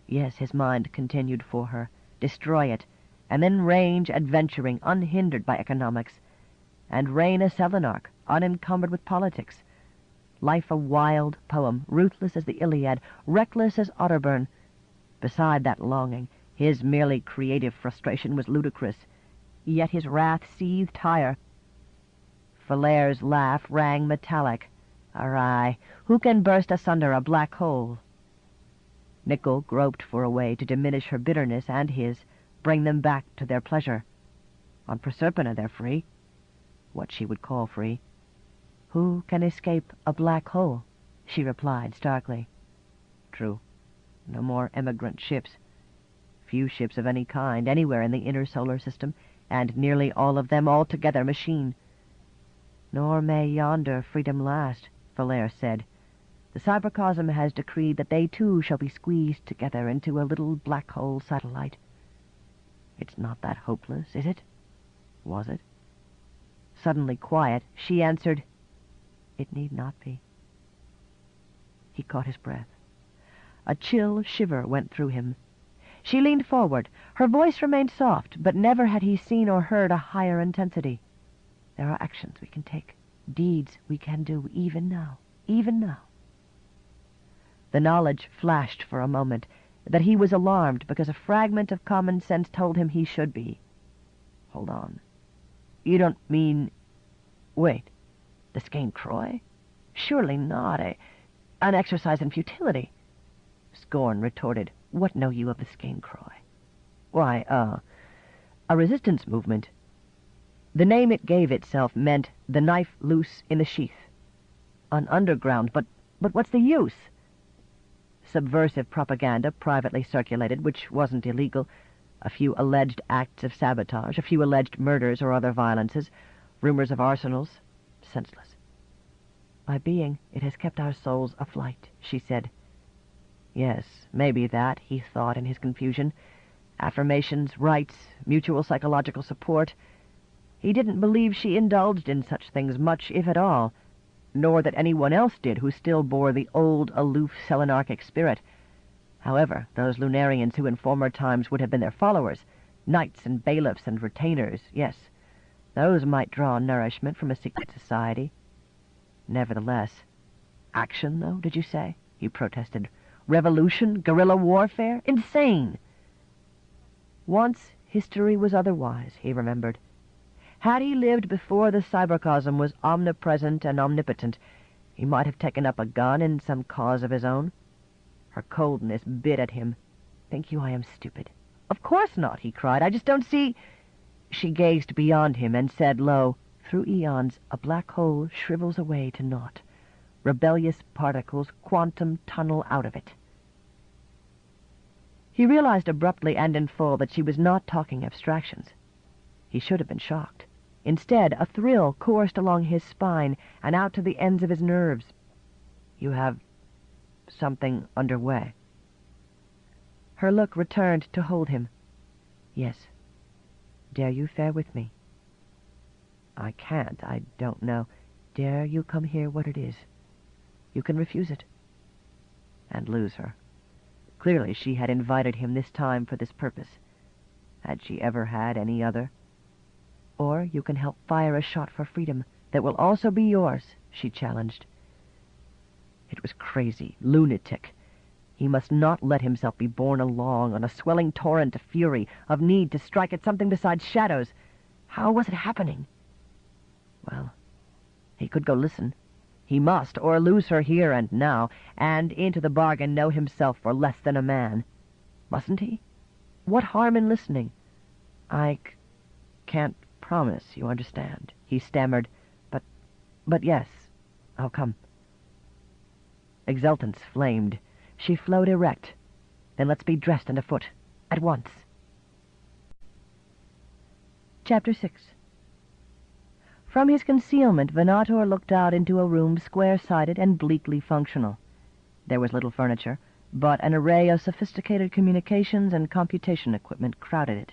Yes, his mind continued for her. Destroy it, and then range adventuring, unhindered by economics, and reign a Selenarch, unencumbered with politics. Life a wild poem, ruthless as the Iliad, reckless as Otterburn. Beside that longing, his merely creative frustration was ludicrous, yet his wrath seethed higher. Valere's laugh rang metallic. Awry, who can burst asunder a black hole? Nickel groped for a way to diminish her bitterness and his, bring them back to their pleasure. On Proserpina they're free. What she would call free. Who can escape a black hole? She replied starkly. True. No more emigrant ships. Few ships of any kind anywhere in the inner solar system, and nearly all of them altogether machine. Nor may yonder freedom last, Valere said. The cybercosm has decreed that they too shall be squeezed together into a little black hole satellite. It's not that hopeless, is it? Was it? Suddenly quiet, she answered, It need not be. He caught his breath. A chill shiver went through him. She leaned forward. Her voice remained soft, but never had he seen or heard a higher intensity. There are actions we can take, deeds we can do, even now, even now. The knowledge flashed for a moment that he was alarmed because a fragment of common sense told him he should be. Hold on. You don't mean... Wait, the Skane Croy? Surely not. An exercise in futility. Scorn retorted, What know you of the Skane Croy? Why, a resistance movement. The name it gave itself meant the knife loose in the sheath. An underground, but what's the use? Subversive propaganda privately circulated, which wasn't illegal, a few alleged acts of sabotage, a few alleged murders or other violences, rumors of arsenals, senseless. "My being, it has kept our souls aflight," she said. Yes, maybe that, he thought in his confusion. Affirmations, rites, mutual psychological support. He didn't believe she indulged in such things much, if at all, nor that anyone else did who still bore the old, aloof, selenarchic spirit. However, those lunarians who in former times would have been their followers, knights and bailiffs and retainers, yes, those might draw nourishment from a secret society. Nevertheless, action, though, did you say? He protested. Revolution? Guerrilla warfare? Insane! Once history was otherwise, he remembered. Had he lived before the cybercosm was omnipresent and omnipotent, he might have taken up a gun in some cause of his own. Her coldness bit at him. "Think you I am stupid?" "Of course not," he cried. "I just don't see—" She gazed beyond him and said low, "Through eons a black hole shrivels away to naught. Rebellious particles quantum tunnel out of it." He realized abruptly and in full that she was not talking abstractions. He should have been shocked. Instead, a thrill coursed along his spine and out to the ends of his nerves. "You have something underway." Her look returned to hold him. "Yes. Dare you fare with me?" "I can't. I don't know." "Dare you come here what it is? You can refuse it." And lose her. Clearly she had invited him this time for this purpose. Had she ever had any other? "Or you can help fire a shot for freedom that will also be yours," she challenged. It was crazy, lunatic. He must not let himself be borne along on a swelling torrent of fury, of need to strike at something besides shadows. How was it happening? Well, he could go listen. He must, or lose her here and now, and into the bargain know himself for less than a man. Mustn't he? What harm in listening? "I can't promise, you understand," he stammered. But yes, I'll come." Exultance flamed. She flowed erect. "Then let's be dressed and afoot. At once." Chapter 6. From his concealment, Venator looked out into a room square-sided and bleakly functional. There was little furniture, but an array of sophisticated communications and computation equipment crowded it.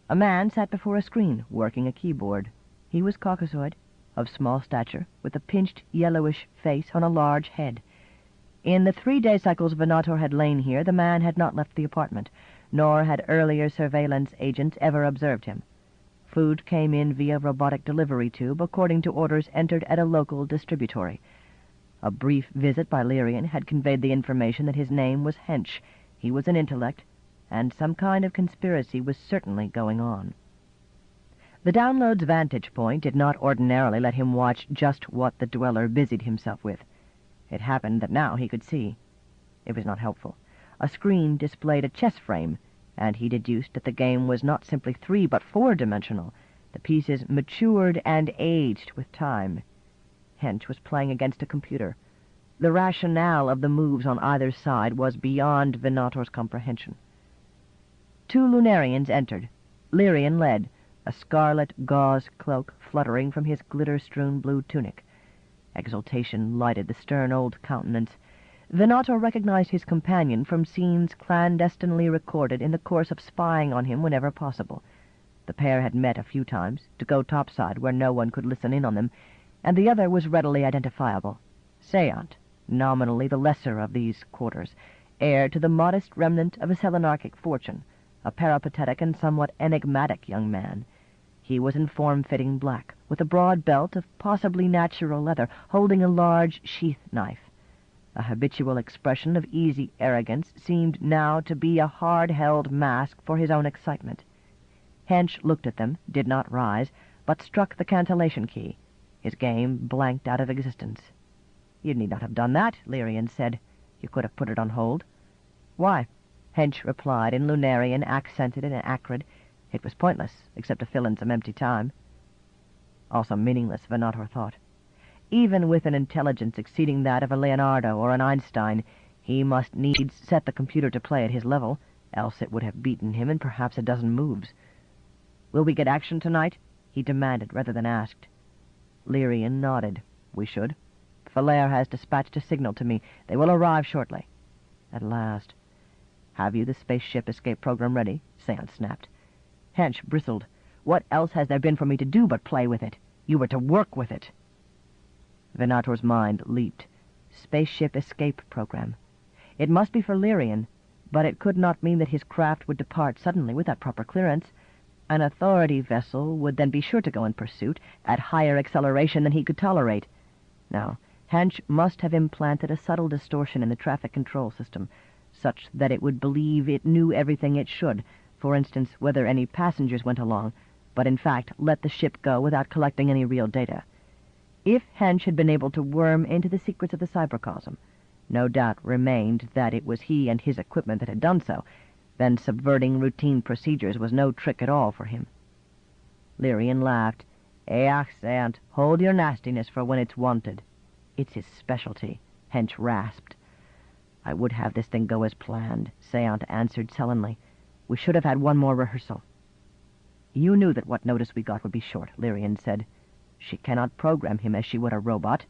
A man sat before a screen, working a keyboard. He was Caucasoid, of small stature, with a pinched, yellowish face on a large head. In the 3 day cycles Venator had lain here, the man had not left the apartment, nor had earlier surveillance agents ever observed him. Food came in via robotic delivery tube, according to orders entered at a local distributory. A brief visit by Lyrian had conveyed the information that his name was Hench. He was an intellect, and some kind of conspiracy was certainly going on. The download's vantage point did not ordinarily let him watch just what the dweller busied himself with. It happened that now he could see. It was not helpful. A screen displayed a chess frame, and he deduced that the game was not simply 3 but 4-dimensional. The pieces matured and aged with time. Hench was playing against a computer. The rationale of the moves on either side was beyond Venator's comprehension. 2 Lunarians entered. Lyrian led, a scarlet gauze cloak fluttering from his glitter-strewn blue tunic. Exultation lighted the stern old countenance. Venator recognized his companion from scenes clandestinely recorded in the course of spying on him whenever possible. The pair had met a few times, to go topside where no one could listen in on them, and the other was readily identifiable. Seant, nominally the lesser of these quarters, heir to the modest remnant of a selenarchic fortune, a peripatetic and somewhat enigmatic young man. He was in form-fitting black, with a broad belt of possibly natural leather, holding a large sheath knife. A habitual expression of easy arrogance seemed now to be a hard-held mask for his own excitement. Hench looked at them, did not rise, but struck the cantillation key. His game blanked out of existence. "You need not have done that," Lyrian said. "You could have put it on hold." "Why?" Hench replied in Lunarian, accented and acrid. It was pointless, except to fill in some empty time. Also meaningless, Venator thought. Even with an intelligence exceeding that of a Leonardo or an Einstein, he must needs set the computer to play at his level, else it would have beaten him in perhaps a dozen moves. "Will we get action tonight?" he demanded rather than asked. Lyrian nodded. "We should. Falair has dispatched a signal to me. They will arrive shortly. At last. Have you the spaceship escape program ready? Seance snapped. Hench bristled. What else has there been for me to do but play with it? You were to work with it. Venator's mind leaped. Spaceship escape program. It must be for Lyrian, but it could not mean that his craft would depart suddenly without proper clearance. An authority vessel would then be sure to go in pursuit at higher acceleration than he could tolerate. Now, Hench must have implanted a subtle distortion in the traffic control system, such that it would believe it knew everything it should, for instance, whether any passengers went along, but in fact let the ship go without collecting any real data. If Hench had been able to worm into the secrets of the cybercosm, no doubt remained that it was he and his equipment that had done so, then subverting routine procedures was no trick at all for him. Lyrian laughed. Ach, Seant, hold your nastiness for when it's wanted. It's his specialty, Hench rasped. I would have this thing go as planned, Seant answered sullenly. We should have had one more rehearsal. You knew that what notice we got would be short, Lyrian said. She cannot program him as she would a robot.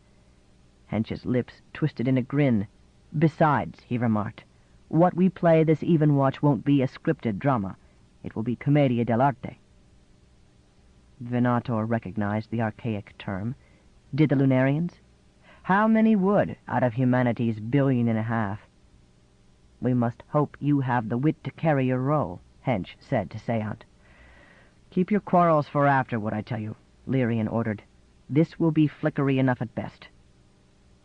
Hench's lips twisted in a grin. Besides, he remarked, what we play this even watch won't be a scripted drama. It will be commedia dell'arte. Venator recognized the archaic term. Did the Lunarians? How many would, out of humanity's 1.5 billion? We must hope you have the wit to carry your role, Hench said to Seant. Keep your quarrels for afterward, I tell you, Lyrian ordered. This will be flickery enough at best.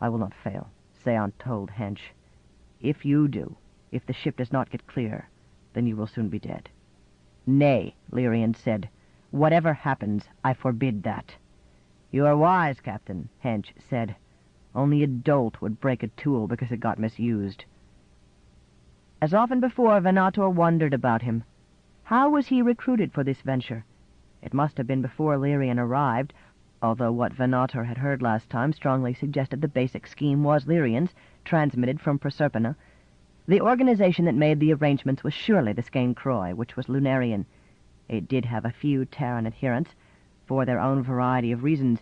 I will not fail, Seant told Hench. If you do, if the ship does not get clear, then you will soon be dead. Nay, Lyrian said. Whatever happens, I forbid that. You are wise, Captain, Hench said. Only a dolt would break a tool because it got misused. As often before, Venator wondered about him. How was he recruited for this venture? It must have been before Lyrian arrived, although what Venator had heard last time strongly suggested the basic scheme was Lyrian's, transmitted from Proserpina. The organization that made the arrangements was surely the Skane Croy, which was Lunarian. It did have a few Terran adherents, for their own variety of reasons,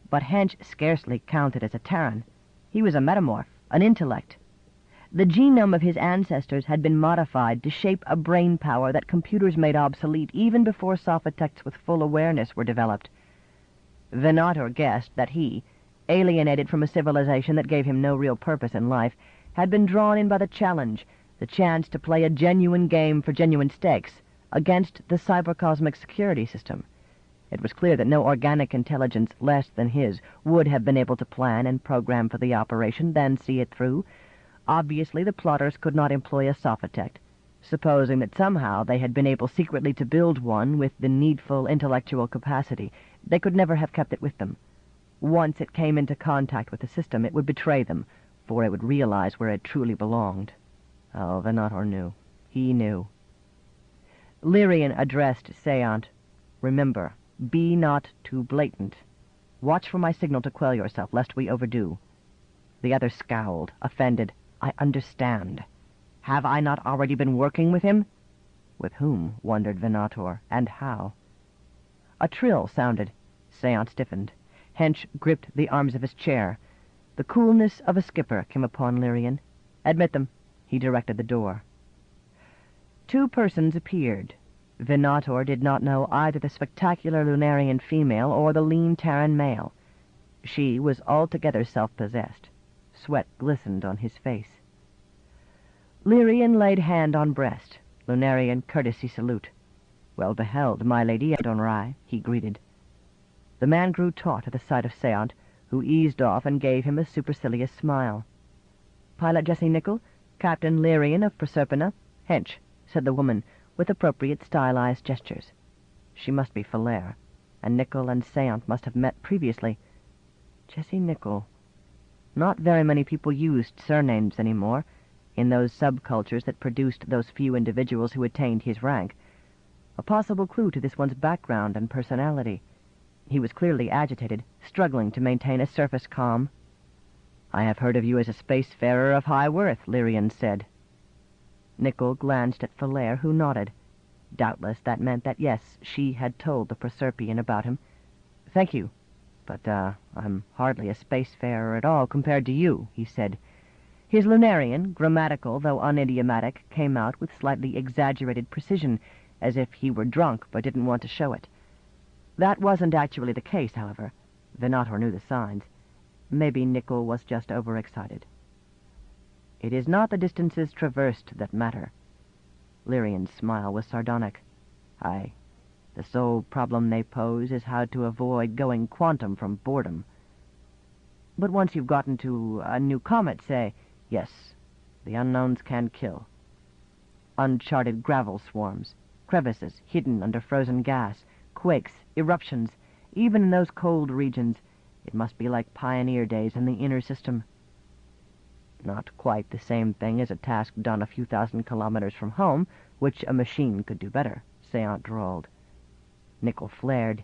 but Hench scarcely counted as a Terran. He was a metamorph, an intellect. The genome of his ancestors had been modified to shape a brain power that computers made obsolete even before sophotechs with full awareness were developed. Venator guessed that he, alienated from a civilization that gave him no real purpose in life, had been drawn in by the challenge, the chance to play a genuine game for genuine stakes, against the cybercosmic security system. It was clear that no organic intelligence less than his would have been able to plan and program for the operation, then see it through. Obviously, the plotters could not employ a sophotech. Supposing that somehow they had been able secretly to build one with the needful intellectual capacity, they could never have kept it with them. Once it came into contact with the system, it would betray them, for it would realize where it truly belonged. Oh, Venator knew. He knew. Lyrian addressed Seant. Remember, be not too blatant. Watch for my signal to quell yourself, lest we overdo. The other scowled, offended. I understand. Have I not already been working with him? With whom, wondered Venator, and how? A trill sounded. Seant stiffened. Hench gripped the arms of his chair. The coolness of a skipper came upon Lyrian. Admit them, he directed the door. 2 persons appeared. Venator did not know either the spectacular Lunarian female or the lean Terran male. She was altogether self-possessed. Sweat glistened on his face. Lyrian laid hand on breast. Lunarian courtesy salute. Well beheld, my lady Adonrai, he greeted. The man grew taut at the sight of Seant, who eased off and gave him a supercilious smile. Pilot Jesse Nickel, Captain Lyrian of Proserpina. Hench, said the woman, with appropriate stylized gestures. She must be Falair, and Nickel and Seant must have met previously. Jesse Nickel. Not very many people used surnames anymore, in those subcultures that produced those few individuals who attained his rank. A possible clue to this one's background and personality. He was clearly agitated, struggling to maintain a surface calm. I have heard of you as a spacefarer of high worth, Lyrian said. Nickel glanced at Falair, who nodded. Doubtless that meant that, yes, she had told the Proserpian about him. Thank you. But, I'm hardly a spacefarer at all compared to you, he said. His Lunarian, grammatical though unidiomatic, came out with slightly exaggerated precision, as if he were drunk but didn't want to show it. That wasn't actually the case, however. Venator knew the signs. Maybe Nickel was just overexcited. It is not the distances traversed that matter. Lyrian's smile was sardonic. Aye, the sole problem they pose is how to avoid going quantum from boredom. But once you've gotten to a new comet, say, yes, the unknowns can kill. Uncharted gravel swarms, crevices hidden under frozen gas, quakes, eruptions, even in those cold regions, it must be like pioneer days in the inner system. Not quite the same thing as a task done a few thousand kilometers from home, which a machine could do better, Seant drawled. Nickel flared.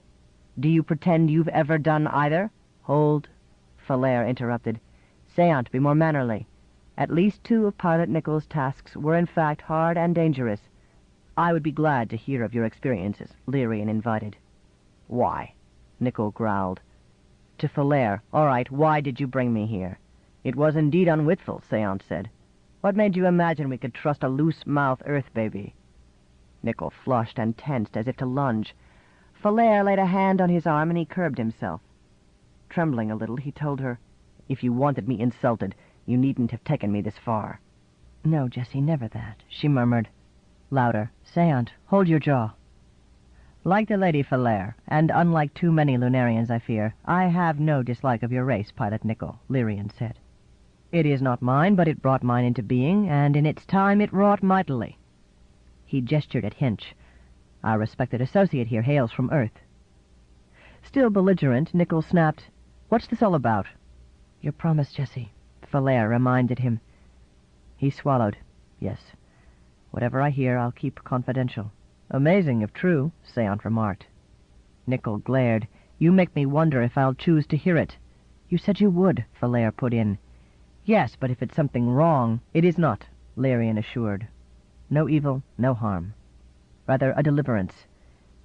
Do you pretend you've ever done either? Hold, Falaire interrupted. Seant, be more mannerly. At least 2 of Pilot Nickel's tasks were in fact hard and dangerous. I would be glad to hear of your experiences, Lyrian invited. Why? Nickel growled. To Falaire. All right, why did you bring me here? It was indeed unwithful, Seant said. What made you imagine we could trust a loose-mouthed Earth baby? Nickel flushed and tensed as if to lunge. Falaire laid a hand on his arm and he curbed himself. Trembling a little, he told her, If you wanted me insulted, you needn't have taken me this far. No, Jessie, never that, she murmured. Louder. Seant, hold your jaw. Like the Lady Falaire, and unlike too many Lunarians, I fear, I have no dislike of your race, Pilot Nickel, Lyrian said. It is not mine, but it brought mine into being, and in its time it wrought mightily. He gestured at Hinch. Our respected associate here hails from Earth. Still belligerent, Nickel snapped, What's this all about? Your promise, Jessie, Falaire reminded him. He swallowed. Yes. Whatever I hear, I'll keep confidential. Amazing, if true, Seant remarked. Nickel glared. You make me wonder if I'll choose to hear it. You said you would, Falaire put in. Yes, but if it's something wrong, it is not, Lyrian assured. No evil, no harm. Rather a deliverance.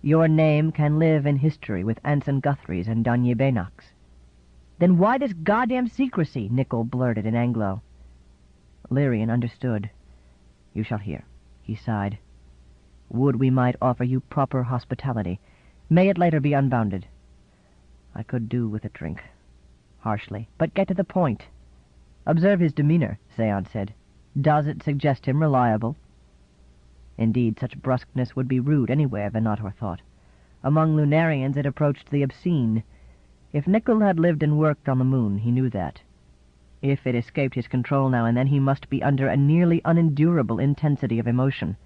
Your name can live in history with Anson Guthrie's and Danye Bannock's. Then why this goddamn secrecy? Nickel blurted in Anglo. Lyrian understood. You shall hear, he sighed. Would we might offer you proper hospitality. May it later be unbounded. I could do with a drink. Harshly, but get to the point. Observe his demeanor, Seant said. Does it suggest him reliable? Indeed, such brusqueness would be rude anywhere, Venator thought. Among Lunarians it approached the obscene. If Nickel had lived and worked on the moon, he knew that. If it escaped his control now and then, he must be under a nearly unendurable intensity of emotion.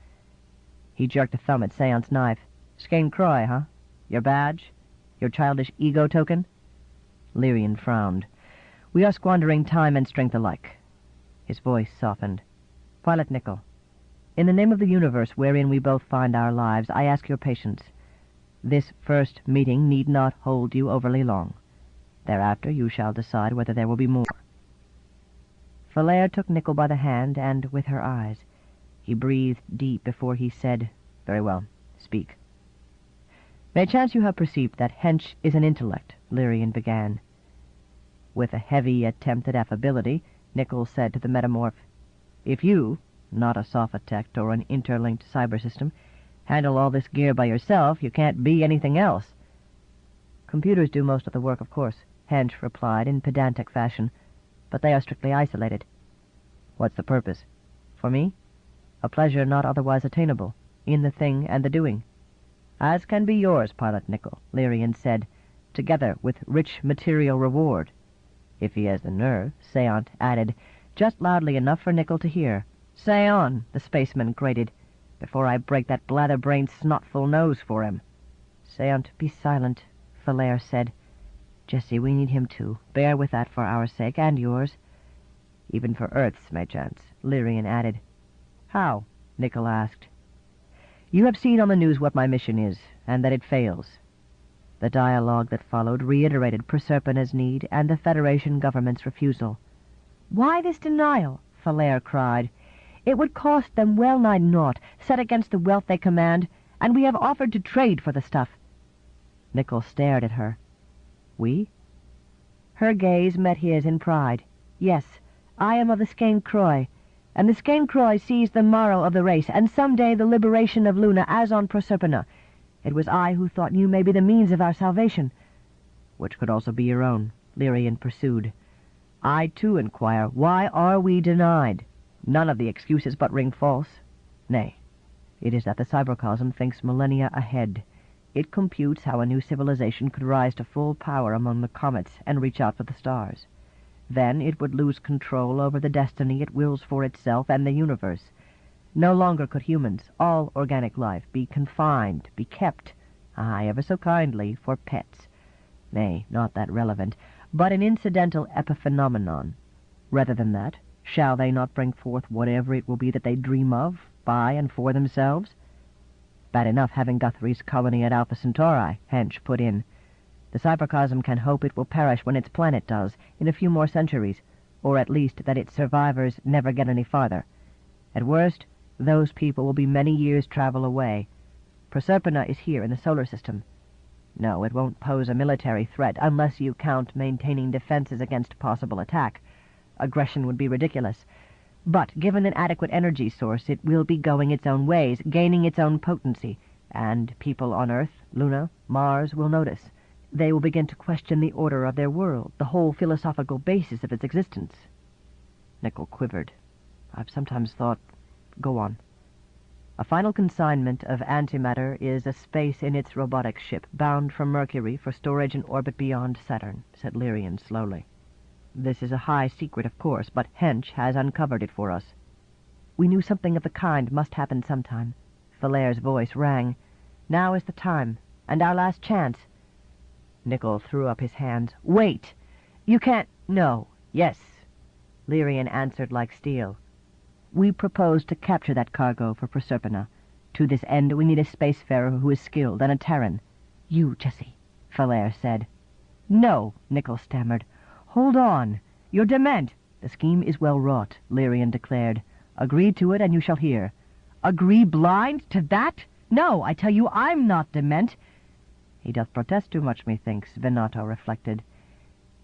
He jerked a thumb at Seant's knife. Skane Croy, huh? Your badge? Your childish ego token? Lyrian frowned. We are squandering time and strength alike. His voice softened. Pilot Nickel, in the name of the universe wherein we both find our lives, I ask your patience. This first meeting need not hold you overly long. Thereafter you shall decide whether there will be more. Falaire took Nickel by the hand, and with her eyes. He breathed deep before he said, Very well, speak. May chance you have perceived that Hench is an intellect, Lyrian began. With a heavy attempt at affability, Nickel said to the metamorph, If you, not a sophotect or an interlinked cyber system, handle all this gear by yourself, you can't be anything else. Computers do most of the work, of course, Hench replied in pedantic fashion, but they are strictly isolated. What's the purpose? For me? A pleasure not otherwise attainable, in the thing and the doing. As can be yours, Pilot Nickel, Lyrian said, together with rich material reward. If he has the nerve, Seant added, just loudly enough for Nickel to hear. Say on, the spaceman grated, before I break that blather-brained snotful nose for him. Seant, be silent, Falaire said. Jessie, we need him too. Bear with that for our sake and yours. Even for Earth's, may chance, Lyrian added. How? Nickel asked. You have seen on the news what my mission is, and that it fails. The dialogue that followed reiterated Proserpina's need and the Federation government's refusal. Why this denial? Falaire cried. It would cost them well-nigh naught, set against the wealth they command, and we have offered to trade for the stuff. Nickel stared at her. We? Her gaze met his in pride. "Yes, I am of the Skein Croy, and the Skein Croy sees the morrow of the race, and some day the liberation of Luna as on Proserpina. It was I who thought you may be the means of our salvation." "Which could also be your own," Lirian pursued. "I, too, inquire, why are we denied? None of the excuses but ring false. Nay, it is that the cybercosm thinks millennia ahead. It computes how a new civilization could rise to full power among the comets and reach out for the stars. Then it would lose control over the destiny it wills for itself and the universe. No longer could humans, all organic life, be confined, be kept, aye, ever so kindly, for pets. Nay, not that relevant, but an incidental epiphenomenon. Rather than that, shall they not bring forth whatever it will be that they dream of, by and for themselves?" "Bad enough having Guthrie's colony at Alpha Centauri," Hench put in. "The cybercosm can hope it will perish when its planet does, in a few more centuries, or at least that its survivors never get any farther. At worst, those people will be many years' travel away. Proserpina is here in the solar system. No, it won't pose a military threat, unless you count maintaining defenses against possible attack. Aggression would be ridiculous. But given an adequate energy source, it will be going its own ways, gaining its own potency, and people on Earth, Luna, Mars will notice. They will begin to question the order of their world, the whole philosophical basis of its existence." Nickel quivered. "I've sometimes thought—" "Go on." "A final consignment of antimatter is a space in its robotic ship, bound from Mercury for storage in orbit beyond Saturn," said Lirian slowly. "This is a high secret, of course, but Hench has uncovered it for us." "We knew something of the kind must happen sometime." Valaire's voice rang. "Now is the time, and our last chance." Nickel threw up his hands. "Wait! You can't—" "No. Yes," Lirian answered like steel. "We propose to capture that cargo for Proserpina. To this end we need a spacefarer who is skilled, and a Terran." "You, Jessie," Valaire said. "No," Nickel stammered. "Hold on. You're dement." "The scheme is well wrought," Lirian declared. "Agree to it, and you shall hear." "Agree blind to that? No, I tell you I'm not dement." "He doth protest too much, methinks," Venato reflected.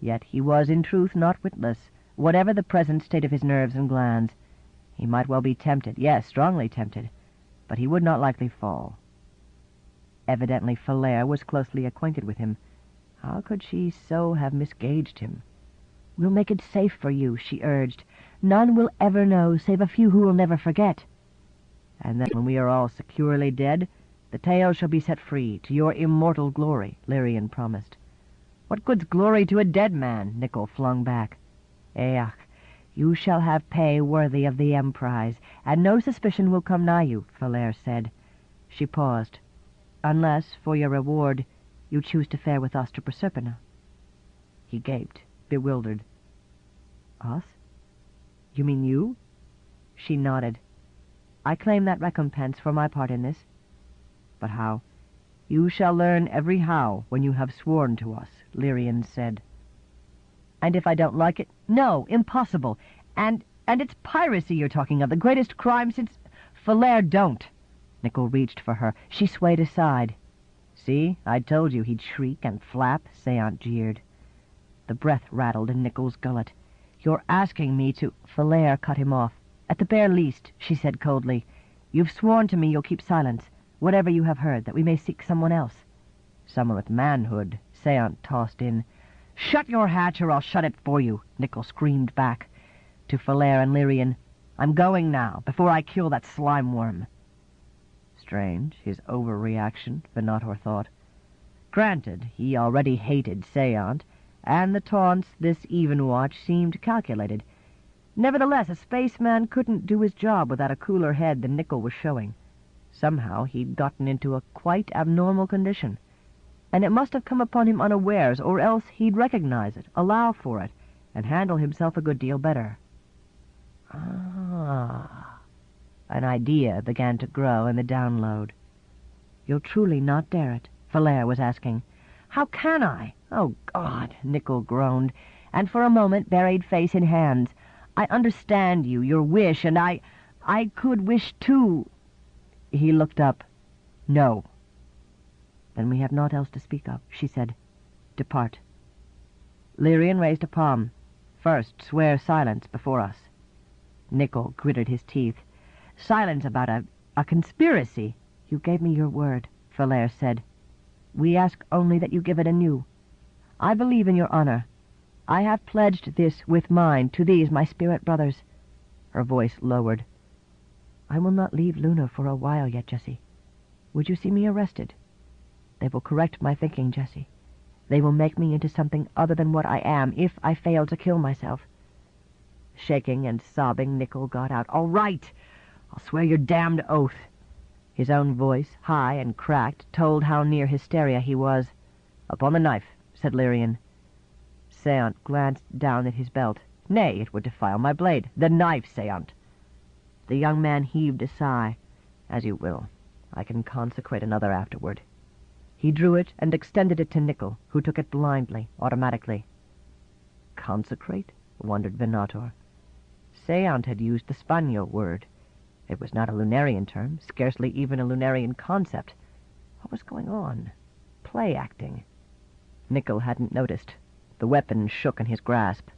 Yet he was in truth not witless, whatever the present state of his nerves and glands. He might well be tempted, yes, strongly tempted, but he would not likely fall. Evidently Valaire was closely acquainted with him. How could she so have misgauged him? "We'll make it safe for you," she urged. "None will ever know, save a few who will never forget." "And then when we are all securely dead, the tale shall be set free, to your immortal glory," Lirian promised. "What good's glory to a dead man?" Nickel flung back. "Ach, you shall have pay worthy of the emprise, and no suspicion will come nigh you," Valaire said. She paused. "Unless, for your reward, you choose to fare with us to Proserpina." He gaped, bewildered. "Us? You mean you?" She nodded. "I claim that recompense for my part in this." "But how?" "You shall learn every how when you have sworn to us," Lirian said. "And if I don't like it?" "No, impossible. And it's piracy you're talking of, the greatest crime since—" "Valaire, don't!" Nickel reached for her. She swayed aside. "See, I told you he'd shriek and flap," Seant jeered. The breath rattled in Nickel's gullet. "You're asking me to—" Valaire cut him off. "At the bare least," she said coldly, "you've sworn to me you'll keep silence, whatever you have heard, that we may seek someone else." "Someone with manhood," Seant tossed in. "Shut your hatch, or I'll shut it for you," Nickel screamed back. To Valaire and Lirian, "I'm going now, before I kill that slime worm." Strange, his overreaction, Venator thought. Granted, he already hated Seant, and the taunts this even watch seemed calculated. Nevertheless, a spaceman couldn't do his job without a cooler head than Nickel was showing. Somehow he'd gotten into a quite abnormal condition, and it must have come upon him unawares, or else he'd recognize it, allow for it, and handle himself a good deal better. Ah, an idea began to grow in the download. "You'll truly not dare it?" Valaire was asking. "How can I? Oh, God!" Nickel groaned, and for a moment buried face in hands. "I understand you, your wish, and I could wish too." He looked up. "No." "Then we have naught else to speak of," she said. "Depart." Lyrian raised a palm. "First, swear silence before us." Nickel gritted his teeth. "Silence about a conspiracy." "You gave me your word," Falair said. "We ask only that you give it anew. I believe in your honor. I have pledged this with mine to these, my spirit brothers." Her voice lowered. "I will not leave Luna for a while yet, Jessie. Would you see me arrested? They will correct my thinking, Jessie. They will make me into something other than what I am if I fail to kill myself." Shaking and sobbing, Nickel got out. "All right! I'll swear your damned oath." His own voice, high and cracked, told how near hysteria he was. "Upon the knife," said Lyrian. Seant glanced down at his belt. "Nay, it would defile my blade. The knife, Seant." The young man heaved a sigh. "As you will. I can consecrate another afterward." He drew it and extended it to Nickel, who took it blindly, automatically. "Consecrate?" wondered Venator. Seant had used the Spaniel word. It was not a Lunarian term, scarcely even a Lunarian concept. What was going on? Play acting. Nickel hadn't noticed. The weapon shook in his grasp.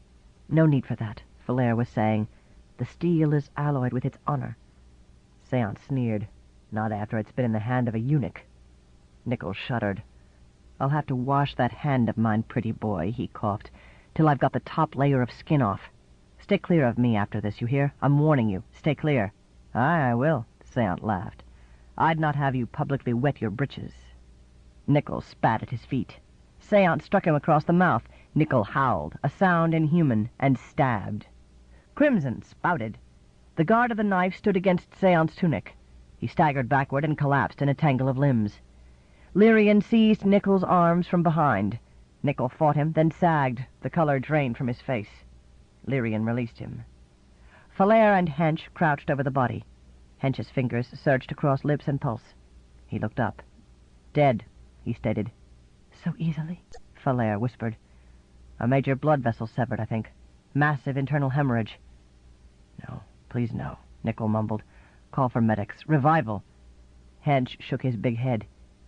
"No need for that," Falair was saying. "The steel is alloyed with its honor." Seant sneered. "Not after it's been in the hand of a eunuch." Nickel shuddered. "I'll have to wash that hand of mine, pretty boy," he coughed, "till I've got the top layer of skin off. Stay clear of me after this, you hear? I'm warning you. Stay clear." "Aye, I will," Seant laughed. "I'd not have you publicly wet your breeches." Nickel spat at his feet. Seant struck him across the mouth. Nickel howled, a sound inhuman, and stabbed. Crimson spouted. The guard of the knife stood against Seant's tunic. He staggered backward and collapsed in a tangle of limbs. Lyrian seized Nickel's arms from behind. Nickel fought him, then sagged. The color drained from his face. Lyrian released him. Falair and Hench crouched over the body. Hench's fingers searched across lips and pulse. He looked up. "Dead," he stated. "So easily?" Falair whispered. "A major blood vessel severed, I think. Massive internal hemorrhage." "No, please no," Nickel mumbled. "Call for medics. Revival." Hench shook his big head.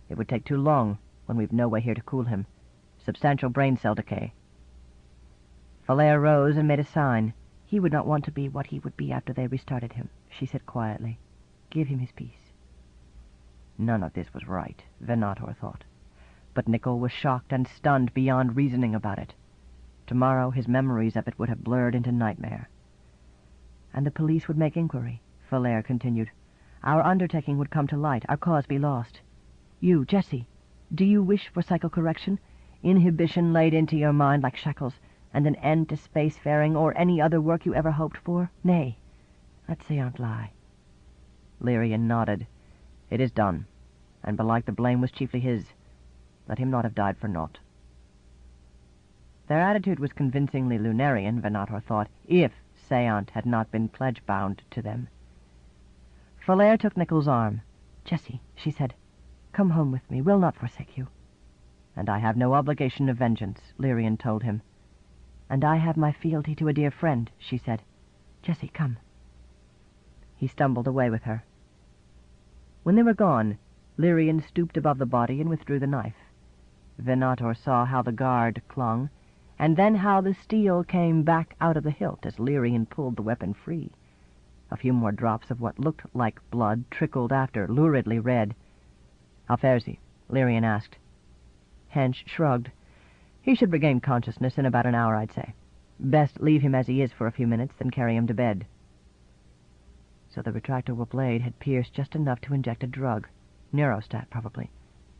"It would take too long when we've no way here to cool him. Substantial brain cell decay." Falair rose and made a sign. "He would not want to be what he would be after they restarted him," she said quietly. "Give him his peace." None of this was right, Venator thought. But Nickel was shocked and stunned beyond reasoning about it. Tomorrow his memories of it would have blurred into nightmare. "And the police would make inquiry," Falair continued. "Our undertaking would come to light, our cause be lost. You, Jessie, do you wish for psychocorrection? Inhibition laid into your mind like shackles, and an end to spacefaring or any other work you ever hoped for? Nay, let Seant lie." Lyrian nodded. "It is done, and belike the blame was chiefly his. Let him not have died for naught." Their attitude was convincingly Lunarian, Venator thought, if Seant had not been pledge-bound to them. Falair took Nickel's arm. "Jessie," she said, "come home with me. We'll not forsake you." "And I have no obligation of vengeance," Lyrian told him. "And I have my fealty to a dear friend," she said. "Jessie, come." He stumbled away with her. When they were gone, Lyrian stooped above the body and withdrew the knife. Venator saw how the guard clung, and then how the steel came back out of the hilt as Lyrian pulled the weapon free. A few more drops of what looked like blood trickled after, luridly red. "How fares he?" Lyrian asked. Hench shrugged. "He should regain consciousness in about an hour, I'd say. Best leave him as he is for a few minutes, then carry him to bed." So the retractable blade had pierced just enough to inject a drug, neurostat probably,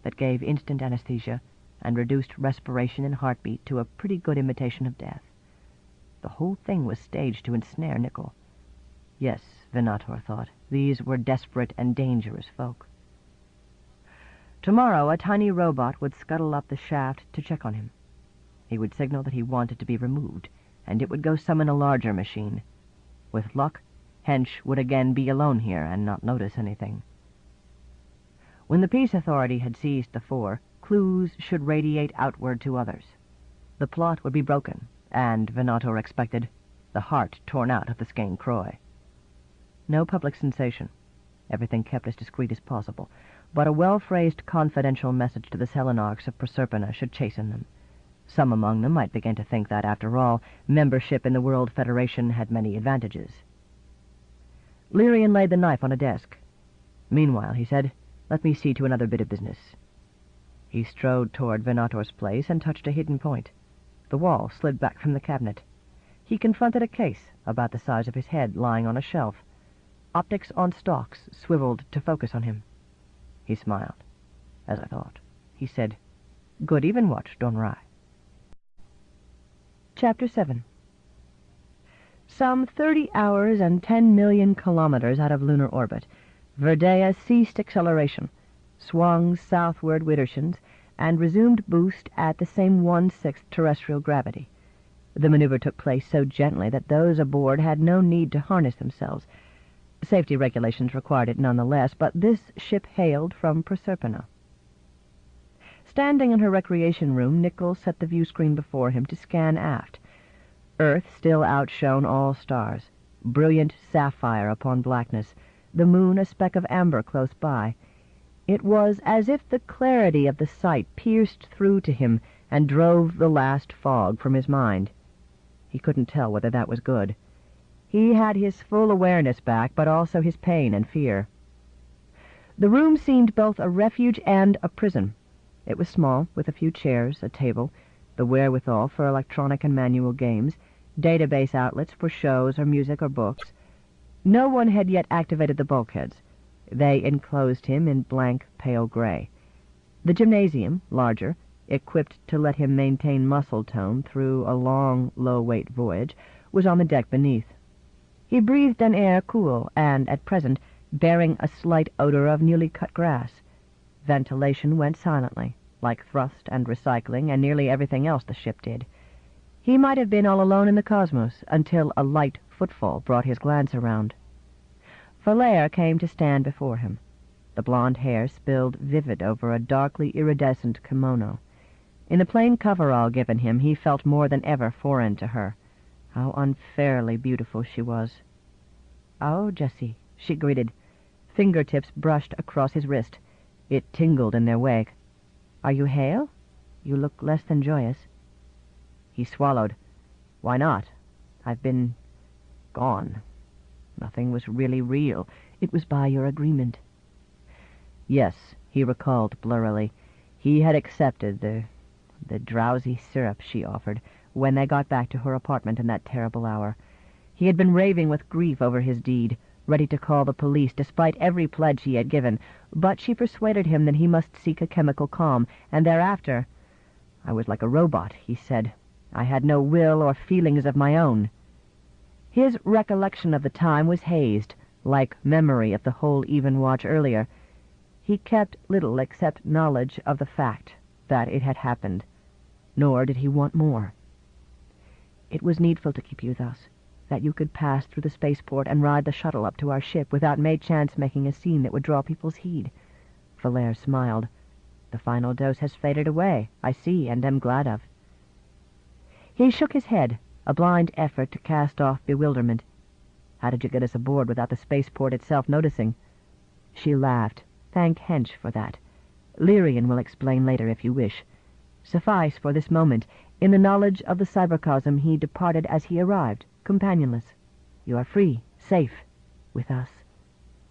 that gave instant anesthesia and reduced respiration and heartbeat to a pretty good imitation of death. The whole thing was staged to ensnare Nickel. Yes, Venator thought, these were desperate and dangerous folk. Tomorrow a tiny robot would scuttle up the shaft to check on him. He would signal that he wanted to be removed, and it would go summon a larger machine. With luck, Hench would again be alone here and not notice anything. When the peace authority had seized the four, clues should radiate outward to others. The plot would be broken, and, Venator expected, the heart torn out of the Skane Croy. No public sensation. Everything kept as discreet as possible, but a well-phrased confidential message to the Selenarchs of Proserpina should chasten them. Some among them might begin to think that, after all, membership in the World Federation had many advantages. Lyrian laid the knife on a desk. "Meanwhile," he said, "let me see to another bit of business." He strode toward Venator's place and touched a hidden point. The wall slid back from the cabinet. He confronted a case about the size of his head lying on a shelf. Optics on stalks swiveled to focus on him. He smiled. "As I thought," he said. "Good even watch, Don Rai." Chapter 7. Some 30 hours and 10 million kilometers out of lunar orbit, Verdea ceased acceleration, swung southward widdershins, and resumed boost at the same 1/6 terrestrial gravity. The maneuver took place so gently that those aboard had no need to harness themselves. Safety regulations required it nonetheless, but this ship hailed from Proserpina. Standing in her recreation room, Nichols set the view screen before him to scan aft. Earth still outshone all stars, brilliant sapphire upon blackness, the moon a speck of amber close by. It was as if the clarity of the sight pierced through to him and drove the last fog from his mind. He couldn't tell whether that was good. He had his full awareness back, but also his pain and fear. The room seemed both a refuge and a prison. It was small, with a few chairs, a table, the wherewithal for electronic and manual games, database outlets for shows or music or books. No one had yet activated the bulkheads. They enclosed him in blank, pale gray. The gymnasium, larger, equipped to let him maintain muscle tone through a long, low-weight voyage, was on the deck beneath. He breathed an air cool and, at present, bearing a slight odor of newly cut grass. Ventilation went silently, like thrust and recycling and nearly everything else the ship did. He might have been all alone in the cosmos until a light footfall brought his glance around. Valere came to stand before him. The blonde hair spilled vivid over a darkly iridescent kimono. In the plain coverall given him, he felt more than ever foreign to her. How unfairly beautiful she was. "Oh, Jessie," she greeted. Fingertips brushed across his wrist. It tingled in their wake. "Are you hale? You look less than joyous." He swallowed. "Why not? I've been gone. Nothing was really real. It was by your agreement." Yes, he recalled blurrily. He had accepted the drowsy syrup she offered when they got back to her apartment in that terrible hour. He had been raving with grief over his deed, ready to call the police despite every pledge he had given, but she persuaded him that he must seek a chemical calm, and thereafter— "I was like a robot," he said. "I had no will or feelings of my own." His recollection of the time was hazed, like memory of the whole even watch earlier. He kept little except knowledge of the fact that it had happened, nor did he want more. "It was needful to keep you thus, that you could pass through the spaceport and ride the shuttle up to our ship without May-chance making a scene that would draw people's heed." Valere smiled. "The final dose has faded away, I see, and am glad of." He shook his head, a blind effort to cast off bewilderment. "How did you get us aboard without the spaceport itself noticing?" She laughed. "Thank Hench for that. Lyrian will explain later if you wish. Suffice for this moment, in the knowledge of the cybercosm he departed as he arrived, companionless. You are free, safe, with us."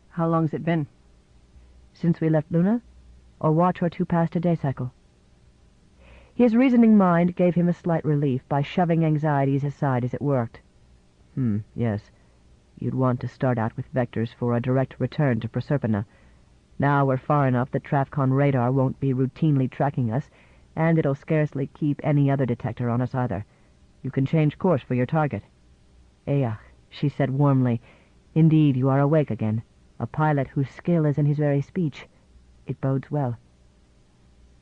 "How long's it been?" "Since we left Luna? A watch or two past a day cycle." His reasoning mind gave him a slight relief by shoving anxieties aside as it worked. Yes. You'd want to start out with vectors for a direct return to Proserpina. Now we're far enough that Trafcon radar won't be routinely tracking us, and it'll scarcely keep any other detector on us either. You can change course for your target." "Eyach," she said warmly. "Indeed, you are awake again. A pilot whose skill is in his very speech. It bodes well."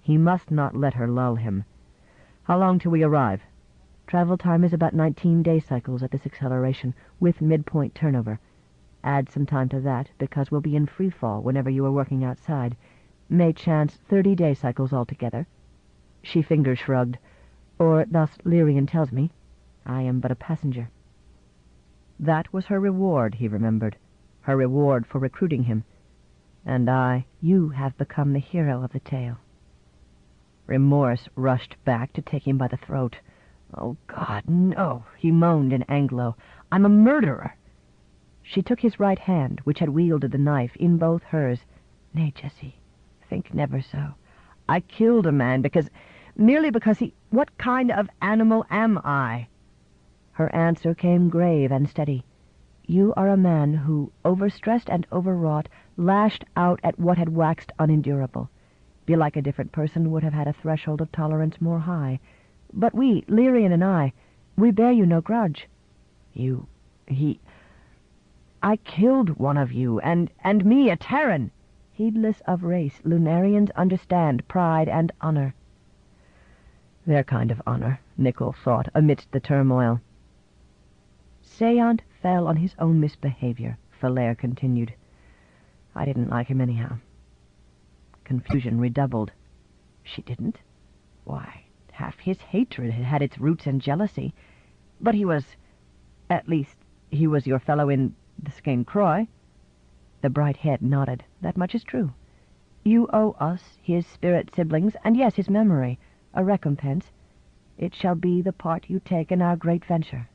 He must not let her lull him. "How long till we arrive?" "Travel time is about 19 day cycles at this acceleration, with midpoint turnover. Add some time to that, because we'll be in free fall whenever you are working outside. May chance 30 day cycles altogether." She finger shrugged. "Or thus Lyrian tells me. I am but a passenger." That was her reward, he remembered. Her reward for recruiting him. "And you have become the hero of the tale." Remorse rushed back to take him by the throat. "Oh, God, no," he moaned in Anglo. "I'm a murderer." She took his right hand, which had wielded the knife, in both hers. "Nay, Jessie, think never so. I killed a man merely because he... What kind of animal am I?" Her answer came grave and steady. "You are a man who, overstressed and overwrought, lashed out at what had waxed unendurable. Belike a different person would have had a threshold of tolerance more high. But we, Lyrian and I, we bear you no grudge. I killed one of you, and me, a Terran. Heedless of race, Lunarians understand pride and honor." Their kind of honor, Nichol thought, amidst the turmoil. "Sayant fell on his own misbehavior," Falair continued. "I didn't like him anyhow." Confusion redoubled. She didn't? Why, half his hatred had its roots in jealousy. But he was... At least, he was your fellow in the Skane Croy. The bright head nodded. "That much is true. You owe us, his spirit siblings, and yes, his memory, a recompense. It shall be the part you take in our great venture."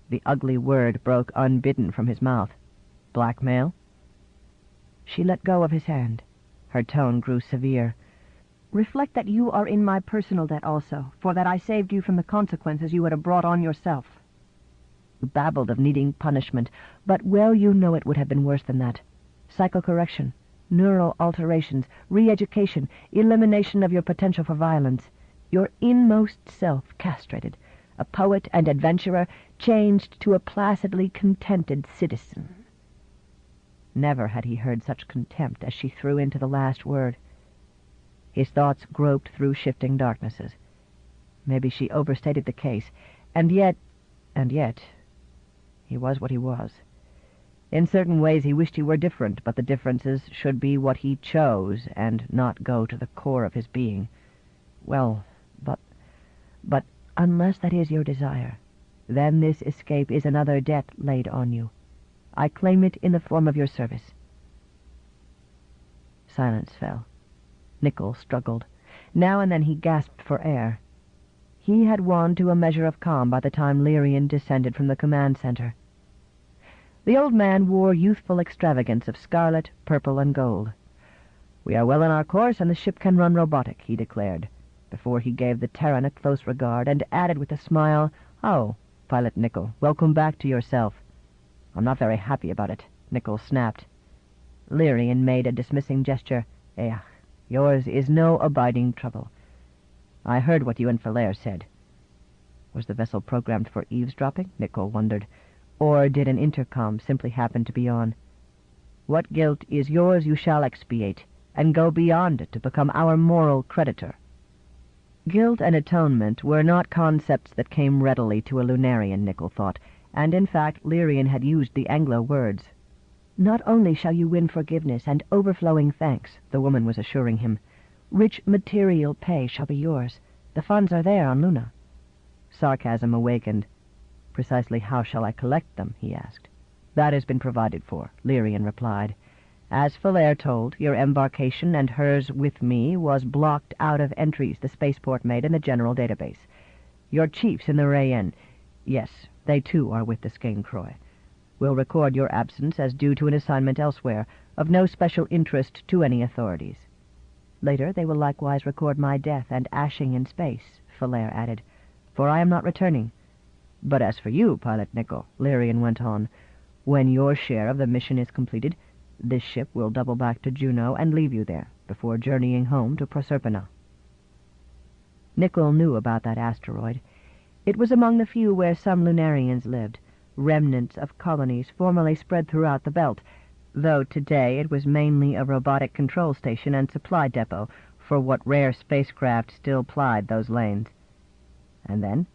The ugly word broke unbidden from his mouth. "Blackmail?" She let go of his hand. Her tone grew severe. "Reflect that you are in my personal debt also, for that I saved you from the consequences you would have brought on yourself." You babbled of needing punishment, but well you know it would have been worse than that. Psychocorrection, neural alterations, re-education, elimination of your potential for violence. Your inmost self castrated, a poet and adventurer changed to a placidly contented citizen. Never had he heard such contempt as she threw into the last word. His thoughts groped through shifting darknesses. Maybe she overstated the case, and yet, he was what he was. In certain ways he wished he were different, but the differences should be what he chose, and not go to the core of his being. Well, but unless that is your desire, then this escape is another debt laid on you. I claim it in the form of your service." Silence fell. Nichol struggled. Now and then he gasped for air. He had won to a measure of calm by the time Lyrian descended from the command center. The old man wore youthful extravagance of scarlet, purple, and gold. "We are well on our course, and the ship can run robotic," he declared, before he gave the Terran a close regard, and added with a smile, "Oh, Pilot Nichol, welcome back to yourself." "I'm not very happy about it," Nichol snapped. Lyrian made a dismissing gesture. Yours is no abiding trouble. I heard what you and Falair said." Was the vessel programmed for eavesdropping? Nichol wondered. Or did an intercom simply happen to be on? "What guilt is yours you shall expiate, and go beyond it to become our moral creditor." Guilt and atonement were not concepts that came readily to a Lunarian, Nichol thought, and in fact Lyrian had used the Anglo words. "Not only shall you win forgiveness and overflowing thanks," the woman was assuring him. "Rich material pay shall be yours. The funds are there on Luna." Sarcasm awakened. "Precisely how shall I collect them?" he asked. "That has been provided for," Lyrian replied. "As Falair told, your embarkation and hers with me was blocked out of entries the spaceport made in the general database. Your chiefs in the Rayen, yes, they too are with the Skane Croy, will record your absence as due to an assignment elsewhere, of no special interest to any authorities. Later they will likewise record my death and ashing in space," Falair added, "for I am not returning. But as for you, Pilot Nichol," Lyrian went on, "when your share of the mission is completed, this ship will double back to Juno and leave you there, before journeying home to Proserpina." Nichol knew about that asteroid. It was among the few where some Lunarians lived, remnants of colonies formerly spread throughout the belt, though today it was mainly a robotic control station and supply depot for what rare spacecraft still plied those lanes. And then?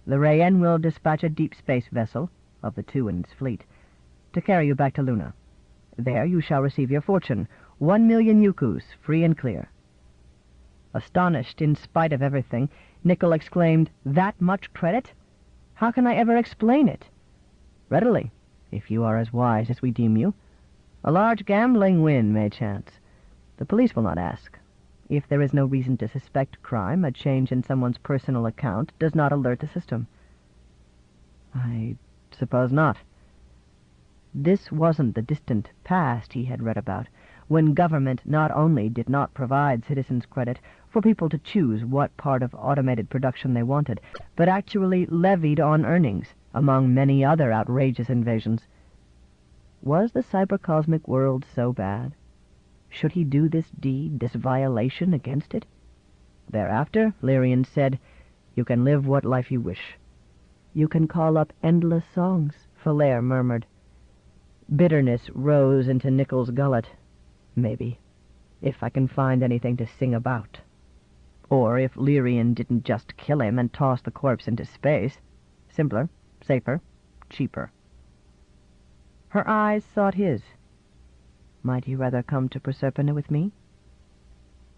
The Rayen will dispatch a deep space vessel, of the two in its fleet, to carry you back to Luna. There you shall receive your fortune, 1,000,000 yukus, free and clear." Astonished in spite of everything, Nichol exclaimed, "That much credit? How can I ever explain it?" "Readily, if you are as wise as we deem you. A large gambling win may chance. The police will not ask. If there is no reason to suspect crime, a change in someone's personal account does not alert the system. I suppose not. This wasn't the distant past he had read about, when government not only did not provide citizens credit for people to choose what part of automated production they wanted, but actually levied on earnings, among many other outrageous invasions. Was the cybercosmic world so bad? Should he do this deed, this violation against it? Thereafter, Lyrian said, "You can live what life you wish." "You can call up endless songs," Falair murmured. Bitterness rose into Nichols' gullet. Maybe. If I can find anything to sing about. Or if Lyrian didn't just kill him and toss the corpse into space. Simpler, safer, cheaper. Her eyes sought his. Might you rather come to Proserpina with me?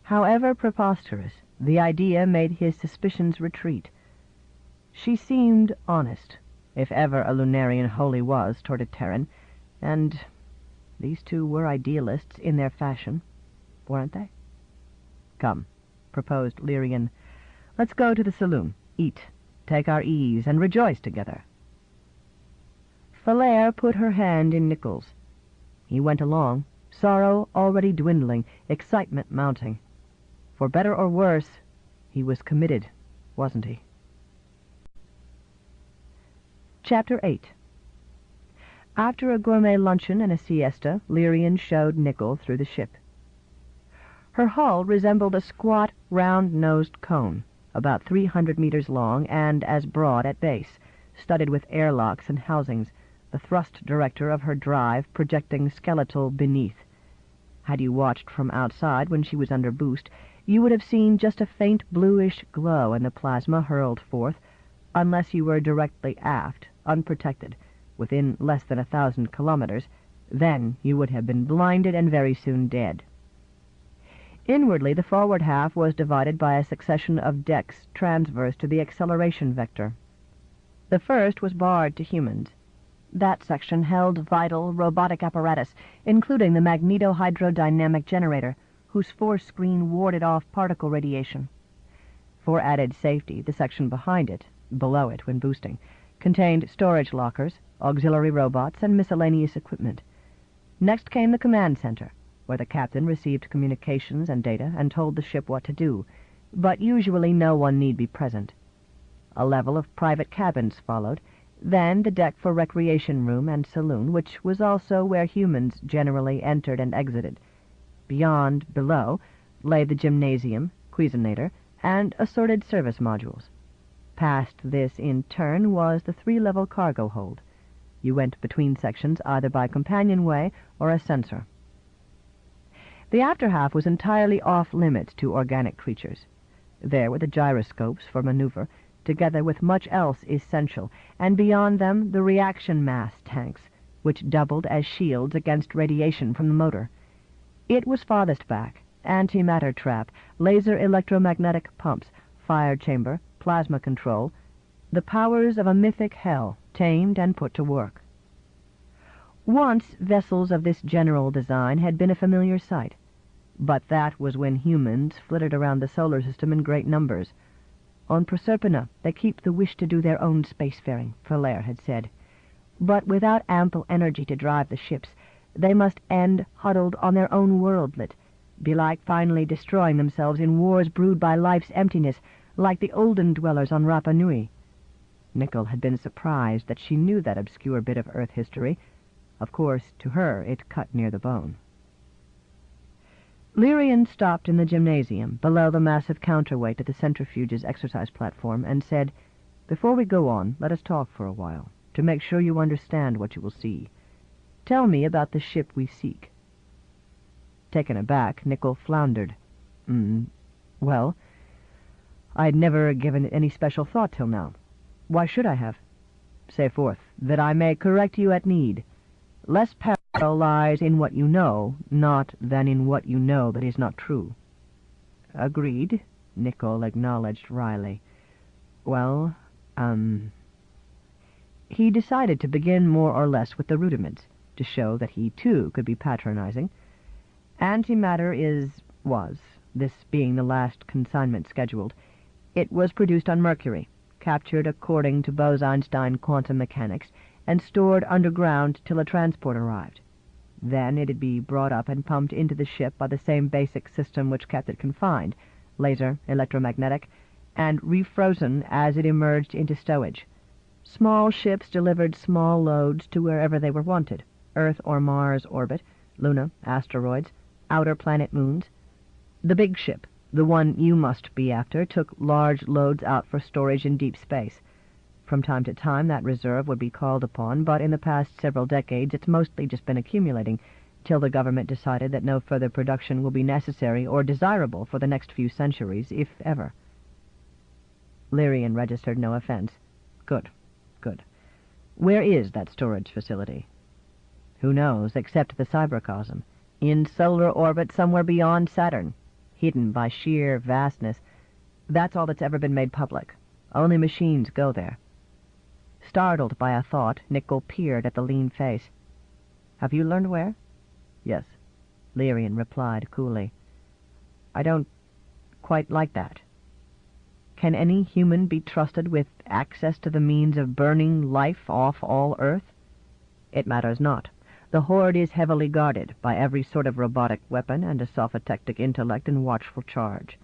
However preposterous, the idea made his suspicions retreat. She seemed honest, if ever a Lunarian wholly was toward a Terran, and these two were idealists in their fashion, weren't they? "Come," proposed Lyrian. "Let's go to the saloon, eat, take our ease, and rejoice together." Falair put her hand in Nichols'. He went along, sorrow already dwindling, excitement mounting. For better or worse, he was committed, wasn't he? Chapter 8. After a gourmet luncheon and a siesta, Lyrian showed Nichol through the ship. Her hull resembled a squat, round-nosed cone, about 300 meters long and as broad at base, studded with airlocks and housings, the thrust director of her drive projecting skeletal beneath. Had you watched from outside when she was under boost, you would have seen just a faint bluish glow in the plasma hurled forth, unless you were directly aft, unprotected, within less than 1,000 kilometers. Then you would have been blinded and very soon dead. Inwardly, the forward half was divided by a succession of decks transverse to the acceleration vector. The first was barred to humans. That section held vital robotic apparatus, including the magnetohydrodynamic generator, whose force screen warded off particle radiation. For added safety, the section behind it, below it when boosting, contained storage lockers, auxiliary robots, and miscellaneous equipment. Next came the command center, where the captain received communications and data and told the ship what to do, but usually no one need be present. A level of private cabins followed, then the deck for recreation room and saloon, which was also where humans generally entered and exited. Beyond, below, lay the gymnasium, Cuisinator, and assorted service modules. Past this, in turn, was the 3-level cargo hold. You went between sections either by companionway or ascensor. The after half was entirely off-limits to organic creatures. There were the gyroscopes for maneuver, together with much else essential, and beyond them the reaction mass tanks, which doubled as shields against radiation from the motor. It was farthest back: antimatter trap, laser electromagnetic pumps, fire chamber, plasma control, the powers of a mythic hell, tamed and put to work. Once vessels of this general design had been a familiar sight, but that was when humans flitted around the solar system in great numbers. On Proserpina they keep the wish to do their own spacefaring, Falair had said. But without ample energy to drive the ships, they must end huddled on their own worldlet, belike finally destroying themselves in wars brewed by life's emptiness, like the olden dwellers on Rapa Nui. Nichol had been surprised that she knew that obscure bit of Earth history. Of course, to her it cut near the bone. Lyrian stopped in the gymnasium, below the massive counterweight at the centrifuge's exercise platform, and said, "Before we go on, let us talk for a while, to make sure you understand what you will see. Tell me about the ship we seek." Taken aback, Nichol floundered. Well, I'd never given it any special thought till now. Why should I have? Say forth, that I may correct you at need. Less peril lies in what you know, not than in what you know that is not true." "Agreed," Nichol acknowledged wryly. "Well, He decided to begin more or less with the rudiments, to show that he, too, could be patronizing. Antimatter was this being the last consignment scheduled. It was produced on Mercury, captured according to Bose-Einstein quantum mechanics, and stored underground till a transport arrived. Then it'd be brought up and pumped into the ship by the same basic system which kept it confined, laser, electromagnetic, and refrozen as it emerged into stowage. Small ships delivered small loads to wherever they were wanted, Earth or Mars orbit, Luna, asteroids, outer planet moons. The big ship, the one you must be after, took large loads out for storage in deep space. From time to time that reserve would be called upon, but in the past several decades it's mostly just been accumulating, till the government decided that no further production will be necessary or desirable for the next few centuries, if ever. Lyrian registered no offense. Good, good. Where is that storage facility? Who knows, except the cybercosm. In solar orbit somewhere beyond Saturn, hidden by sheer vastness. That's all that's ever been made public. Only machines go there. Startled by a thought, Nickel peered at the lean face. Have you learned where? Yes, Lyrian replied coolly. I don't quite like that. Can any human be trusted with access to the means of burning life off all Earth? It matters not. The Horde is heavily guarded by every sort of robotic weapon and a sophotectic intellect in watchful charge.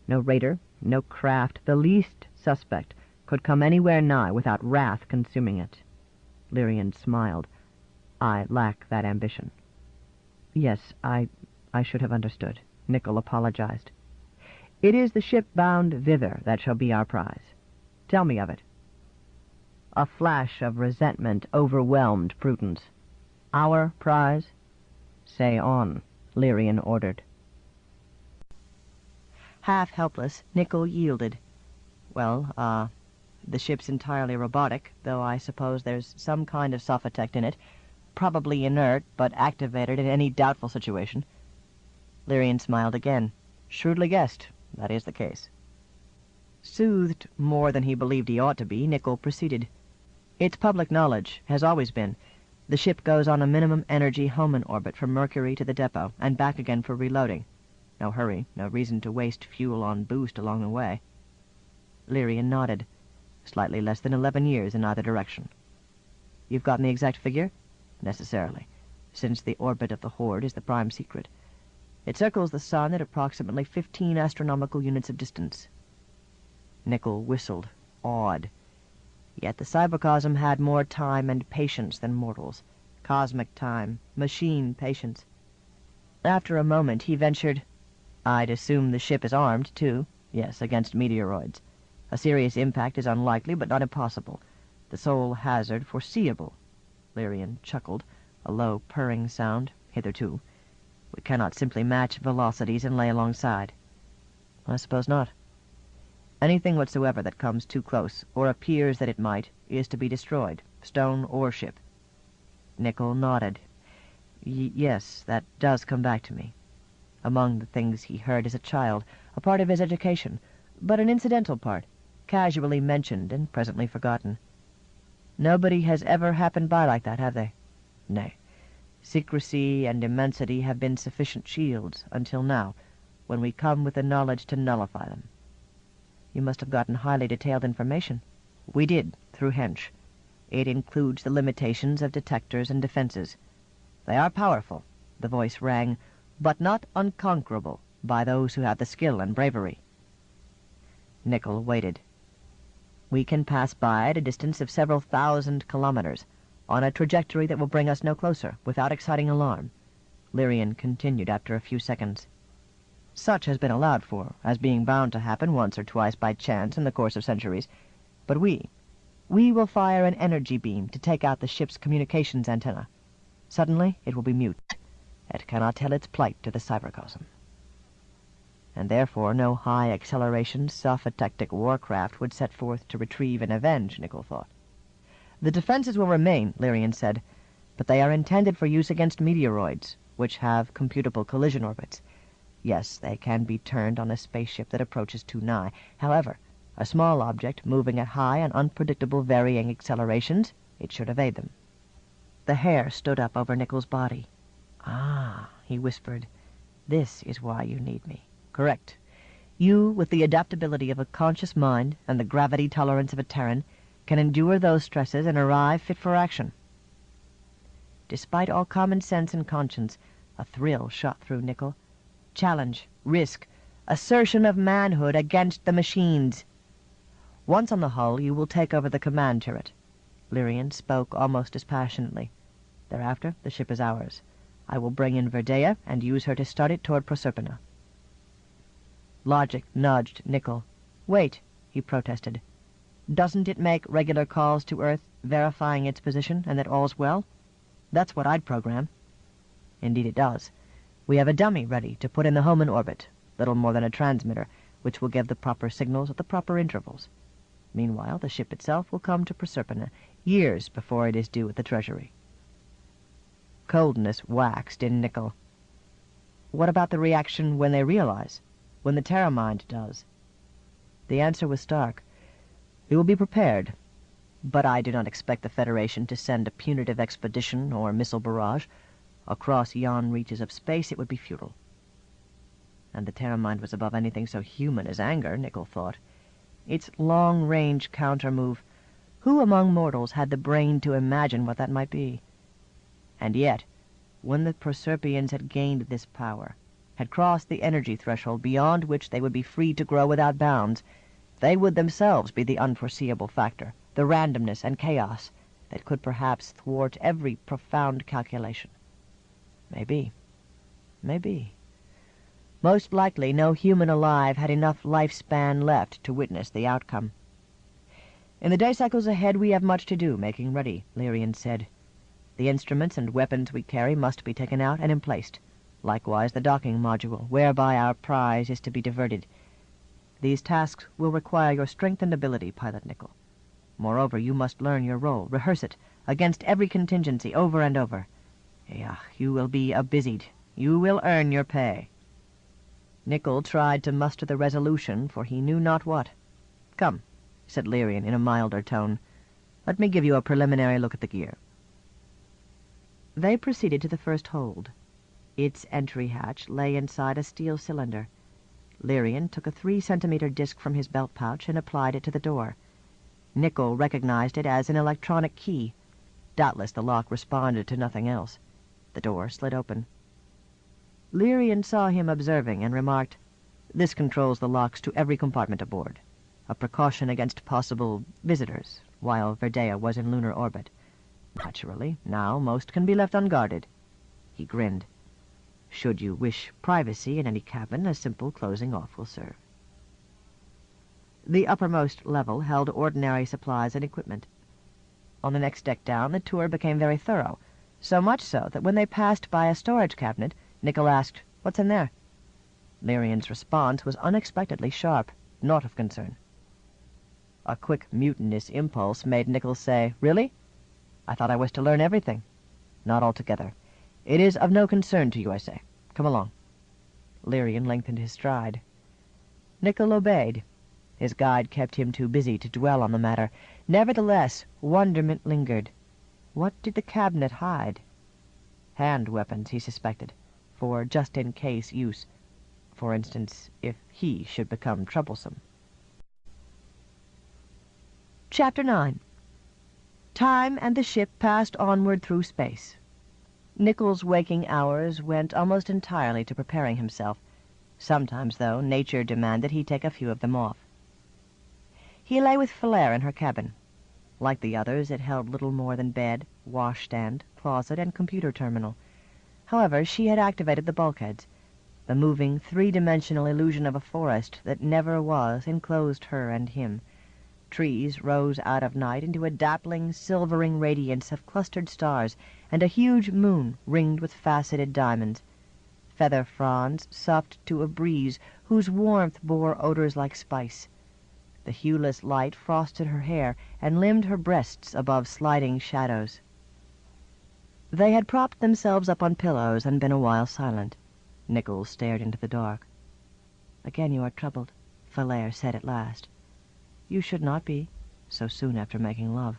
No raider, no craft, the least suspect, could come anywhere nigh without wrath consuming it. Lyrian smiled. I lack that ambition. Yes, I should have understood. Nickel apologized. It is the ship bound thither that shall be our prize. Tell me of it. A flash of resentment overwhelmed Prudence. Our prize? Say on, Lyrian ordered. Half helpless, Nickel yielded. Well, the ship's entirely robotic, though I suppose there's some kind of sophotect in it, probably inert, but activated in any doubtful situation. Lyrian smiled again. Shrewdly guessed. That is the case. Soothed more than he believed he ought to be, Nickel proceeded. It's public knowledge, has always been. The ship goes on a minimum energy Hohmann orbit from Mercury to the depot, and back again for reloading. No hurry, no reason to waste fuel on boost along the way. Lyrian nodded. Slightly less than 11 years in either direction. You've gotten the exact figure? Necessarily, since the orbit of the Horde is the prime secret. It circles the sun at approximately 15 astronomical units of distance. Nickel whistled, awed. Yet the cybercosm had more time and patience than mortals. Cosmic time, machine patience. After a moment he ventured, I'd assume the ship is armed, too. Yes, against meteoroids. A serious impact is unlikely, but not impossible. The sole hazard foreseeable. Lyrian chuckled, a low purring sound, hitherto. We cannot simply match velocities and lay alongside. I suppose not. Anything whatsoever that comes too close, or appears that it might, is to be destroyed, stone or ship. Nickel nodded. Yes, that does come back to me. Among the things he heard as a child, a part of his education, but an incidental part, casually mentioned and presently forgotten. Nobody has ever happened by like that, have they? Nay. Secrecy and immensity have been sufficient shields, until now, when we come with the knowledge to nullify them. You must have gotten highly detailed information. We did, through Hench. It includes the limitations of detectors and defenses. They are powerful, the voice rang, but not unconquerable by those who have the skill and bravery. Nickel waited. We can pass by at a distance of several thousand kilometers, on a trajectory that will bring us no closer, without exciting alarm. Lyrian continued after a few seconds. Such has been allowed for, as being bound to happen once or twice by chance in the course of centuries. But we will fire an energy beam to take out the ship's communications antenna. Suddenly it will be mute. It cannot tell its plight to the cybercosm. And therefore no high-acceleration, sophotectic warcraft would set forth to retrieve and avenge, Nickel thought. The defenses will remain, Lyrian said, but they are intended for use against meteoroids, which have computable collision orbits. Yes, they can be turned on a spaceship that approaches too nigh. However, a small object moving at high and unpredictable varying accelerations, it should evade them. The hair stood up over Nickel's body. Ah, he whispered, this is why you need me. Correct. You, with the adaptability of a conscious mind and the gravity tolerance of a Terran, can endure those stresses and arrive fit for action. Despite all common sense and conscience, a thrill shot through Nickel. Challenge, risk, assertion of manhood against the machines. Once on the hull, you will take over the command turret. Lyrian spoke almost dispassionately. Thereafter, the ship is ours. I will bring in Verdea and use her to start it toward Proserpina. Logic nudged Nickel. Wait, he protested. Doesn't it make regular calls to Earth, verifying its position and that all's well? That's what I'd program. Indeed it does. We have a dummy ready to put in the Hohmann orbit, little more than a transmitter, which will give the proper signals at the proper intervals. Meanwhile, the ship itself will come to Proserpina, years before it is due at the Treasury. Coldness waxed in Nickel. What about the reaction when they realize? When the Terra Mind does? The answer was stark. We will be prepared, but I do not expect the Federation to send a punitive expedition or missile barrage. Across yon reaches of space it would be futile. And the Terra Mind was above anything so human as anger, Nickel thought. Its long-range counter-move, who among mortals had the brain to imagine what that might be? And yet, when the Proserpians had gained this power, had crossed the energy threshold beyond which they would be free to grow without bounds, they would themselves be the unforeseeable factor, the randomness and chaos that could perhaps thwart every profound calculation. Maybe. Maybe. Most likely no human alive had enough lifespan left to witness the outcome. In the day cycles ahead we have much to do, making ready, Lyrian said. The instruments and weapons we carry must be taken out and emplaced. Likewise the docking module, whereby our prize is to be diverted. These tasks will require your strength and ability, Pilot Nickel. Moreover, you must learn your role, rehearse it, against every contingency, over and over. Yeah, you will be a-busied. You will earn your pay. Nickel tried to muster the resolution, for he knew not what. Come, said Lyrian in a milder tone. Let me give you a preliminary look at the gear. They proceeded to the first hold. Its entry hatch lay inside a steel cylinder. Lyrian took a 3-centimeter disc from his belt pouch and applied it to the door. Nickel recognized it as an electronic key. Doubtless the lock responded to nothing else. The door slid open. Lyrian saw him observing and remarked, "This controls the locks to every compartment aboard. A precaution against possible visitors, while Verdea was in lunar orbit. Naturally, now most can be left unguarded." He grinned. "Should you wish privacy in any cabin, a simple closing off will serve." The uppermost level held ordinary supplies and equipment. On the next deck down, the tour became very thorough, so much so that when they passed by a storage cabinet, Nickel asked, "What's in there?" Lyrian's response was unexpectedly sharp, not of concern. A quick, mutinous impulse made Nickel say, "Really? I thought I was to learn everything." "Not altogether. It is of no concern to you, I say. Come along." Lyrian lengthened his stride. Nickel obeyed. His guide kept him too busy to dwell on the matter. Nevertheless, wonderment lingered. What did the cabinet hide? Hand weapons, he suspected, for just-in-case use. For instance, if he should become troublesome. Chapter 9. Time and the ship passed onward through space. Nickel's waking hours went almost entirely to preparing himself. Sometimes, though, nature demanded he take a few of them off. He lay with Falaire in her cabin. Like the others, it held little more than bed, washstand, closet, and computer terminal. However, she had activated the bulkheads. The moving, three-dimensional illusion of a forest that never was enclosed her and him. Trees rose out of night into a dappling, silvering radiance of clustered stars, and a huge moon ringed with faceted diamonds. Feather fronds soughed to a breeze whose warmth bore odors like spice. The hueless light frosted her hair and limned her breasts above sliding shadows. They had propped themselves up on pillows and been a while silent. Nickel stared into the dark. "Again you are troubled," Falaire said at last. "You should not be, so soon after making love."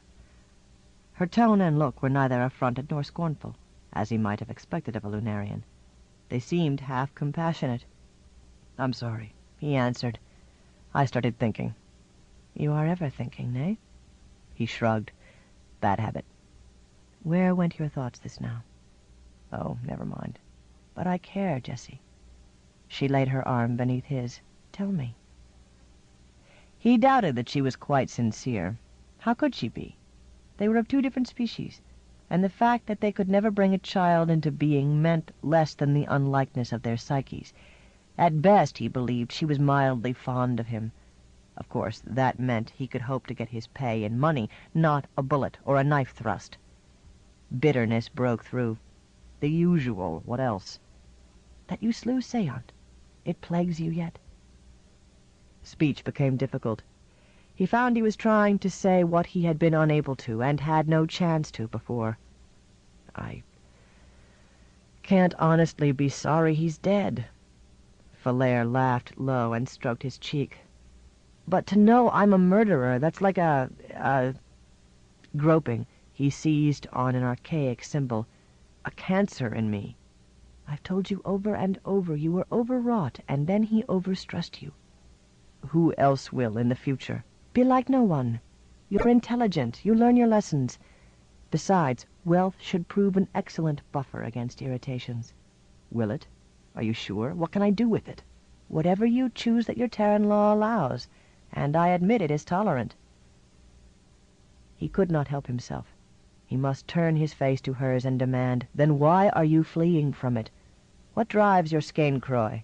Her tone and look were neither affronted nor scornful, as he might have expected of a Lunarian. They seemed half compassionate. "I'm sorry," he answered. I started thinking. "You are ever thinking, eh?" He shrugged. "Bad habit." "Where went your thoughts this now?" "Oh, never mind." "But I care, Jessie." She laid her arm beneath his. "Tell me." He doubted that she was quite sincere. How could she be? They were of two different species, and the fact that they could never bring a child into being meant less than the unlikeness of their psyches. At best, he believed, she was mildly fond of him. Of course, that meant he could hope to get his pay in money, not a bullet or a knife thrust. Bitterness broke through. The usual, what else? "That you slew Seant. It plagues you yet?" Speech became difficult. He found he was trying to say what he had been unable to, and had no chance to, before. "I can't honestly be sorry he's dead." Falair laughed low and stroked his cheek. "But to know I'm a murderer, that's like a... Groping, he seized on an archaic symbol. "A cancer in me." "I've told you over and over you were overwrought, and then he overstressed you." "Who else will in the future?" "Be like no one. You're intelligent. You learn your lessons. Besides, wealth should prove an excellent buffer against irritations." "Will it? Are you sure? What can I do with it?" "Whatever you choose that your Terran law allows, and I admit it is tolerant." He could not help himself. He must turn his face to hers and demand, "Then why are you fleeing from it? What drives your Skane Croy?"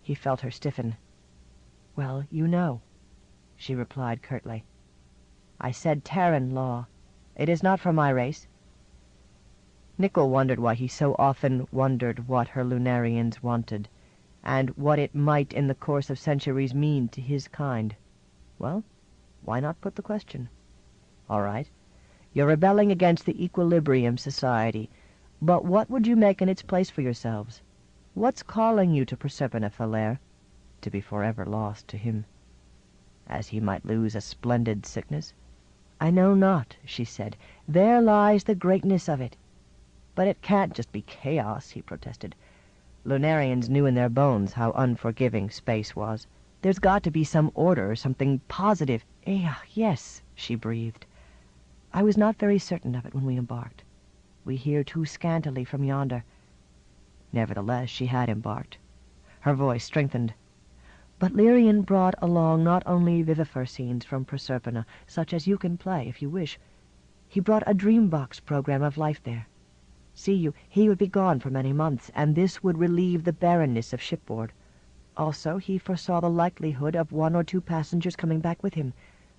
He felt her stiffen. "Well, you know," she replied curtly. "I said Terran law. It is not for my race." Nickel wondered why he so often wondered what her Lunarians wanted, and what it might in the course of centuries mean to his kind. Well, why not put the question? "All right. You're rebelling against the Equilibrium Society, but what would you make in its place for yourselves? What's calling you to Proserpina, Falair? To be forever lost to him, as he might lose a splendid sickness?" "I know not," she said. "There lies the greatness of it." "But it can't just be chaos," he protested. Lunarians knew in their bones how unforgiving space was. "There's got to be some order, something positive." Yes," she breathed. "I was not very certain of it when we embarked. We hear too scantily from yonder." Nevertheless, she had embarked. Her voice strengthened. "But Lyrian brought along not only vivifer scenes from Proserpina, such as you can play if you wish. He brought a dream-box program of life there. See you, he would be gone for many months, and this would relieve the barrenness of shipboard. Also, he foresaw the likelihood of 1 or 2 passengers coming back with him.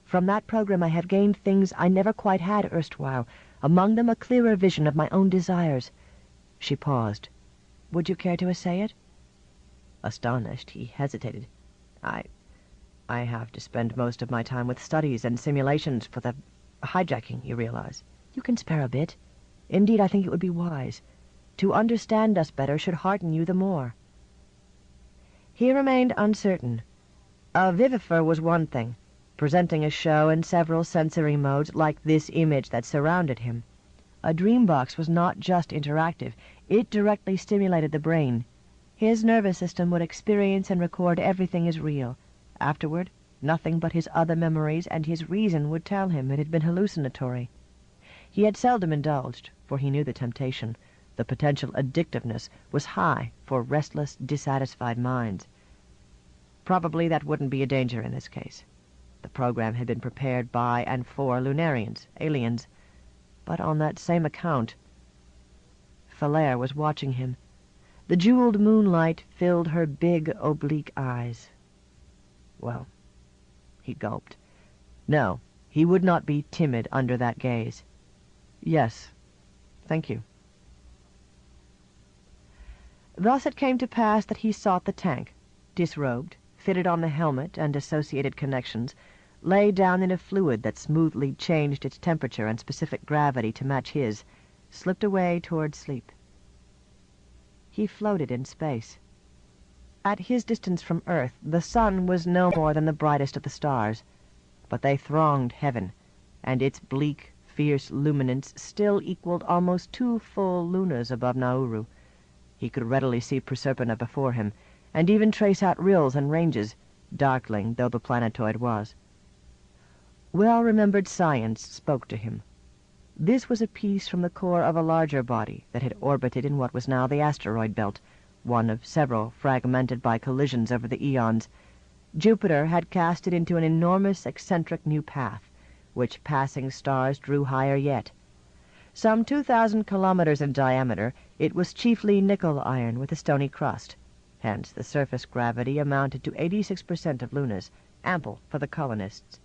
From that program I have gained things I never quite had erstwhile, among them a clearer vision of my own desires." She paused. "Would you care to essay it?" Astonished, he hesitated. I have to spend most of my time with studies and simulations for the hijacking, you realize." "You can spare a bit. Indeed, I think it would be wise. To understand us better should hearten you the more." He remained uncertain. A vivifer was one thing, presenting a show in several sensory modes like this image that surrounded him. A dream box was not just interactive. It directly stimulated the brain. His nervous system would experience and record everything as real. Afterward, nothing but his other memories and his reason would tell him it had been hallucinatory. He had seldom indulged, for he knew the temptation. The potential addictiveness was high for restless, dissatisfied minds. Probably that wouldn't be a danger in this case. The program had been prepared by and for Lunarians, aliens. But on that same account... Falair was watching him. The jeweled moonlight filled her big, oblique eyes. Well, he gulped. No, he would not be timid under that gaze. "Yes, thank you." Thus it came to pass that he sought the tank, disrobed, fitted on the helmet and associated connections, lay down in a fluid that smoothly changed its temperature and specific gravity to match his, slipped away toward sleep. He floated in space. At his distance from Earth, the sun was no more than the brightest of the stars, but they thronged heaven, and its bleak, fierce luminance still equaled almost 2 full lunas above Nauru. He could readily see Proserpina before him, and even trace out rills and ranges, darkling though the planetoid was. Well-remembered science spoke to him. This was a piece from the core of a larger body that had orbited in what was now the asteroid belt, one of several fragmented by collisions over the eons. Jupiter had cast it into an enormous eccentric new path, which passing stars drew higher yet. Some 2,000 kilometers in diameter, it was chiefly nickel iron with a stony crust. Hence the surface gravity amounted to 86% of Luna's, ample for the colonists.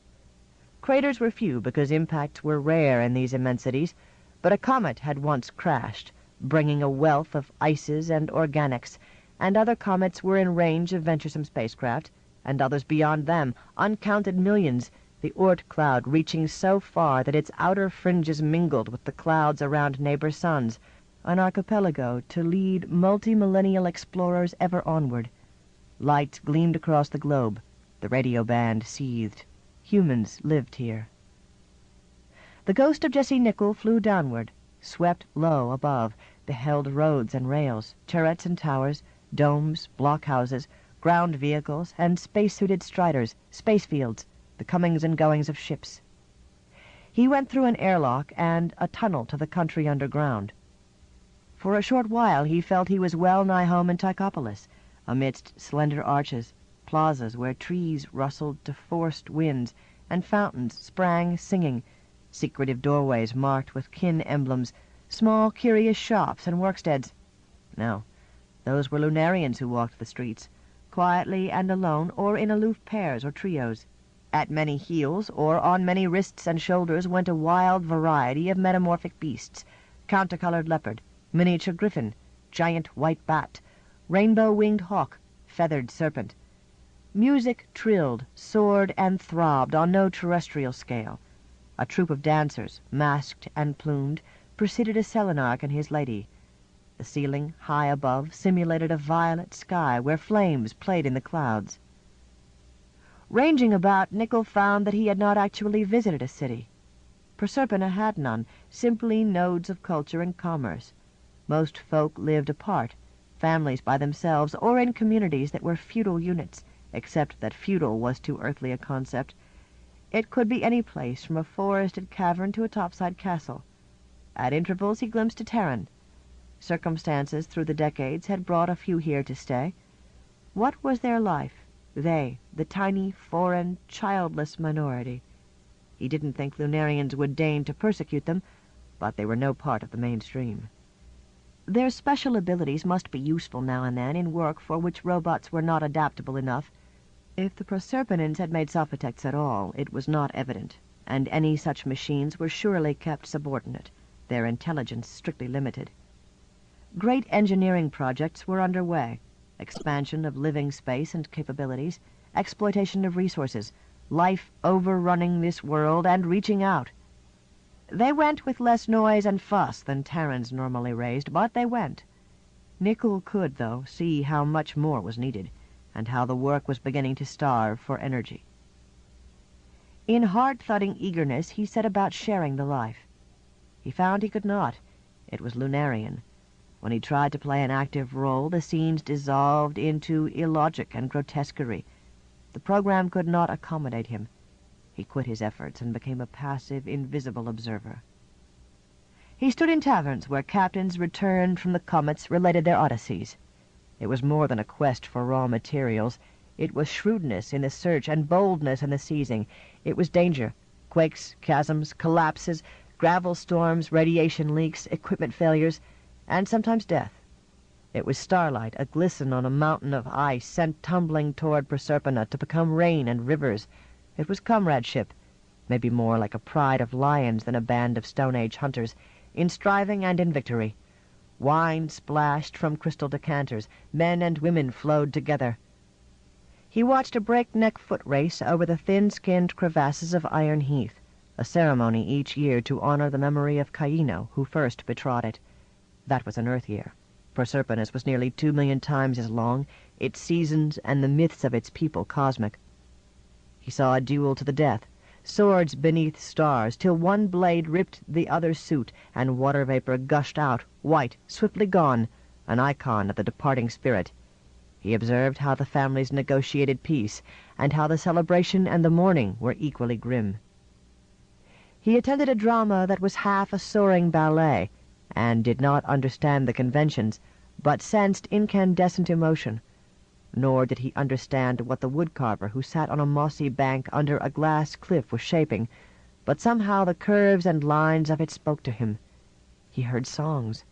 Craters were few because impacts were rare in these immensities, but a comet had once crashed, bringing a wealth of ices and organics, and other comets were in range of venturesome spacecraft, and others beyond them, uncounted millions, the Oort cloud reaching so far that its outer fringes mingled with the clouds around neighbor suns, an archipelago to lead multi-millennial explorers ever onward. Lights gleamed across the globe. The radio band seethed. Humans lived here. The ghost of Jesse Nickel flew downward, swept low above, beheld roads and rails, turrets and towers, domes, blockhouses, ground vehicles, and space-suited striders, space fields, the comings and goings of ships. He went through an airlock and a tunnel to the country underground. For a short while he felt he was well-nigh home in Tychopolis, amidst slender arches, plazas where trees rustled to forced winds, and fountains sprang singing, secretive doorways marked with kin emblems, small curious shops and worksteads. No, those were Lunarians who walked the streets, quietly and alone, or in aloof pairs or trios. At many heels, or on many wrists and shoulders, went a wild variety of metamorphic beasts, counter-colored leopard, miniature griffin, giant white bat, rainbow-winged hawk, feathered serpent. Music trilled, soared, and throbbed on no terrestrial scale. A troupe of dancers, masked and plumed, preceded a Selenarch and his lady. The ceiling, high above, simulated a violet sky where flames played in the clouds. Ranging about, Nickel found that he had not actually visited a city. Proserpina had none, simply nodes of culture and commerce. Most folk lived apart, families by themselves, or in communities that were feudal units, except that feudal was too earthly a concept. It could be any place from a forested cavern to a topside castle. At intervals he glimpsed a Terran. Circumstances through the decades had brought a few here to stay. What was their life? They, the tiny, foreign, childless minority. He didn't think Lunarians would deign to persecute them, but they were no part of the mainstream. Their special abilities must be useful now and then in work for which robots were not adaptable enough. If the Proserpinans had made sophotects at all, it was not evident, and any such machines were surely kept subordinate, their intelligence strictly limited. Great engineering projects were underway: expansion of living space and capabilities, exploitation of resources, life overrunning this world and reaching out. They went with less noise and fuss than Terrans normally raised, but they went. Nickel could, though, see how much more was needed, and how the work was beginning to starve for energy. In hard-thudding eagerness he set about sharing the life. He found he could not. It was Lunarian. When he tried to play an active role, the scenes dissolved into illogic and grotesquerie. The program could not accommodate him. He quit his efforts and became a passive, invisible observer. He stood in taverns where captains returned from the comets related their odysseys. It was more than a quest for raw materials. It was shrewdness in the search and boldness in the seizing. It was danger, quakes, chasms, collapses, gravel storms, radiation leaks, equipment failures, and sometimes death. It was starlight, a glisten on a mountain of ice sent tumbling toward Proserpina to become rain and rivers. It was comradeship, maybe more like a pride of lions than a band of Stone Age hunters, in striving and in victory. Wine splashed from crystal decanters. Men and women flowed together. He watched a breakneck foot race over the thin-skinned crevasses of Iron Heath, a ceremony each year to honor the memory of Caino, who first betrod it. That was an Earth year. Proserpina's was nearly 2 million times as long, its seasons and the myths of its people cosmic. He saw a duel to the death, swords beneath stars, till one blade ripped the other's suit, and water vapor gushed out, white, swiftly gone, an icon of the departing spirit. He observed how the families negotiated peace, and how the celebration and the mourning were equally grim. He attended a drama that was half a soaring ballet, and did not understand the conventions, but sensed incandescent emotion. Nor did he understand what the woodcarver who sat on a mossy bank under a glass cliff was shaping, but somehow the curves and lines of it spoke to him. He heard songs.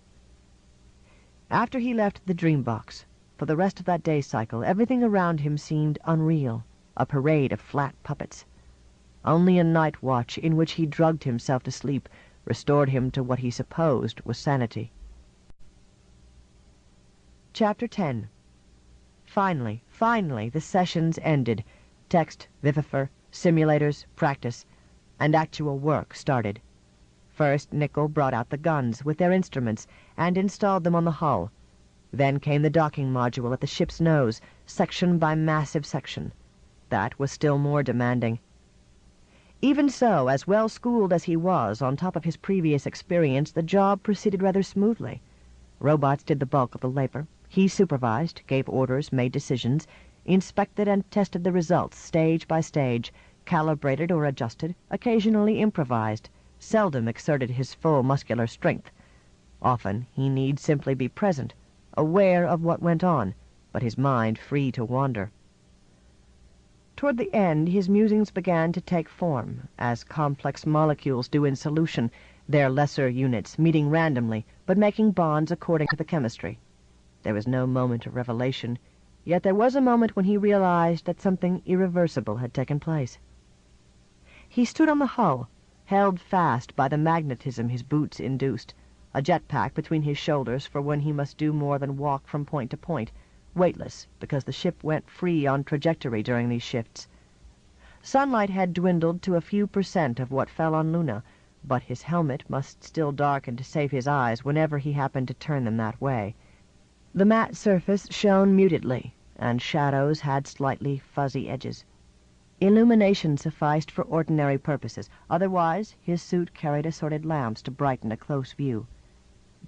After he left the dream box, for the rest of that day cycle, everything around him seemed unreal, a parade of flat puppets. Only a night watch in which he drugged himself to sleep restored him to what he supposed was sanity. Chapter 10. Finally, the sessions ended. Text, vivifer, simulators, practice, and actual work started. First, Nickel brought out the guns with their instruments and installed them on the hull. Then came the docking module at the ship's nose, section by massive section. That was still more demanding. Even so, as well-schooled as he was, on top of his previous experience, the job proceeded rather smoothly. Robots did the bulk of the labor. He supervised, gave orders, made decisions, inspected and tested the results stage by stage, calibrated or adjusted, occasionally improvised, seldom exerted his full muscular strength. Often he need simply be present, aware of what went on, but his mind free to wander. Toward the end, his musings began to take form, as complex molecules do in solution, their lesser units meeting randomly, but making bonds according to the chemistry. There was no moment of revelation, yet there was a moment when he realized that something irreversible had taken place. He stood on the hull, held fast by the magnetism his boots induced, a jetpack between his shoulders for when he must do more than walk from point to point, weightless because the ship went free on trajectory during these shifts. Sunlight had dwindled to a few % of what fell on Luna, but his helmet must still darken to save his eyes whenever he happened to turn them that way. The matte surface shone mutedly, and shadows had slightly fuzzy edges. Illumination sufficed for ordinary purposes. Otherwise, his suit carried assorted lamps to brighten a close view.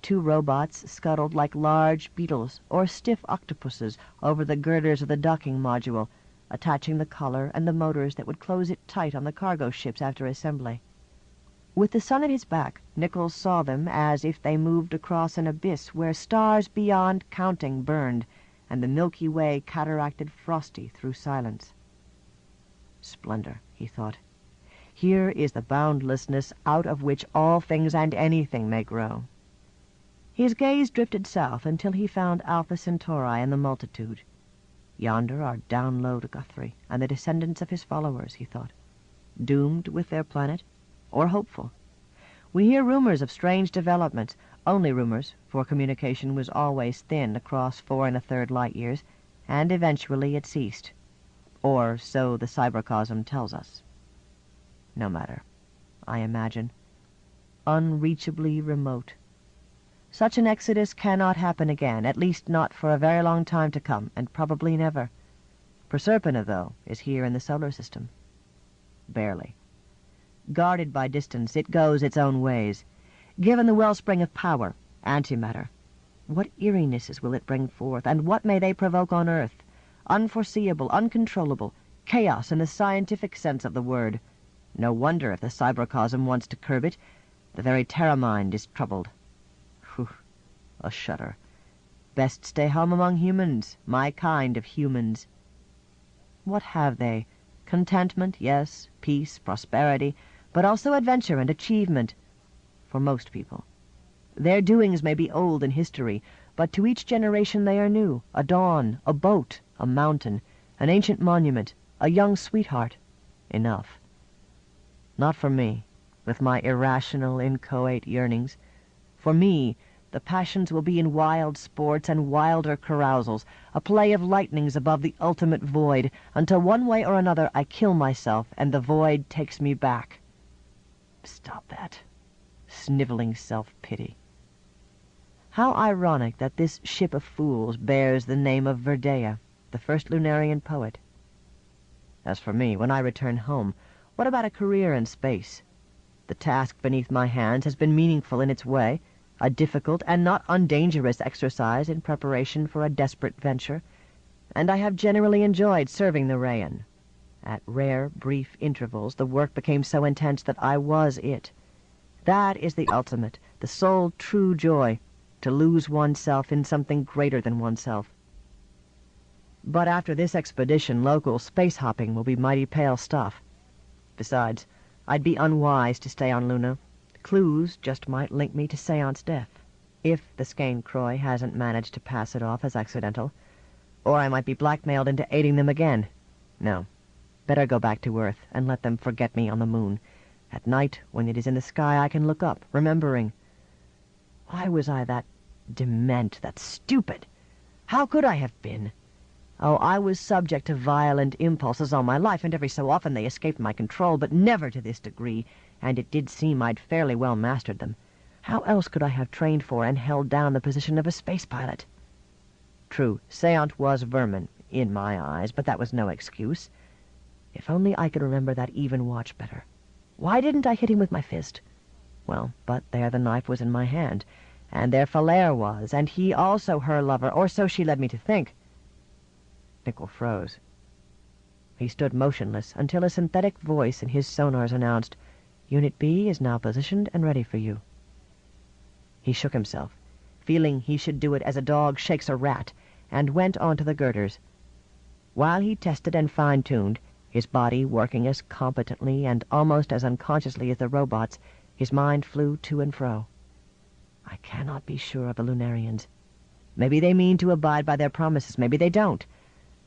2 robots scuttled like large beetles or stiff octopuses over the girders of the docking module, attaching the collar and the motors that would close it tight on the cargo ships after assembly. With the sun at his back, Nichols saw them as if they moved across an abyss where stars beyond counting burned, and the Milky Way cataracted frosty through silence. Splendor, he thought. Here is the boundlessness out of which all things and anything may grow. His gaze drifted south until he found Alpha Centauri and the multitude. Yonder are Download Guthrie and the descendants of his followers, he thought. Doomed with their planet, or hopeful. We hear rumors of strange developments, only rumors, for communication was always thin across 4 1/3 light-years, and eventually it ceased. Or so the cybercosm tells us. No matter. I imagine. Unreachably remote. Such an exodus cannot happen again, at least not for a very long time to come, and probably never. Proserpina, though, is here in the solar system. Barely. Guarded by distance, it goes its own ways. Given the wellspring of power, antimatter, what eerinesses will it bring forth, and what may they provoke on Earth? Unforeseeable, uncontrollable, chaos in the scientific sense of the word. No wonder if the cybercosm wants to curb it. The very terra-mind is troubled. Whew, a shudder. Best stay home among humans, my kind of humans. What have they? Contentment, yes, peace, prosperity, but also adventure and achievement. For most people. Their doings may be old in history, but to each generation they are new. A dawn, a boat, a mountain, an ancient monument, a young sweetheart. Enough. Not for me, with my irrational, inchoate yearnings. For me, the passions will be in wild sports and wilder carousals, a play of lightnings above the ultimate void, until one way or another I kill myself and the void takes me back. Stop that. Sniveling self-pity. How ironic that this ship of fools bears the name of Verdea, the first Lunarian poet. As for me, when I return home, what about a career in space? The task beneath my hands has been meaningful in its way, a difficult and not undangerous exercise in preparation for a desperate venture. and I have generally enjoyed serving the Rayan. At rare, brief intervals, the work became so intense that I was it. That is the ultimate, the sole true joy, to lose oneself in something greater than oneself. But after this expedition, local space hopping will be mighty pale stuff. Besides, I'd be unwise to stay on Luna. Clues just might link me to Seance death, if the Skane Croy hasn't managed to pass it off as accidental. Or I might be blackmailed into aiding them again. No, better go back to Earth and let them forget me on the moon. At night, when it is in the sky, I can look up, remembering. Why was I that dement, that stupid? How could I have been? Oh, I was subject to violent impulses all my life, and every so often they escaped my control, but never to this degree, and it did seem I'd fairly well mastered them. How else could I have trained for and held down the position of a space pilot? True, Seance was vermin, in my eyes, but that was no excuse. If only I could remember that even watch better. Why didn't I hit him with my fist? Well, but there the knife was in my hand, and there Falere was, and he also her lover, or so she led me to think. Nickel froze. He stood motionless until a synthetic voice in his sonars announced, "Unit B is now positioned and ready for you." He shook himself, feeling he should do it as a dog shakes a rat, and went on to the girders. While he tested and fine-tuned, his body working as competently and almost as unconsciously as the robots, his mind flew to and fro. I cannot be sure of the Lunarians. Maybe they mean to abide by their promises, maybe they don't.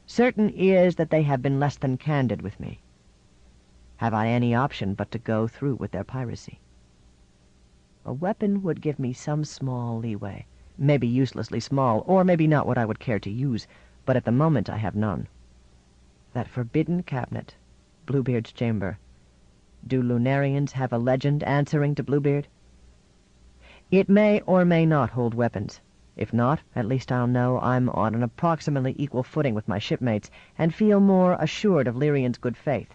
Certain is that they have been less than candid with me. Have I any option but to go through with their piracy? A weapon would give me some small leeway, maybe uselessly small, or maybe not what I would care to use, but at the moment I have none. That forbidden cabinet, Bluebeard's chamber. Do Lunarians have a legend answering to Bluebeard? It may or may not hold weapons. If not, at least I'll know I'm on an approximately equal footing with my shipmates, and feel more assured of Lyrian's good faith.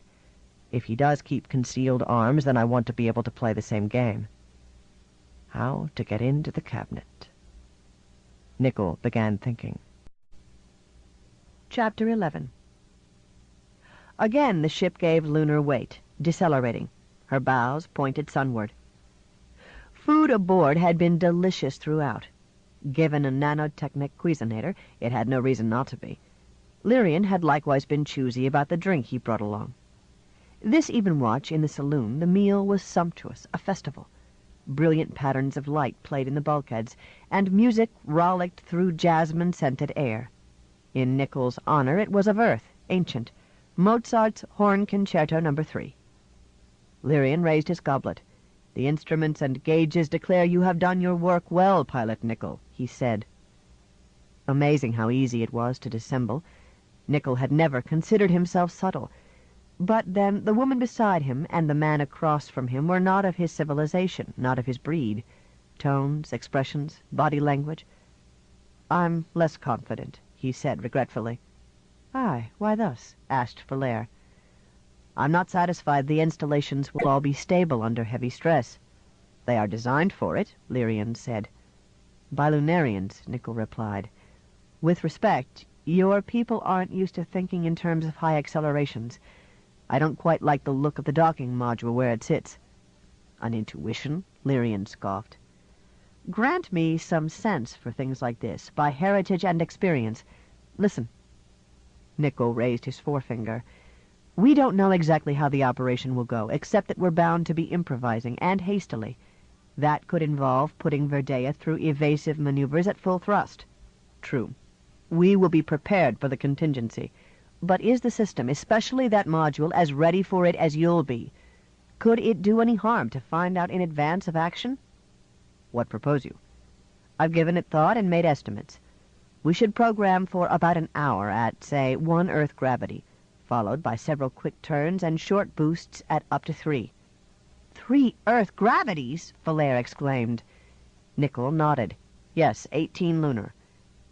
If he does keep concealed arms, then I want to be able to play the same game. How to get into the cabinet? Nickel began thinking. Chapter 11. Again the ship gave lunar weight, decelerating. Her bows pointed sunward. Food aboard had been delicious throughout. Given a nanotechnic cuisinator, it had no reason not to be. Lyrian had likewise been choosy about the drink he brought along. This even watch in the saloon, the meal was sumptuous, a festival. Brilliant patterns of light played in the bulkheads, and music rollicked through jasmine-scented air. In Nickel's honor it was of earth, ancient, Mozart's Horn Concerto No. 3. Lyrian raised his goblet. "The instruments and gauges declare you have done your work well, Pilot Nickel," he said. Amazing how easy it was to dissemble. Nickel had never considered himself subtle. But then the woman beside him and the man across from him were not of his civilization, not of his breed. Tones, expressions, body language. "I'm less confident," he said regretfully. "Aye, why thus?" asked Falere. "I'm not satisfied the installations will all be stable under heavy stress." "They are designed for it," Lyrian said. "By Lunarians," Nickel replied. "With respect, your people aren't used to thinking in terms of high accelerations. I don't quite like the look of the docking module where it sits." "An intuition?" Lyrian scoffed. "Grant me some sense for things like this, by heritage and experience. Listen." Nickel raised his forefinger. "We don't know exactly how the operation will go, except that we're bound to be improvising, and hastily. That could involve putting Verdea through evasive maneuvers at full thrust. True. We will be prepared for the contingency. But is the system, especially that module, as ready for it as you'll be? Could it do any harm to find out in advance of action?" "What propose you?" "I've given it thought and made estimates. We should program for about an hour at, say, 1 Earth gravity, followed by several quick turns and short boosts at up to 3. 3 Earth gravities!" Falere exclaimed. Nickel nodded. "Yes, 18 lunar.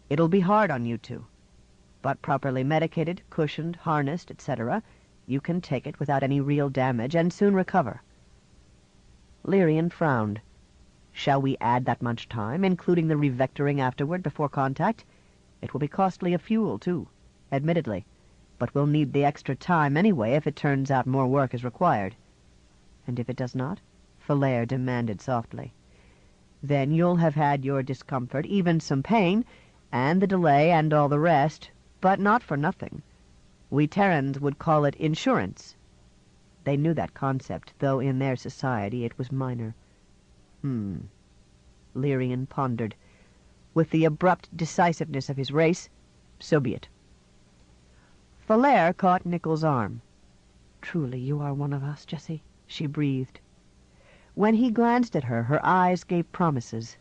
It'll be hard on you two. But properly medicated, cushioned, harnessed, etc., you can take it without any real damage and soon recover." Lyrian frowned. "Shall we add that much time, including the revectoring afterward before contact? It will be costly of fuel, too. "Admittedly. But we'll need the extra time anyway if it turns out more work is required." "And if it does not?" Falair demanded softly. "Then you'll have had your discomfort, even some pain, and the delay and all the rest, but not for nothing. We Terrans would call it insurance." They knew that concept, though in their society it was minor. Lyrian pondered. With the abrupt decisiveness of his race, so be it. Falair caught Nicholl's arm. "Truly you are one of us, Jessie," she breathed. When he glanced at her, her eyes gave promises.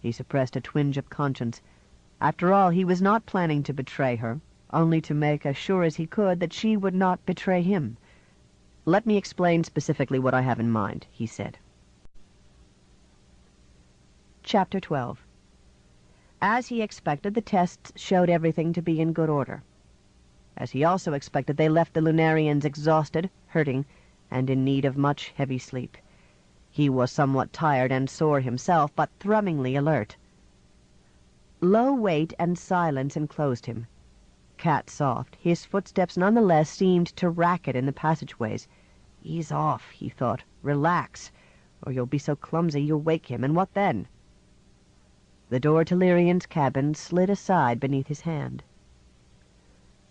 He suppressed a twinge of conscience. After all, he was not planning to betray her, only to make as sure as he could that she would not betray him. "Let me explain specifically what I have in mind," he said. Chapter 12. As he expected, the tests showed everything to be in good order. As he also expected, they left the Lunarians exhausted, hurting, and in need of much heavy sleep. He was somewhat tired and sore himself, but thrummingly alert. Low weight and silence enclosed him. Cat-soft, his footsteps nonetheless seemed to racket in the passageways. "Ease off," he thought. "Relax, or you'll be so clumsy you'll wake him, and what then?" The door to Lyrian's cabin slid aside beneath his hand.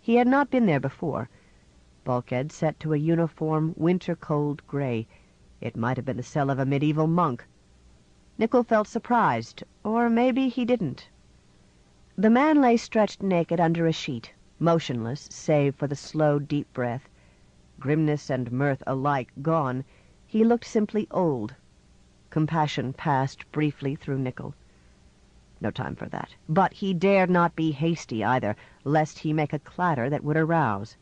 He had not been there before. Bulkhead set to a uniform winter-cold gray. It might have been the cell of a medieval monk. Nicholl felt surprised, or maybe he didn't. The man lay stretched naked under a sheet, motionless save for the slow, deep breath. Grimness and mirth alike gone, he looked simply old. Compassion passed briefly through Nicholl. No time for that. But he dared not be hasty either, lest he make a clatter that would arouse.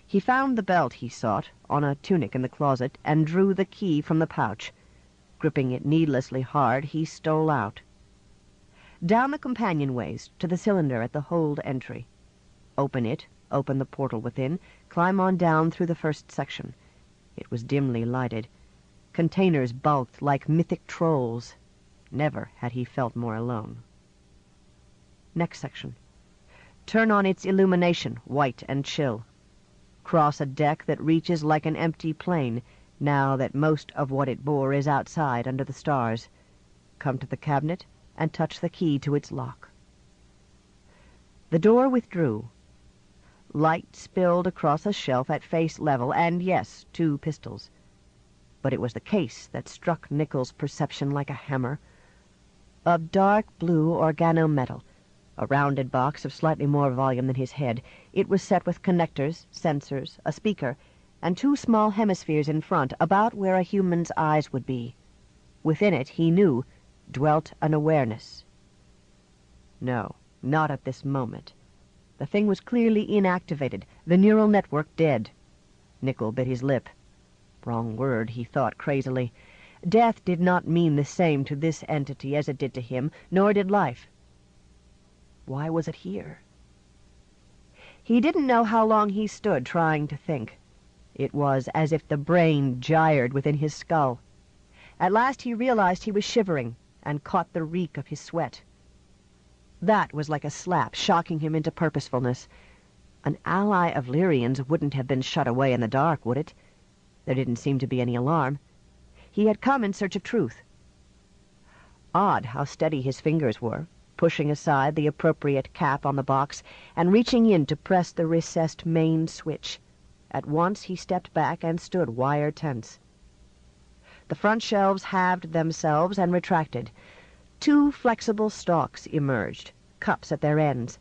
He found the belt he sought, on a tunic in the closet, and drew the key from the pouch. Gripping it needlessly hard, he stole out. Down the companionways, to the cylinder at the hold entry. Open it, open the portal within, climb on down through the first section. It was dimly lighted. Containers bulked like mythic trolls. Never had he felt more alone. Next section. Turn on its illumination, white and chill. Cross a deck that reaches like an empty plain, now that most of what it bore is outside under the stars. Come to the cabinet and touch the key to its lock. The door withdrew. Light spilled across a shelf at face level, and yes, 2 pistols. But it was the case that struck Nicholl's perception like a hammer. Of dark blue organometal, a rounded box of slightly more volume than his head, it was set with connectors, sensors, a speaker, and 2 small hemispheres in front, about where a human's eyes would be. Within it, he knew, dwelt an awareness. No, not at this moment. The thing was clearly inactivated, the neural network dead. Nicholl bit his lip. Wrong word, he thought crazily. Death did not mean the same to this entity as it did to him, nor did life. Why was it here? He didn't know how long he stood trying to think. It was as if the brain gyred within his skull. At last he realized he was shivering, and caught the reek of his sweat. That was like a slap, shocking him into purposefulness. An ally of Lyrian's wouldn't have been shut away in the dark, would it? There didn't seem to be any alarm. He had come in search of truth. Odd how steady his fingers were, pushing aside the appropriate cap on the box and reaching in to press the recessed main switch. At once he stepped back and stood wire-tense. The front shelves halved themselves and retracted. 2 flexible stalks emerged, cups at their ends.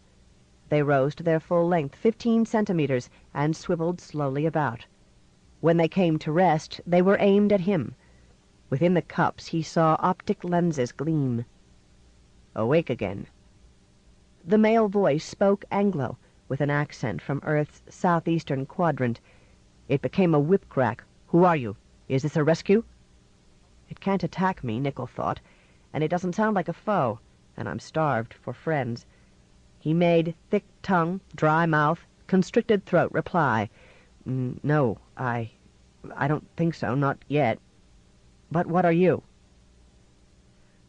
They rose to their full length, 15 centimeters, and swiveled slowly about. When they came to rest, they were aimed at him. Within the cups he saw optic lenses gleam. Awake again. The male voice spoke Anglo, with an accent from Earth's southeastern quadrant. It became a whip-crack. "Who are you? Is this a rescue?" It can't attack me, Nicholl thought, and it doesn't sound like a foe, and I'm starved for friends. He made thick tongue, dry mouth, constricted throat reply. No, I don't think so, not yet. But what are you?"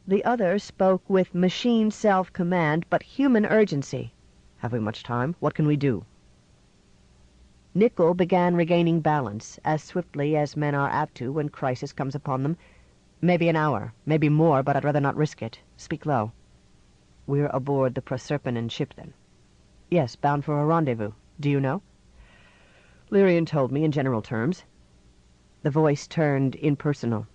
The other spoke with machine self-command, but human urgency. Have we much time? What can we do? Nickel began regaining balance as swiftly as men are apt to when crisis comes upon them. Maybe an hour, maybe more, but I'd rather not risk it. Speak low. We're aboard the Proserpine ship, then? Yes, bound for a rendezvous. Do you know? Lyrian told me in general terms. The voice turned impersonal.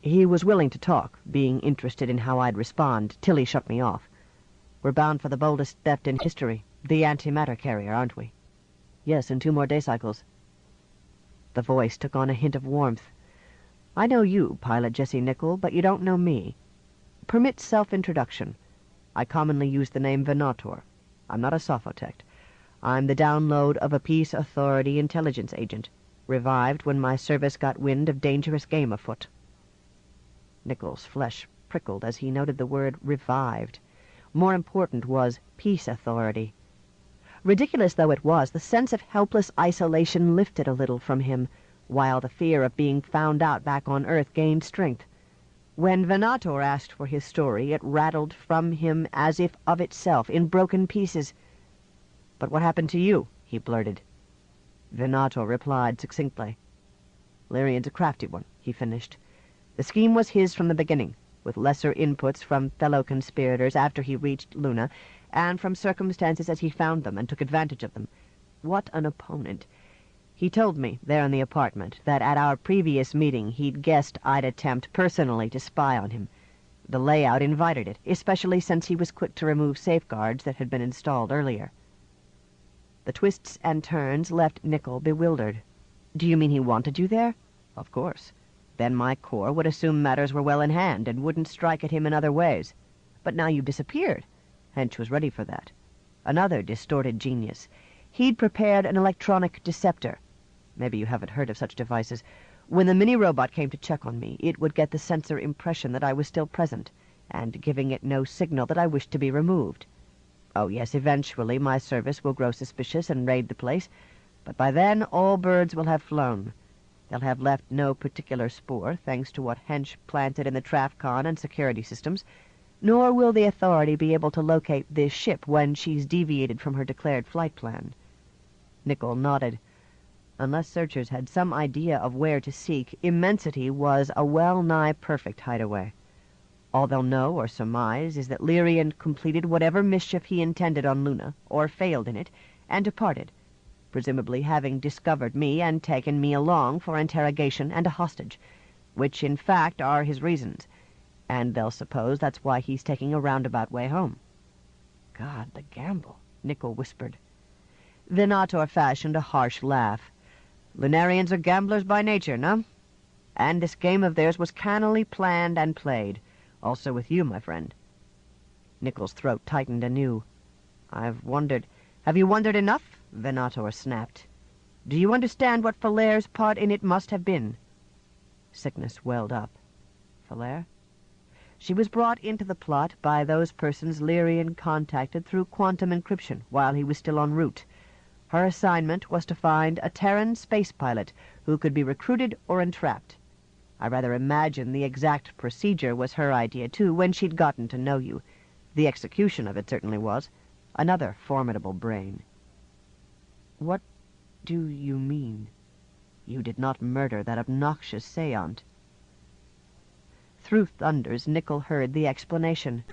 He was willing to talk, being interested in how I'd respond, till he shut me off. We're bound for the boldest theft in history, the antimatter carrier, aren't we? Yes, in 2 more day cycles. The voice took on a hint of warmth. I know you, Pilot Jesse Nickel, but you don't know me. Permit self-introduction. I commonly use the name Venator. I'm not a sophotect. I'm the download of a Peace Authority intelligence agent, revived when my service got wind of dangerous game afoot. Nickel's flesh prickled as he noted the word revived. More important was Peace Authority. Ridiculous though it was, the sense of helpless isolation lifted a little from him, while the fear of being found out back on Earth gained strength. When Venator asked for his story, it rattled from him as if of itself, in broken pieces. "But what happened to you?" he blurted. Venator replied succinctly. "Lyrian's a crafty one," he finished. "The scheme was his from the beginning, with lesser inputs from fellow conspirators after he reached Luna, and from circumstances as he found them and took advantage of them. What an opponent! He told me, there in the apartment, that at our previous meeting he'd guessed I'd attempt personally to spy on him. The layout invited it, especially since he was quick to remove safeguards that had been installed earlier." The twists and turns left Nickel bewildered. "Do you mean he wanted you there?" "Of course. Then my corps would assume matters were well in hand and wouldn't strike at him in other ways. But now you've disappeared." Hench was ready for that. Another distorted genius. He'd prepared an electronic deceptor. Maybe you haven't heard of such devices. When the mini-robot came to check on me, it would get the sensor impression that I was still present, and giving it no signal that I wished to be removed. Oh yes, eventually my service will grow suspicious and raid the place, but by then all birds will have flown. They'll have left no particular spoor, thanks to what Hench planted in the Trafcon and security systems, nor will the Authority be able to locate this ship when she's deviated from her declared flight plan. Nickel nodded. Unless searchers had some idea of where to seek, Immensity was a well-nigh perfect hideaway. All they'll know or surmise is that Lyrian completed whatever mischief he intended on Luna, or failed in it, and departed, presumably having discovered me and taken me along for interrogation and a hostage, which in fact are his reasons, and they'll suppose that's why he's taking a roundabout way home. God, the gamble, Nickel whispered. Venator fashioned a harsh laugh. Lunarians are gamblers by nature, no? And this game of theirs was cannily planned and played. Also with you, my friend. Nickel's throat tightened anew. I've wondered... Have you wondered enough? Venator snapped. Do you understand what Falaire's part in it must have been? Sickness welled up. Falaire? She was brought into the plot by those persons Lyrian contacted through quantum encryption while he was still en route. Her assignment was to find a Terran space pilot who could be recruited or entrapped. I rather imagine the exact procedure was her idea, too, when she'd gotten to know you. The execution of it certainly was. Another formidable brain. What do you mean? You did not murder that obnoxious Seant. Through thunders, Nickel heard the explanation.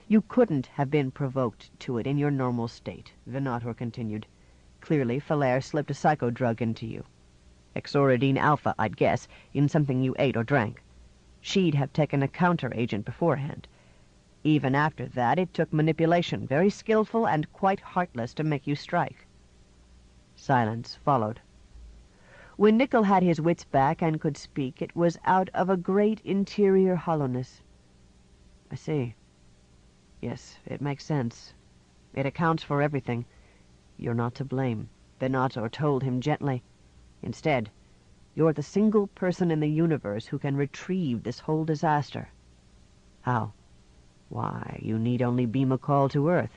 You couldn't have been provoked to it in your normal state, Venator continued. Clearly, Falaire slipped a psychodrug into you. Exoridine Alpha, I'd guess, in something you ate or drank. She'd have taken a counter-agent beforehand. Even after that, it took manipulation, very skillful and quite heartless, to make you strike. Silence followed. When Nickel had his wits back and could speak, it was out of a great interior hollowness. I see. Yes, it makes sense. It accounts for everything. You're not to blame, Venator told him gently. Instead, you're the single person in the universe who can retrieve this whole disaster. How? Why, you need only beam a call to Earth.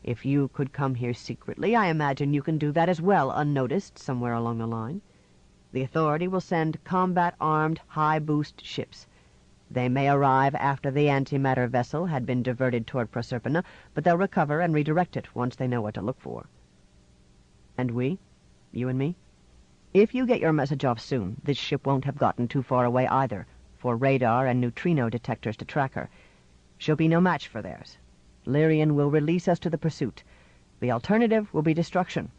If you could come here secretly, I imagine you can do that as well, unnoticed, somewhere along the line. The Authority will send combat-armed, high-boost ships. They may arrive after the antimatter vessel had been diverted toward Proserpina, but they'll recover and redirect it once they know what to look for. And we? You and me? If you get your message off soon, this ship won't have gotten too far away either, for radar and neutrino detectors to track her. She'll be no match for theirs. Lyrian will release us to the pursuit. The alternative will be destruction.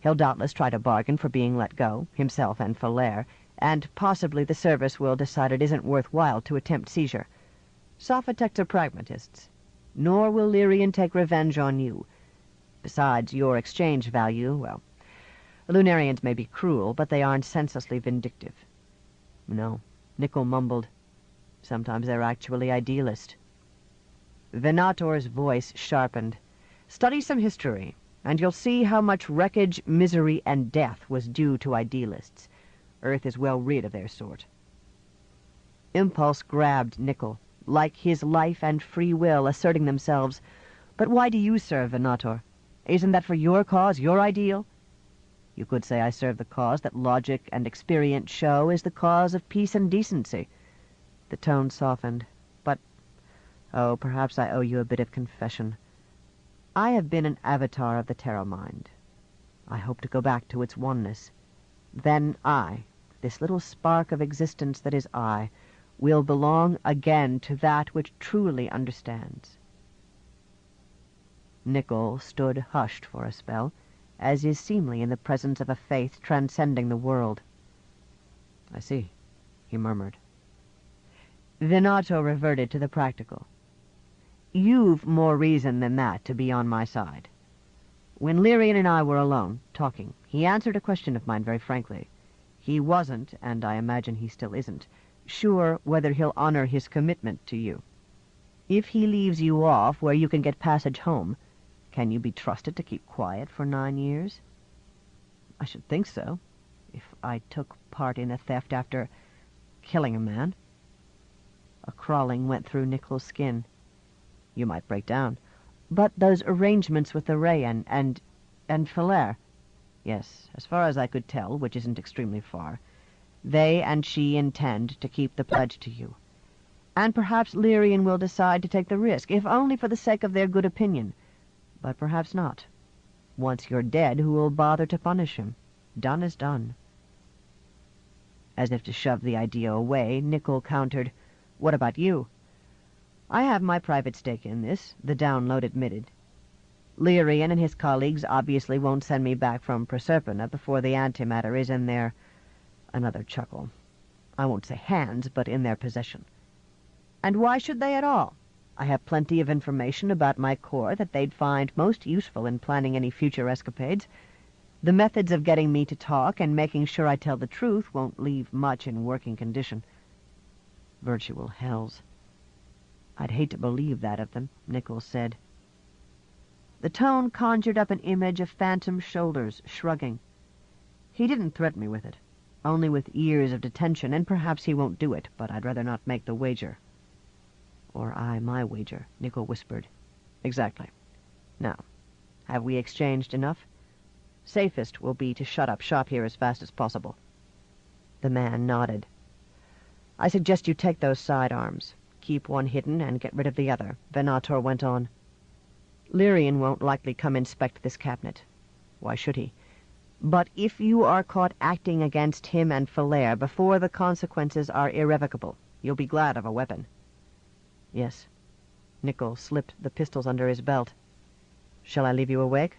He'll doubtless try to bargain for being let go, himself and Falaire, and possibly the service will decide it isn't worthwhile to attempt seizure. Sophotects are pragmatists. Nor will Lyrian take revenge on you. Besides, your exchange value, well, Lunarians may be cruel, but they aren't senselessly vindictive. No, Nickel mumbled. Sometimes they're actually idealist. Venator's voice sharpened. Study some history, and you'll see how much wreckage, misery, and death was due to idealists. Earth is well rid of their sort. Impulse grabbed Nickel, like his life and free will asserting themselves. But why do you serve, Venator? Isn't that for your cause, your ideal? You could say I serve the cause that logic and experience show is the cause of peace and decency. The tone softened. But, oh, perhaps I owe you a bit of confession. I have been an avatar of the Terra Mind. I hope to go back to its oneness. Then I, this little spark of existence that is I, will belong again to that which truly understands. Nickel stood hushed for a spell, as is seemly in the presence of a faith transcending the world. "I see," he murmured. Venator reverted to the practical. "You've more reason than that to be on my side. When Lyrian and I were alone, talking, he answered a question of mine very frankly. He wasn't, and I imagine he still isn't, sure whether he'll honor his commitment to you. If he leaves you off where you can get passage home, can you be trusted to keep quiet for 9 years? I should think so, if I took part in a theft after killing a man." A crawling went through Nickel's skin. "You might break down. But those arrangements with the Rayan and Falaire?" "Yes, as far as I could tell, which isn't extremely far. They and she intend to keep the pledge to you. And perhaps Lyrian will decide to take the risk, if only for the sake of their good opinion. But perhaps not. Once you're dead, who will bother to punish him? Done is done." As if to shove the idea away, Nickel countered, "What about you?" "I have my private stake in this," the download admitted. "Lyrian and his colleagues obviously won't send me back from Proserpina before the antimatter is in their—" another chuckle. "I won't say hands, but in their possession. And why should they at all? I have plenty of information about my corps that they'd find most useful in planning any future escapades. The methods of getting me to talk and making sure I tell the truth won't leave much in working condition." Virtual hells. "I'd hate to believe that of them," Nickel said. The tone conjured up an image of phantom shoulders, shrugging. "He didn't threaten me with it. Only with years of detention, and perhaps he won't do it, but I'd rather not make the wager." "Or I my wager," Nickel whispered. "Exactly. Now, have we exchanged enough? Safest will be to shut up shop here as fast as possible." The man nodded. "I suggest you take those sidearms. Keep one hidden and get rid of the other," Venator went on. "Lyrian won't likely come inspect this cabinet. Why should he? But if you are caught acting against him and Falaire before the consequences are irrevocable, you'll be glad of a weapon." "Yes." Nickel slipped the pistols under his belt. "Shall I leave you awake?"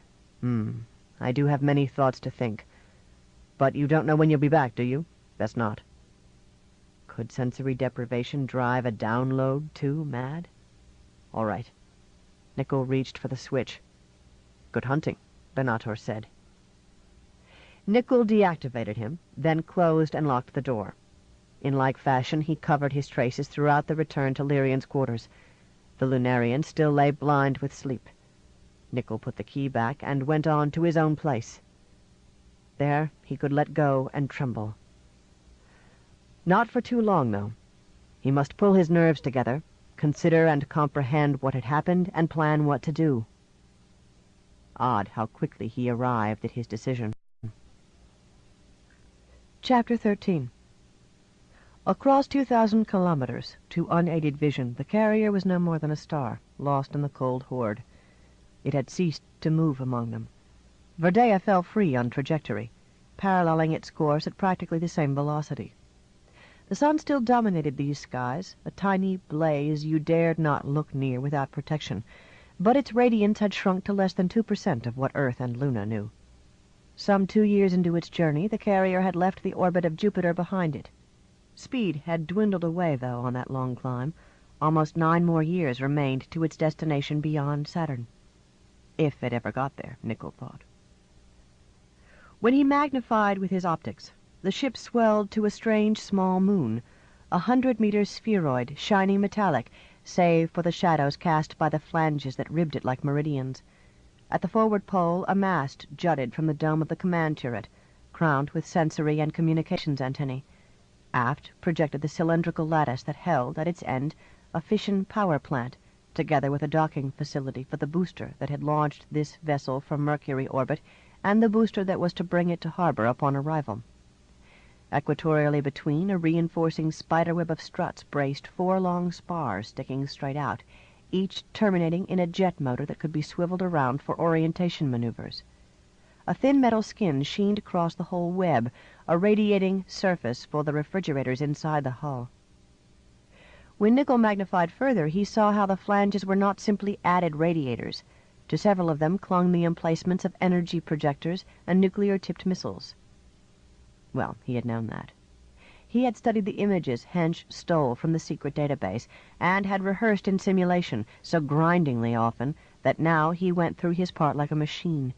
I do have many thoughts to think. But you don't know when you'll be back, do you? Best not." Could sensory deprivation drive a download too mad? "All right." Nickel reached for the switch. "Good hunting," Venator said. Nickel deactivated him, then closed and locked the door. In like fashion, he covered his traces throughout the return to Lyrian's quarters. The Lunarian still lay blind with sleep. Nickel put the key back and went on to his own place. There he could let go and tremble. Not for too long, though. He must pull his nerves together, consider and comprehend what had happened, and plan what to do. Odd how quickly he arrived at his decision. Chapter 13. Across 2,000 kilometers, to unaided vision, the carrier was no more than a star, lost in the cold horde. It had ceased to move among them. Verdea fell free on trajectory, paralleling its course at practically the same velocity. The sun still dominated these skies, a tiny blaze you dared not look near without protection, but its radiance had shrunk to less than 2% of what Earth and Luna knew. Some 2 years into its journey, the carrier had left the orbit of Jupiter behind it. Speed had dwindled away, though, on that long climb. Almost 9 more years remained to its destination beyond Saturn. If it ever got there, Nicholl thought. When he magnified with his optics, the ship swelled to a strange small moon, 100-meter spheroid, shining metallic, save for the shadows cast by the flanges that ribbed it like meridians. At the forward pole, a mast jutted from the dome of the command turret, crowned with sensory and communications antennae. Aft projected the cylindrical lattice that held, at its end, a fission power plant, together with a docking facility for the booster that had launched this vessel from Mercury orbit and the booster that was to bring it to harbor upon arrival. Equatorially between, a reinforcing spiderweb of struts braced 4 long spars sticking straight out, each terminating in a jet motor that could be swiveled around for orientation maneuvers. A thin metal skin sheened across the whole web, a radiating surface for the refrigerators inside the hull. When Nicholl magnified further, he saw how the flanges were not simply added radiators. To several of them clung the emplacements of energy projectors and nuclear-tipped missiles. Well, he had known that. He had studied the images Hensch stole from the secret database, and had rehearsed in simulation, so grindingly often, that now he went through his part like a machine.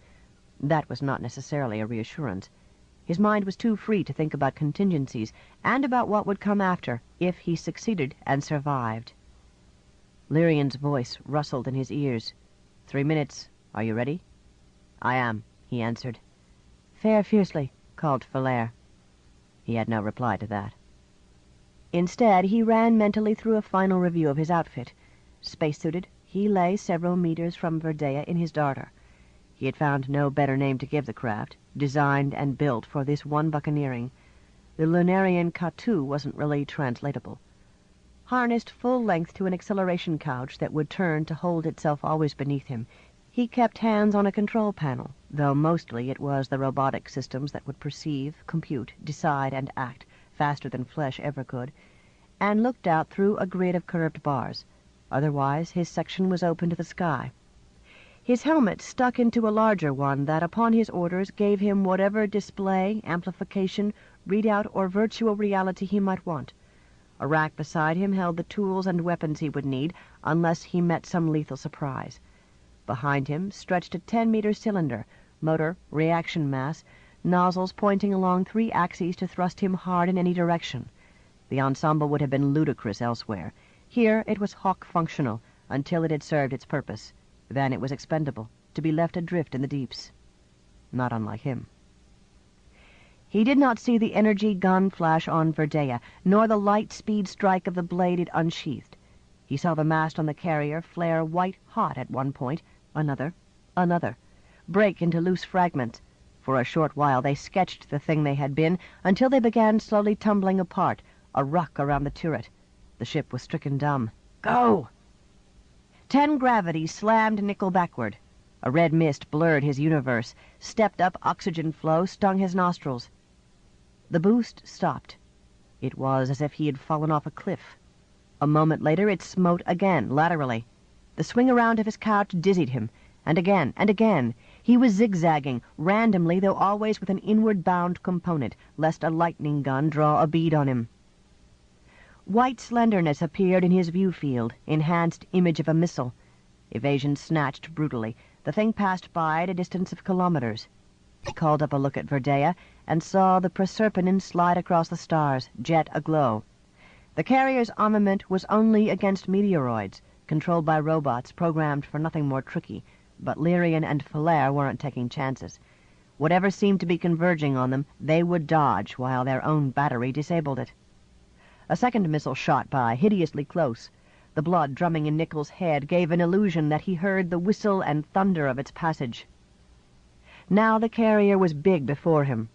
That was not necessarily a reassurance. His mind was too free to think about contingencies, and about what would come after, if he succeeded and survived. Lyrian's voice rustled in his ears. 3 minutes. Are you ready? I am, he answered. Fare fiercely, called Falaire. He had no reply to that. Instead, he ran mentally through a final review of his outfit. Spacesuited, he lay several meters from Verdea in his darter. He had found no better name to give the craft, designed and built for this one buccaneering. The Lunarian Katu wasn't really translatable. Harnessed full length to an acceleration couch that would turn to hold itself always beneath him, he kept hands on a control panel, though mostly it was the robotic systems that would perceive, compute, decide, and act faster than flesh ever could, and looked out through a grid of curved bars. Otherwise, his section was open to the sky. His helmet stuck into a larger one that, upon his orders, gave him whatever display, amplification, readout, or virtual reality he might want. A rack beside him held the tools and weapons he would need, unless he met some lethal surprise. Behind him stretched a 10-meter cylinder, motor, reaction mass, nozzles pointing along 3 axes to thrust him hard in any direction. The ensemble would have been ludicrous elsewhere. Here it was Hawk functional, until it had served its purpose. Then it was expendable, to be left adrift in the deeps. Not unlike him. He did not see the energy gun flash on Verdea, nor the light speed strike of the blade it unsheathed. He saw the mast on the carrier flare white-hot at one point, another, break into loose fragments. For a short while they sketched the thing they had been, until they began slowly tumbling apart, a ruck around the turret. The ship was stricken dumb. Go! 10 gravities slammed Nicholl backward. A red mist blurred his universe. Stepped-up oxygen flow stung his nostrils. The boost stopped. It was as if he had fallen off a cliff. A moment later it smote again, laterally. The swing around of his couch dizzied him, and again and again. He was zigzagging, randomly, though always with an inward-bound component, lest a lightning gun draw a bead on him. White slenderness appeared in his view field, enhanced image of a missile. Evasion snatched brutally. The thing passed by at a distance of kilometers. He called up a look at Verdea and saw the Proserpinin slide across the stars, jet aglow. The carrier's armament was only against meteoroids, controlled by robots programmed for nothing more tricky, but Lyrian and Falaire weren't taking chances. Whatever seemed to be converging on them, they would dodge while their own battery disabled it. A second missile shot by, hideously close. The blood drumming in Nicholl's head gave an illusion that he heard the whistle and thunder of its passage. Now the carrier was big before him.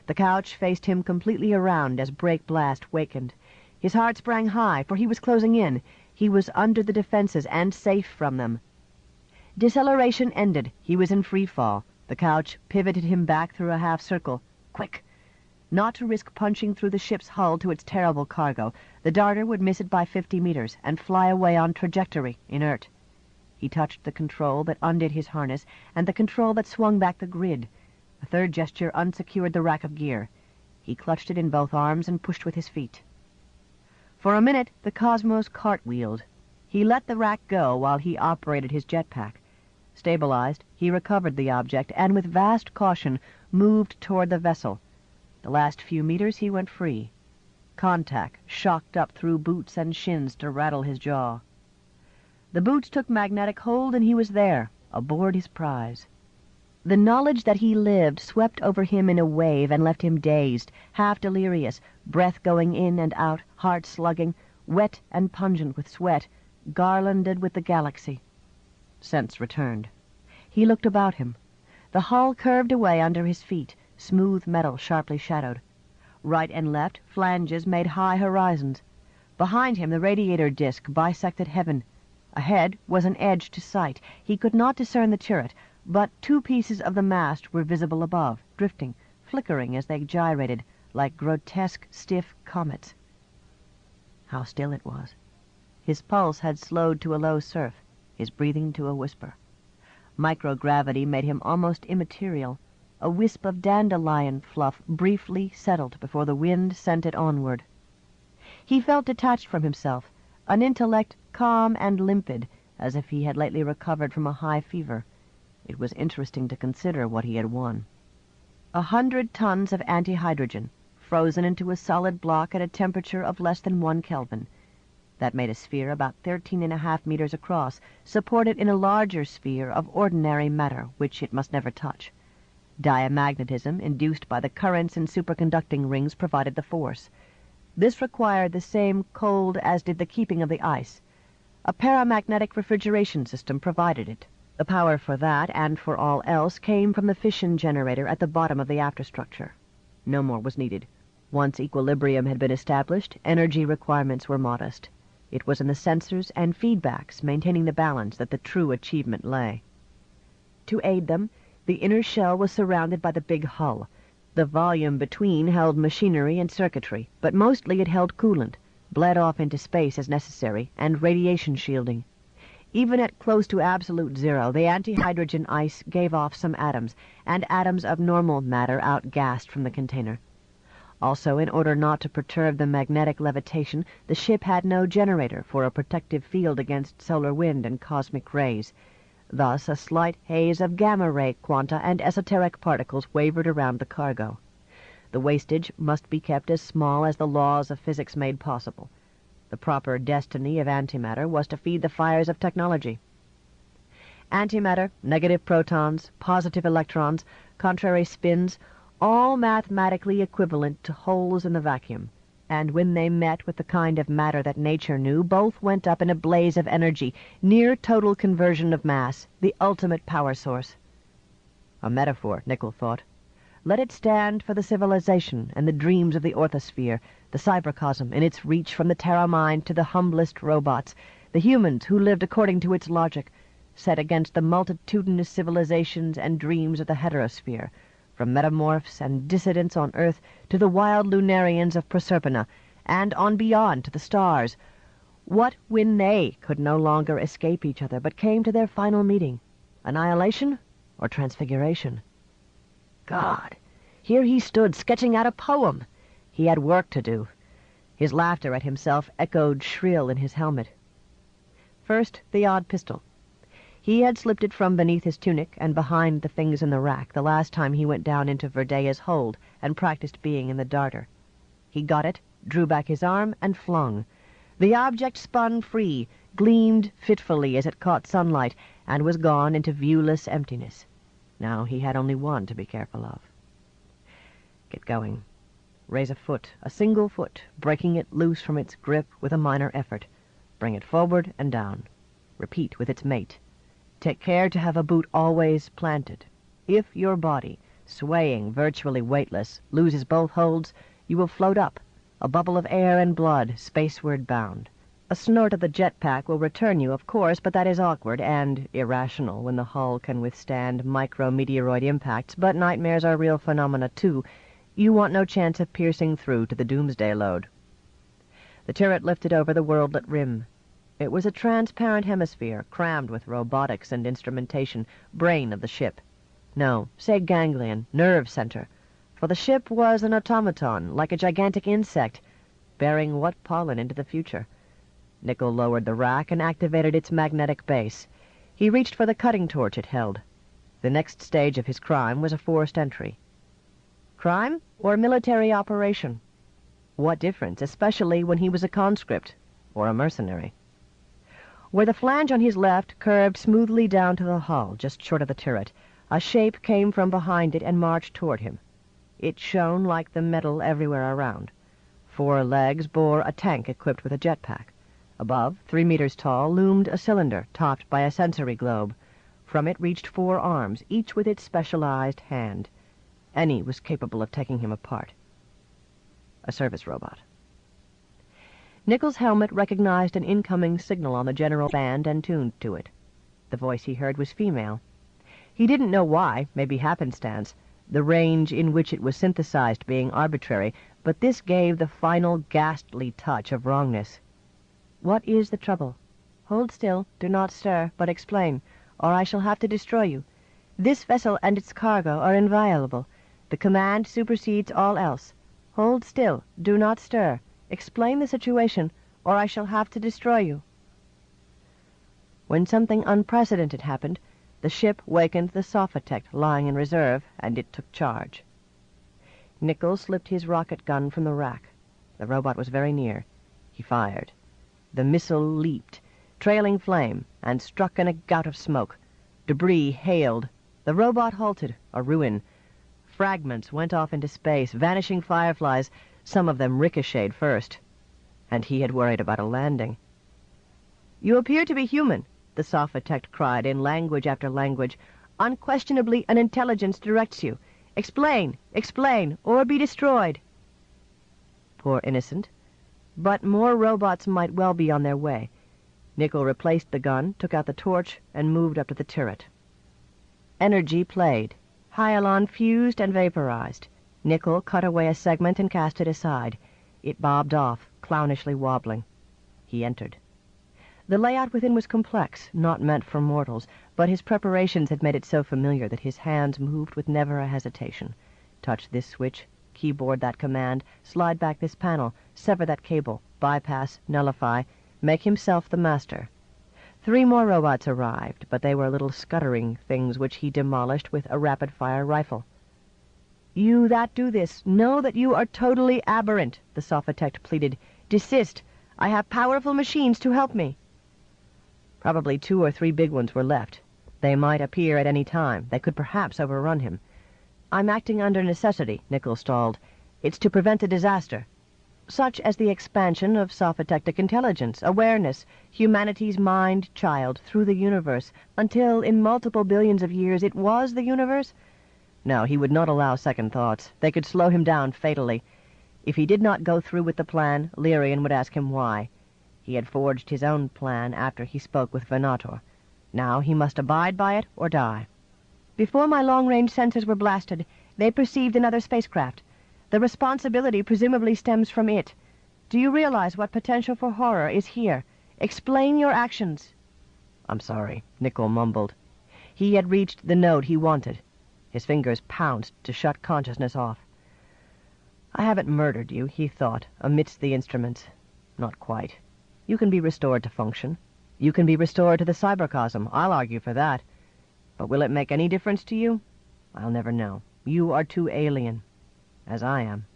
The couch faced him completely around as brake blast wakened. His heart sprang high, for he was closing in. He was under the defenses and safe from them. Deceleration ended. He was in free fall. The couch pivoted him back through a half circle. Quick! Not to risk punching through the ship's hull to its terrible cargo, the darter would miss it by 50 meters and fly away on trajectory, inert. He touched the control that undid his harness and the control that swung back the grid. A third gesture unsecured the rack of gear. He clutched it in both arms and pushed with his feet. For a minute, the Cosmos cartwheeled. He let the rack go while he operated his jetpack. Stabilized, he recovered the object and with vast caution moved toward the vessel. The last few meters he went free. Contact shocked up through boots and shins to rattle his jaw. The boots took magnetic hold and he was there, aboard his prize. The knowledge that he lived swept over him in a wave and left him dazed, half delirious, breath going in and out, heart slugging, wet and pungent with sweat, garlanded with the galaxy. Sense returned. He looked about him. The hull curved away under his feet, smooth metal sharply shadowed. Right and left, flanges made high horizons. Behind him, the radiator disk bisected heaven. Ahead was an edge to sight. He could not discern the turret, but 2 pieces of the mast were visible above, drifting, flickering as they gyrated, like grotesque, stiff comets. How still it was. His pulse had slowed to a low surf, his breathing to a whisper. Microgravity made him almost immaterial. A wisp of dandelion fluff briefly settled before the wind sent it onward. He felt detached from himself, an intellect calm and limpid, as if he had lately recovered from a high fever. It was interesting to consider what he had won. 100 tons of antihydrogen, frozen into a solid block at a temperature of less than 1 Kelvin. That made a sphere about 13.5 meters across, supported in a larger sphere of ordinary matter, which it must never touch. Diamagnetism, induced by the currents in superconducting rings, provided the force. This required the same cold as did the keeping of the ice. A paramagnetic refrigeration system provided it. The power for that and for all else came from the fission generator at the bottom of the afterstructure. No more was needed. Once equilibrium had been established, energy requirements were modest. It was in the sensors and feedbacks maintaining the balance that the true achievement lay. To aid them, the inner shell was surrounded by the big hull. The volume between held machinery and circuitry, but mostly it held coolant, bled off into space as necessary, and radiation shielding. Even at close to absolute zero, the antihydrogen ice gave off some atoms, and atoms of normal matter outgassed from the container. Also, in order not to perturb the magnetic levitation, the ship had no generator for a protective field against solar wind and cosmic rays. Thus, a slight haze of gamma-ray quanta and esoteric particles wavered around the cargo. The wastage must be kept as small as the laws of physics made possible. The proper destiny of antimatter was to feed the fires of technology. Antimatter, negative protons, positive electrons, contrary spins, all mathematically equivalent to holes in the vacuum. And when they met with the kind of matter that nature knew, both went up in a blaze of energy, near total conversion of mass, the ultimate power source. A metaphor, Nickel thought. Let it stand for the civilization and the dreams of the orthosphere, the cybercosm in its reach from the Terra mind to the humblest robots, the humans who lived according to its logic, set against the multitudinous civilizations and dreams of the heterosphere, from metamorphs and dissidents on Earth to the wild lunarians of Proserpina, and on beyond to the stars. What when they could no longer escape each other, but came to their final meeting? Annihilation or transfiguration? God! Here he stood, sketching out a poem. He had work to do. His laughter at himself echoed shrill in his helmet. First, the odd pistol. He had slipped it from beneath his tunic and behind the things in the rack the last time he went down into Verdea's hold and practiced being in the darter. He got it, drew back his arm, and flung. The object spun free, gleamed fitfully as it caught sunlight, and was gone into viewless emptiness. Now he had only one to be careful of. Get going. Raise a foot, a single foot, breaking it loose from its grip with a minor effort. Bring it forward and down. Repeat with its mate. Take care to have a boot always planted. If your body, swaying virtually weightless, loses both holds, you will float up, A bubble of air and blood, spaceward bound. A snort of the jetpack will return you, of course, but that is awkward and irrational when the hull can withstand micrometeoroid impacts, but nightmares are real phenomena, too. You want no chance of piercing through to the doomsday load. The turret lifted over the worldlit rim. It was a transparent hemisphere, crammed with robotics and instrumentation, brain of the ship. No, say ganglion, nerve center, for the ship was an automaton, like a gigantic insect, bearing what pollen into the future. Nickel lowered the rack and activated its magnetic base. He reached for the cutting torch it held. The next stage of his crime was a forced entry. Crime or military operation? What difference, especially when he was a conscript or a mercenary? Where the flange on his left curved smoothly down to the hull, just short of the turret, a shape came from behind it and marched toward him. It shone like the metal everywhere around. 4 legs bore a tank equipped with a jetpack. Above, 3 meters tall, loomed a cylinder topped by a sensory globe. From it reached 4 arms, each with its specialized hand. Any was capable of taking him apart. A service robot. Nickel's helmet recognized an incoming signal on the general band and tuned to it. The voice he heard was female. He didn't know why, maybe happenstance, the range in which it was synthesized being arbitrary, but this gave the final ghastly touch of wrongness. What is the trouble? Hold still, do not stir, but explain, or I shall have to destroy you. This vessel and its cargo are inviolable. The command supersedes all else. Hold still, do not stir. Explain the situation, or I shall have to destroy you. When something unprecedented happened, the ship wakened the Sophatect lying in reserve, and it took charge. Nickel slipped his rocket gun from the rack. The robot was very near. He fired. The missile leaped, trailing flame, and struck in a gout of smoke. Debris hailed. The robot halted, a ruin. Fragments went off into space, vanishing fireflies, some of them ricocheted first. And he had worried about a landing. "You appear to be human," the Sophatect cried in language after language. "Unquestionably an intelligence directs you. Explain, or be destroyed." Poor innocent. But more robots might well be on their way. Nickel replaced the gun, took out the torch, and moved up to the turret. Energy played. Hyalon fused and vaporized. Nickel cut away a segment and cast it aside. It bobbed off, clownishly wobbling. He entered. The layout within was complex, not meant for mortals, but his preparations had made it so familiar that his hands moved with never a hesitation. Touch this switch, keyboard that command, slide back this panel, sever that cable, bypass, nullify, make himself the master. 3 more robots arrived, but they were little scuttering things which he demolished with a rapid-fire rifle. "You that do this, know that you are totally aberrant," the Sophatect pleaded. "Desist. I have powerful machines to help me." Probably 2 or 3 big ones were left. They might appear at any time. They could perhaps overrun him. "I'm acting under necessity," Nickel stalled. "It's to prevent a disaster, such as the expansion of Sophatectic intelligence, awareness, humanity's mind-child through the universe, until in multiple billions of years it was the universe." No, he would not allow second thoughts. They could slow him down fatally. If he did not go through with the plan, Lyrian would ask him why. He had forged his own plan after he spoke with Venator. Now he must abide by it or die. "Before my long-range sensors were blasted, they perceived another spacecraft. The responsibility presumably stems from it. Do you realize what potential for horror is here? Explain your actions." "I'm sorry," Nickel mumbled. He had reached the note he wanted. His fingers pounced to shut consciousness off. "I haven't murdered you," he thought, amidst the instruments. "Not quite. You can be restored to function. You can be restored to the cybercosm. I'll argue for that. But will it make any difference to you? I'll never know. You are too alien, as I am."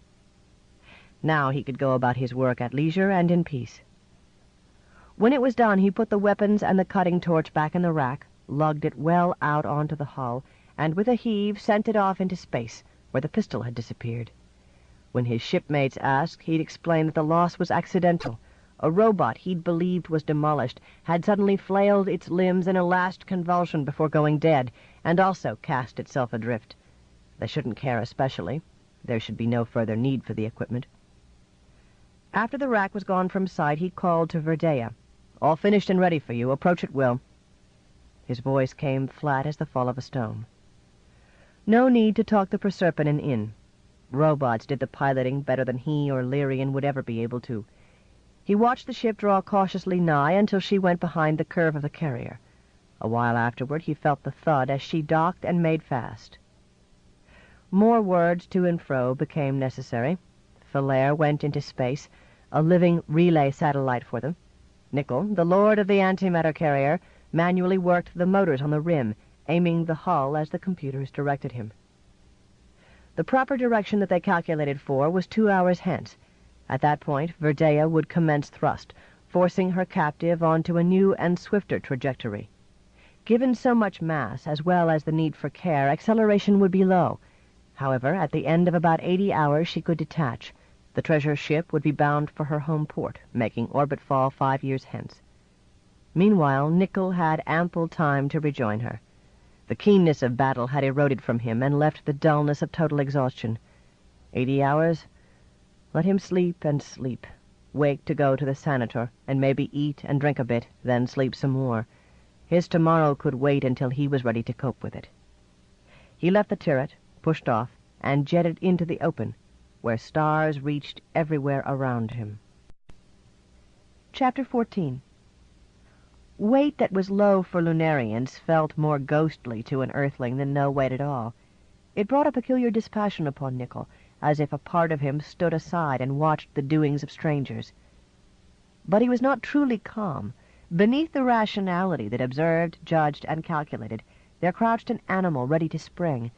Now he could go about his work at leisure and in peace. When it was done, he put the weapons and the cutting torch back in the rack, lugged it well out onto the hull, and with a heave sent it off into space, where the pistol had disappeared. When his shipmates asked, he'd explain that the loss was accidental. A robot he'd believed was demolished had suddenly flailed its limbs in a last convulsion before going dead, and also cast itself adrift. They shouldn't care especially. There should be no further need for the equipment. After the rack was gone from sight, he called to Verdea. "All finished and ready for you. Approach at will." His voice came flat as the fall of a stone. No need to talk the Proserpine in. Robots did the piloting better than he or Lyrian would ever be able to. He watched the ship draw cautiously nigh until she went behind the curve of the carrier. A while afterward he felt the thud as she docked and made fast. More words to and fro became necessary. Falair went into space, a living relay satellite for them. Nickel, the lord of the antimatter carrier, manually worked the motors on the rim, aiming the hull as the computers directed him. The proper direction that they calculated for was 2 hours hence. At that point, Verdea would commence thrust, forcing her captive onto a new and swifter trajectory. Given so much mass, as well as the need for care, acceleration would be low. However, at the end of about 80 hours she could detach. The treasure ship would be bound for her home port, making orbit fall 5 years hence. Meanwhile, Nickel had ample time to rejoin her. The keenness of battle had eroded from him and left the dullness of total exhaustion. 80 hours? Let him sleep and sleep. Wake to go to the sanator, and maybe eat and drink a bit, then sleep some more. His tomorrow could wait until he was ready to cope with it. He left the turret, pushed off, and jetted into the open, where stars reached everywhere around him. Chapter 14. Weight that was low for Lunarians felt more ghostly to an earthling than no weight at all. It brought a peculiar dispassion upon Nickel, as if a part of him stood aside and watched the doings of strangers. But he was not truly calm. Beneath the rationality that observed, judged, and calculated, there crouched an animal ready to spring.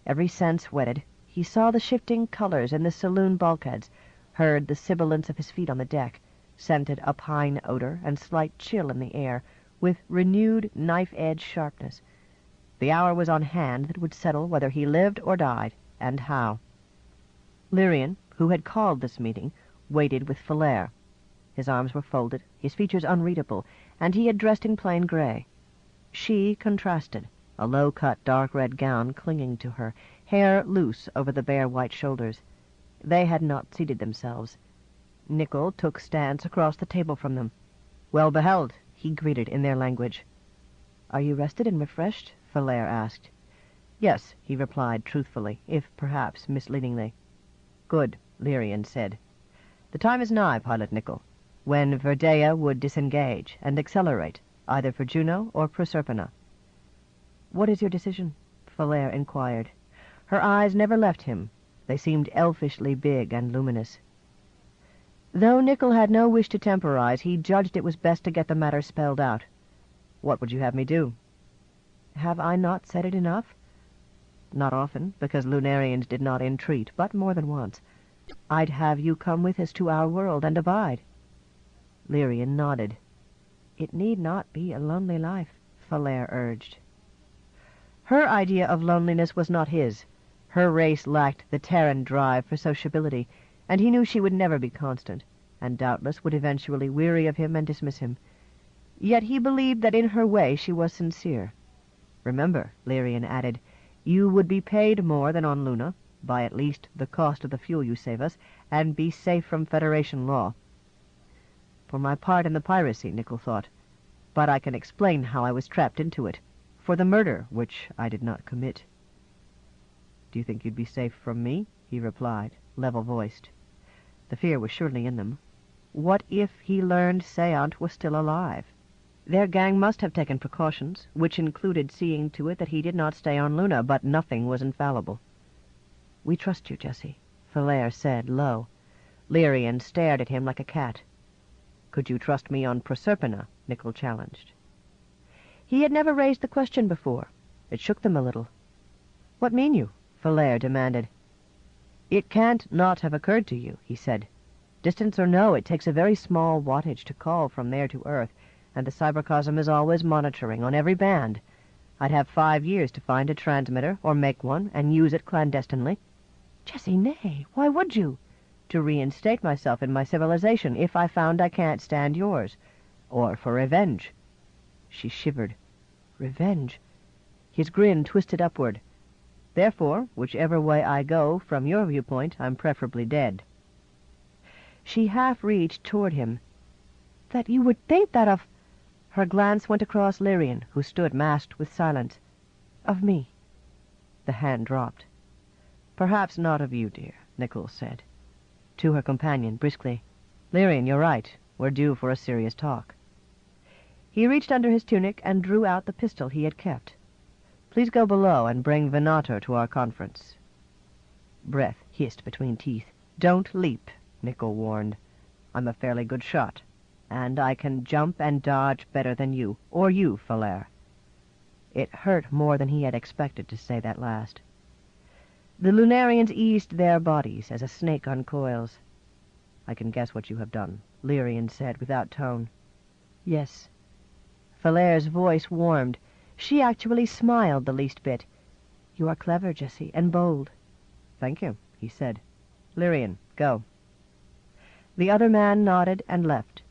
Every sense whetted, he saw the shifting colors in the saloon bulkheads, heard the sibilance of his feet on the deck, scented a pine odor and slight chill in the air, with renewed knife-edge sharpness. The hour was on hand that would settle whether he lived or died, and how. Lyrian, who had called this meeting, waited with Falair. His arms were folded, his features unreadable, and he had dressed in plain gray. She contrasted, a low-cut dark red gown clinging to her, hair loose over the bare white shoulders. They had not seated themselves. Nickel took stance across the table from them. "Well beheld," he greeted in their language. "Are you rested and refreshed?" Falair asked. "Yes," he replied truthfully, if perhaps misleadingly. "Good," Lyrian said. "The time is nigh, Pilot Nickel, when Verdea would disengage and accelerate, either for Juno or Proserpina." "What is your decision?" Falair inquired. Her eyes never left him. They seemed elfishly big and luminous. Though Nickel had no wish to temporize, he judged it was best to get the matter spelled out. "What would you have me do?" "Have I not said it enough?" "Not often, because Lunarians did not entreat, but more than once. I'd have you come with us to our world and abide." Lyrian nodded. "It need not be a lonely life," Falair urged. Her idea of loneliness was not his. Her race lacked the Terran drive for sociability, and he knew she would never be constant, and doubtless would eventually weary of him and dismiss him. Yet he believed that in her way she was sincere. "Remember," Lyrian added, "you would be paid more than on Luna, by at least the cost of the fuel you save us, and be safe from Federation law." For my part in the piracy, Nickel thought, but I can explain how I was trapped into it, for the murder which I did not commit. "Do you think you'd be safe from me?" he replied, level-voiced. The fear was surely in them. What if he learned Seant was still alive? Their gang must have taken precautions, which included seeing to it that he did not stay on Luna, but nothing was infallible. "We trust you, Jessie," Falair said, low. Lyrian stared at him like a cat. "Could you trust me on Proserpina?" Nickel challenged. He had never raised the question before. It shook them a little. "What mean you?" Falair demanded. "It can't not have occurred to you," he said. "Distance or no, it takes a very small wattage to call from there to Earth, and the cybercosm is always monitoring on every band. I'd have 5 years to find a transmitter, or make one, and use it clandestinely." "Jessie, nay, why would you?" "To reinstate myself in my civilization, if I found I can't stand yours. Or for revenge." She shivered. "Revenge?" His grin twisted upward. "Therefore, whichever way I go, from your viewpoint, I'm preferably dead." She half reached toward him. "That you would think that of—" Her glance went across Lirian, who stood masked with silence. "Of me." The hand dropped. "Perhaps not of you, dear," Nichols said. To her companion, briskly, "Lirian, you're right. We're due for a serious talk." He reached under his tunic and drew out the pistol he had kept. "Please go below and bring Venator to our conference." Breath hissed between teeth. "Don't leap," Nichol warned. "I'm a fairly good shot, and I can jump and dodge better than you, or you, Falair." It hurt more than he had expected to say that last. The Lunarians eased their bodies as a snake uncoils. "I can guess what you have done," Lirian said without tone. "Yes." Falair's voice warmed. She actually smiled the least bit. "You are clever, Jessie, and bold." "Thank you," he said. "Lirian, go." The other man nodded and left.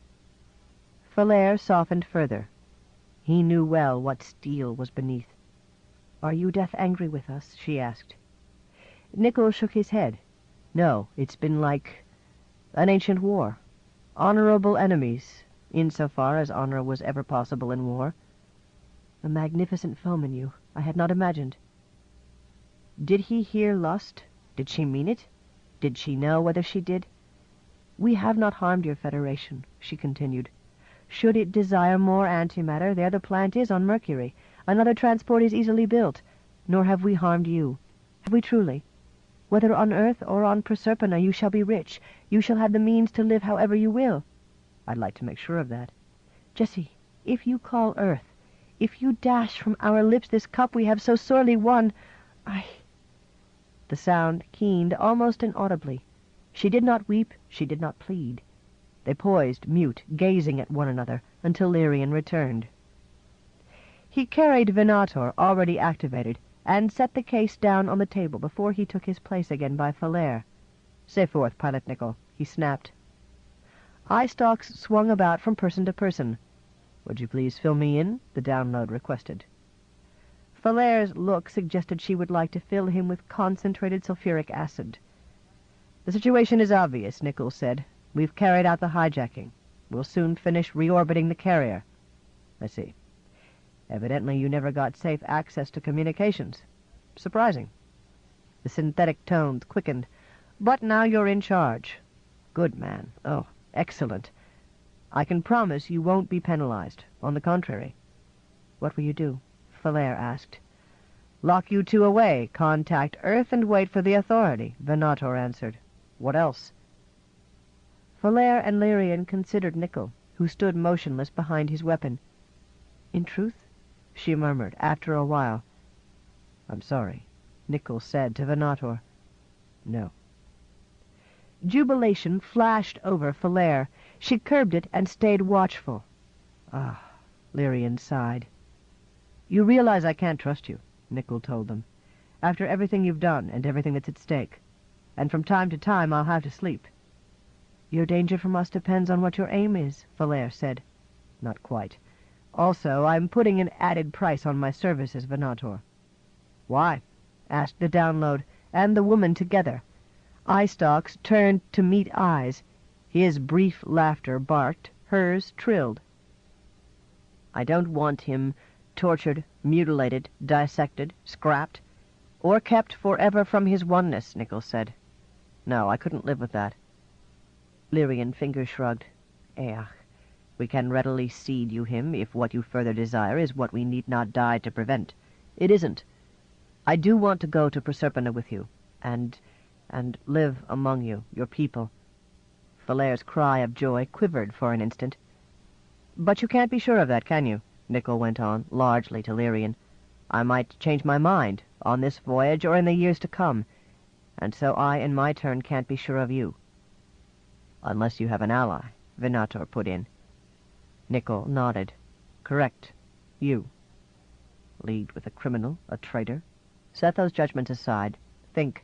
Falair softened further. He knew well what steel was beneath. "Are you death angry with us?" she asked. Nichols shook his head. "No, it's been like an ancient war. Honorable enemies, insofar as honor was ever possible in war. A magnificent foeman, you. I had not imagined." Did he hear lust? Did she mean it? Did she know whether she did? "We have not harmed your Federation," she continued. "Should it desire more antimatter, there the plant is on Mercury. Another transport is easily built. Nor have we harmed you. Have we truly? Whether on Earth or on Proserpina, you shall be rich. You shall have the means to live however you will." "I'd like to make sure of that." "Jessie, if you call Earth, if you dash from our lips this cup we have so sorely won, The sound keened almost inaudibly. She did not weep, she did not plead. They poised, mute, gazing at one another, until Lirian returned. He carried Venator, already activated, and set the case down on the table before he took his place again by Falair. "Stay forth, Pilot Nichol," he snapped. Eye stalks swung about from person to person. "Would you please fill me in?" the download requested. Falair's look suggested she would like to fill him with concentrated sulfuric acid. "The situation is obvious," Nichols said. "We've carried out the hijacking. We'll soon finish reorbiting the carrier." "I see. Evidently you never got safe access to communications. Surprising." The synthetic tones quickened. "But now you're in charge. Good man. Oh, excellent. I can promise you won't be penalized. On the contrary." "What will you do?" Falair asked. "Lock you two away, contact Earth, and wait for the authority," Venator answered. "What else?" Falair and Lirian considered Nichol, who stood motionless behind his weapon. "In truth?" she murmured after a while. "I'm sorry," Nichol said to Venator. "No." Jubilation flashed over Falair. She curbed it and stayed watchful. "Ah," Lirian sighed. "You realize I can't trust you," Nichol told them, "after everything you've done and everything that's at stake. And from time to time I'll have to sleep." "Your danger from us depends on what your aim is," Falair said. "Not quite. Also, I'm putting an added price on my services, Venator." "Why?" asked the download and the woman together. Eye stalks turned to meet eyes. His brief laughter barked, hers trilled. "I don't want him tortured, mutilated, dissected, scrapped, or kept forever from his oneness," Nichols said. "No, I couldn't live with that." Lirian fingers shrugged. We can readily cede you him if what you further desire is what we need not die to prevent. It isn't. I do want to go to Proserpina with you, and live among you, your people." Falair's cry of joy quivered for an instant. "But you can't be sure of that, can you?" Nichol went on, largely to Lirian. "I might change my mind, on this voyage or in the years to come, and so I, in my turn, can't be sure of you." "Unless you have an ally," Venator put in. Nichol nodded. "Correct. You. Leagued with a criminal, a traitor. Set those judgments aside. Think.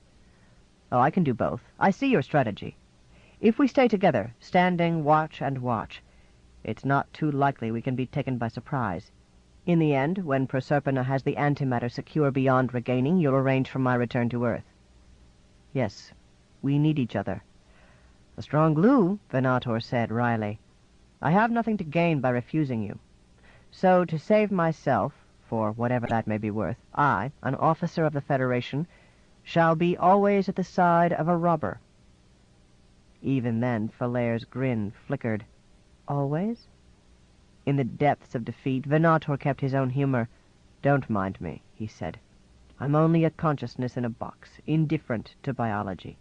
Oh, I can do both. I see your strategy. If we stay together, standing watch and watch, it's not too likely we can be taken by surprise. In the end, when Proserpina has the antimatter secure beyond regaining, you'll arrange for my return to Earth. Yes, we need each other. A strong glue, Venator said wryly. I have nothing to gain by refusing you. So, to save myself, for whatever that may be worth, I, an officer of the Federation, shall be always at the side of a robber. Even then, Falaire's grin flickered. Always? In the depths of defeat, Venator kept his own humor. Don't mind me, he said. I'm only a consciousness in a box, indifferent to biology.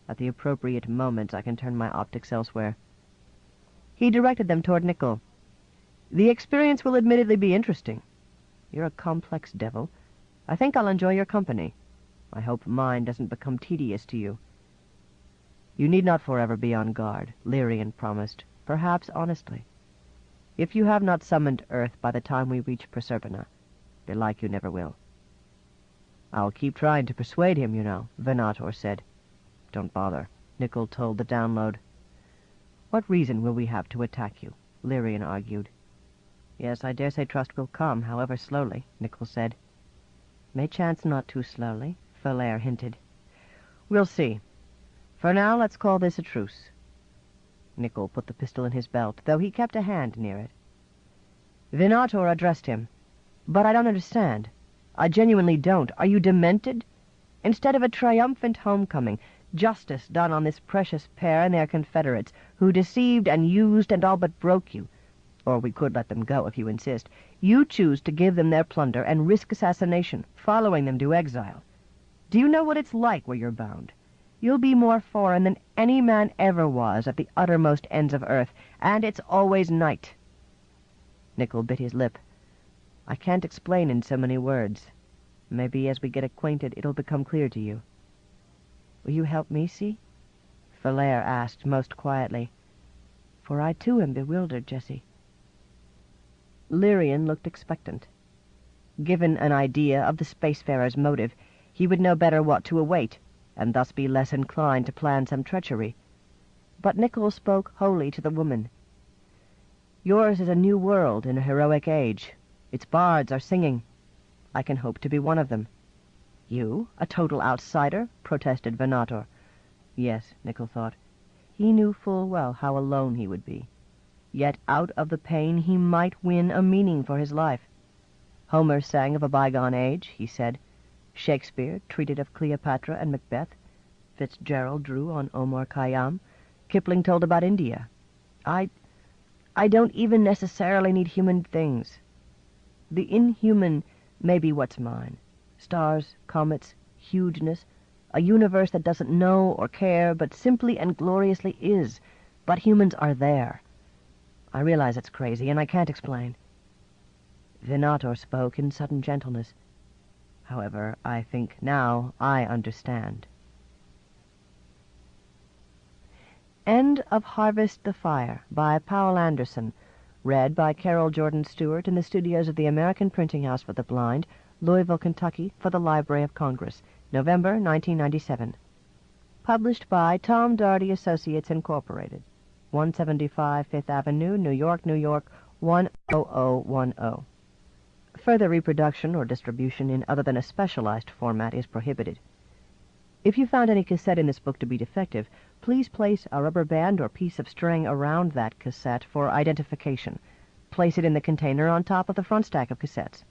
At the appropriate moments, I can turn my optics elsewhere. He directed them toward Nickel. The experience will admittedly be interesting. You're a complex devil. I think I'll enjoy your company. I hope mine doesn't become tedious to you. You need not forever be on guard, Lyrian promised, perhaps honestly. If you have not summoned Earth by the time we reach Proserpina, belike you never will. I'll keep trying to persuade him, you know, Venator said. Don't bother, Nickel told the download. What reason will we have to attack you? Lyrian argued. Yes, I dare say trust will come, however slowly, Nickel said. May chance not too slowly, Falaire hinted. We'll see. For now, let's call this a truce. Nickel put the pistol in his belt, though he kept a hand near it. Venator addressed him. But I don't understand. I genuinely don't. Are you demented? Instead of a triumphant homecoming, justice done on this precious pair and their confederates, who deceived and used and all but broke you, or we could let them go if you insist, you choose to give them their plunder and risk assassination, following them to exile. Do you know what it's like where you're bound? You'll be more foreign than any man ever was at the uttermost ends of earth, and it's always night. Nickel bit his lip. I can't explain in so many words. Maybe as we get acquainted it'll become clear to you. Will you help me, see? Falaire asked most quietly. For I too am bewildered, Jessie. Lyrian looked expectant. Given an idea of the spacefarer's motive, he would know better what to await, and thus be less inclined to plan some treachery. But Nickel spoke wholly to the woman. Yours is a new world in a heroic age. Its bards are singing. I can hope to be one of them. You, a total outsider? Protested Venator. Yes, Nickel thought. He knew full well how alone he would be. Yet out of the pain he might win a meaning for his life. Homer sang of a bygone age, he said. Shakespeare treated of Cleopatra and Macbeth. Fitzgerald drew on Omar Khayyam. Kipling told about India. I don't even necessarily need human things. The inhuman may be what's mine. Stars, comets, hugeness, a universe that doesn't know or care, but simply and gloriously is. But humans are there. I realize it's crazy, and I can't explain. Venator spoke in sudden gentleness. However, I think now I understand. End of Harvest the Fire by Poul Anderson, read by Carol Jordan Stewart in the studios of the American Printing House for the Blind, Louisville, Kentucky, for the Library of Congress, November 1997. Published by Tom Doherty Associates, Incorporated, 175 Fifth Avenue, New York, New York, 10010. Further reproduction or distribution in other than a specialized format is prohibited. If you found any cassette in this book to be defective, please place a rubber band or piece of string around that cassette for identification. Place it in the container on top of the front stack of cassettes.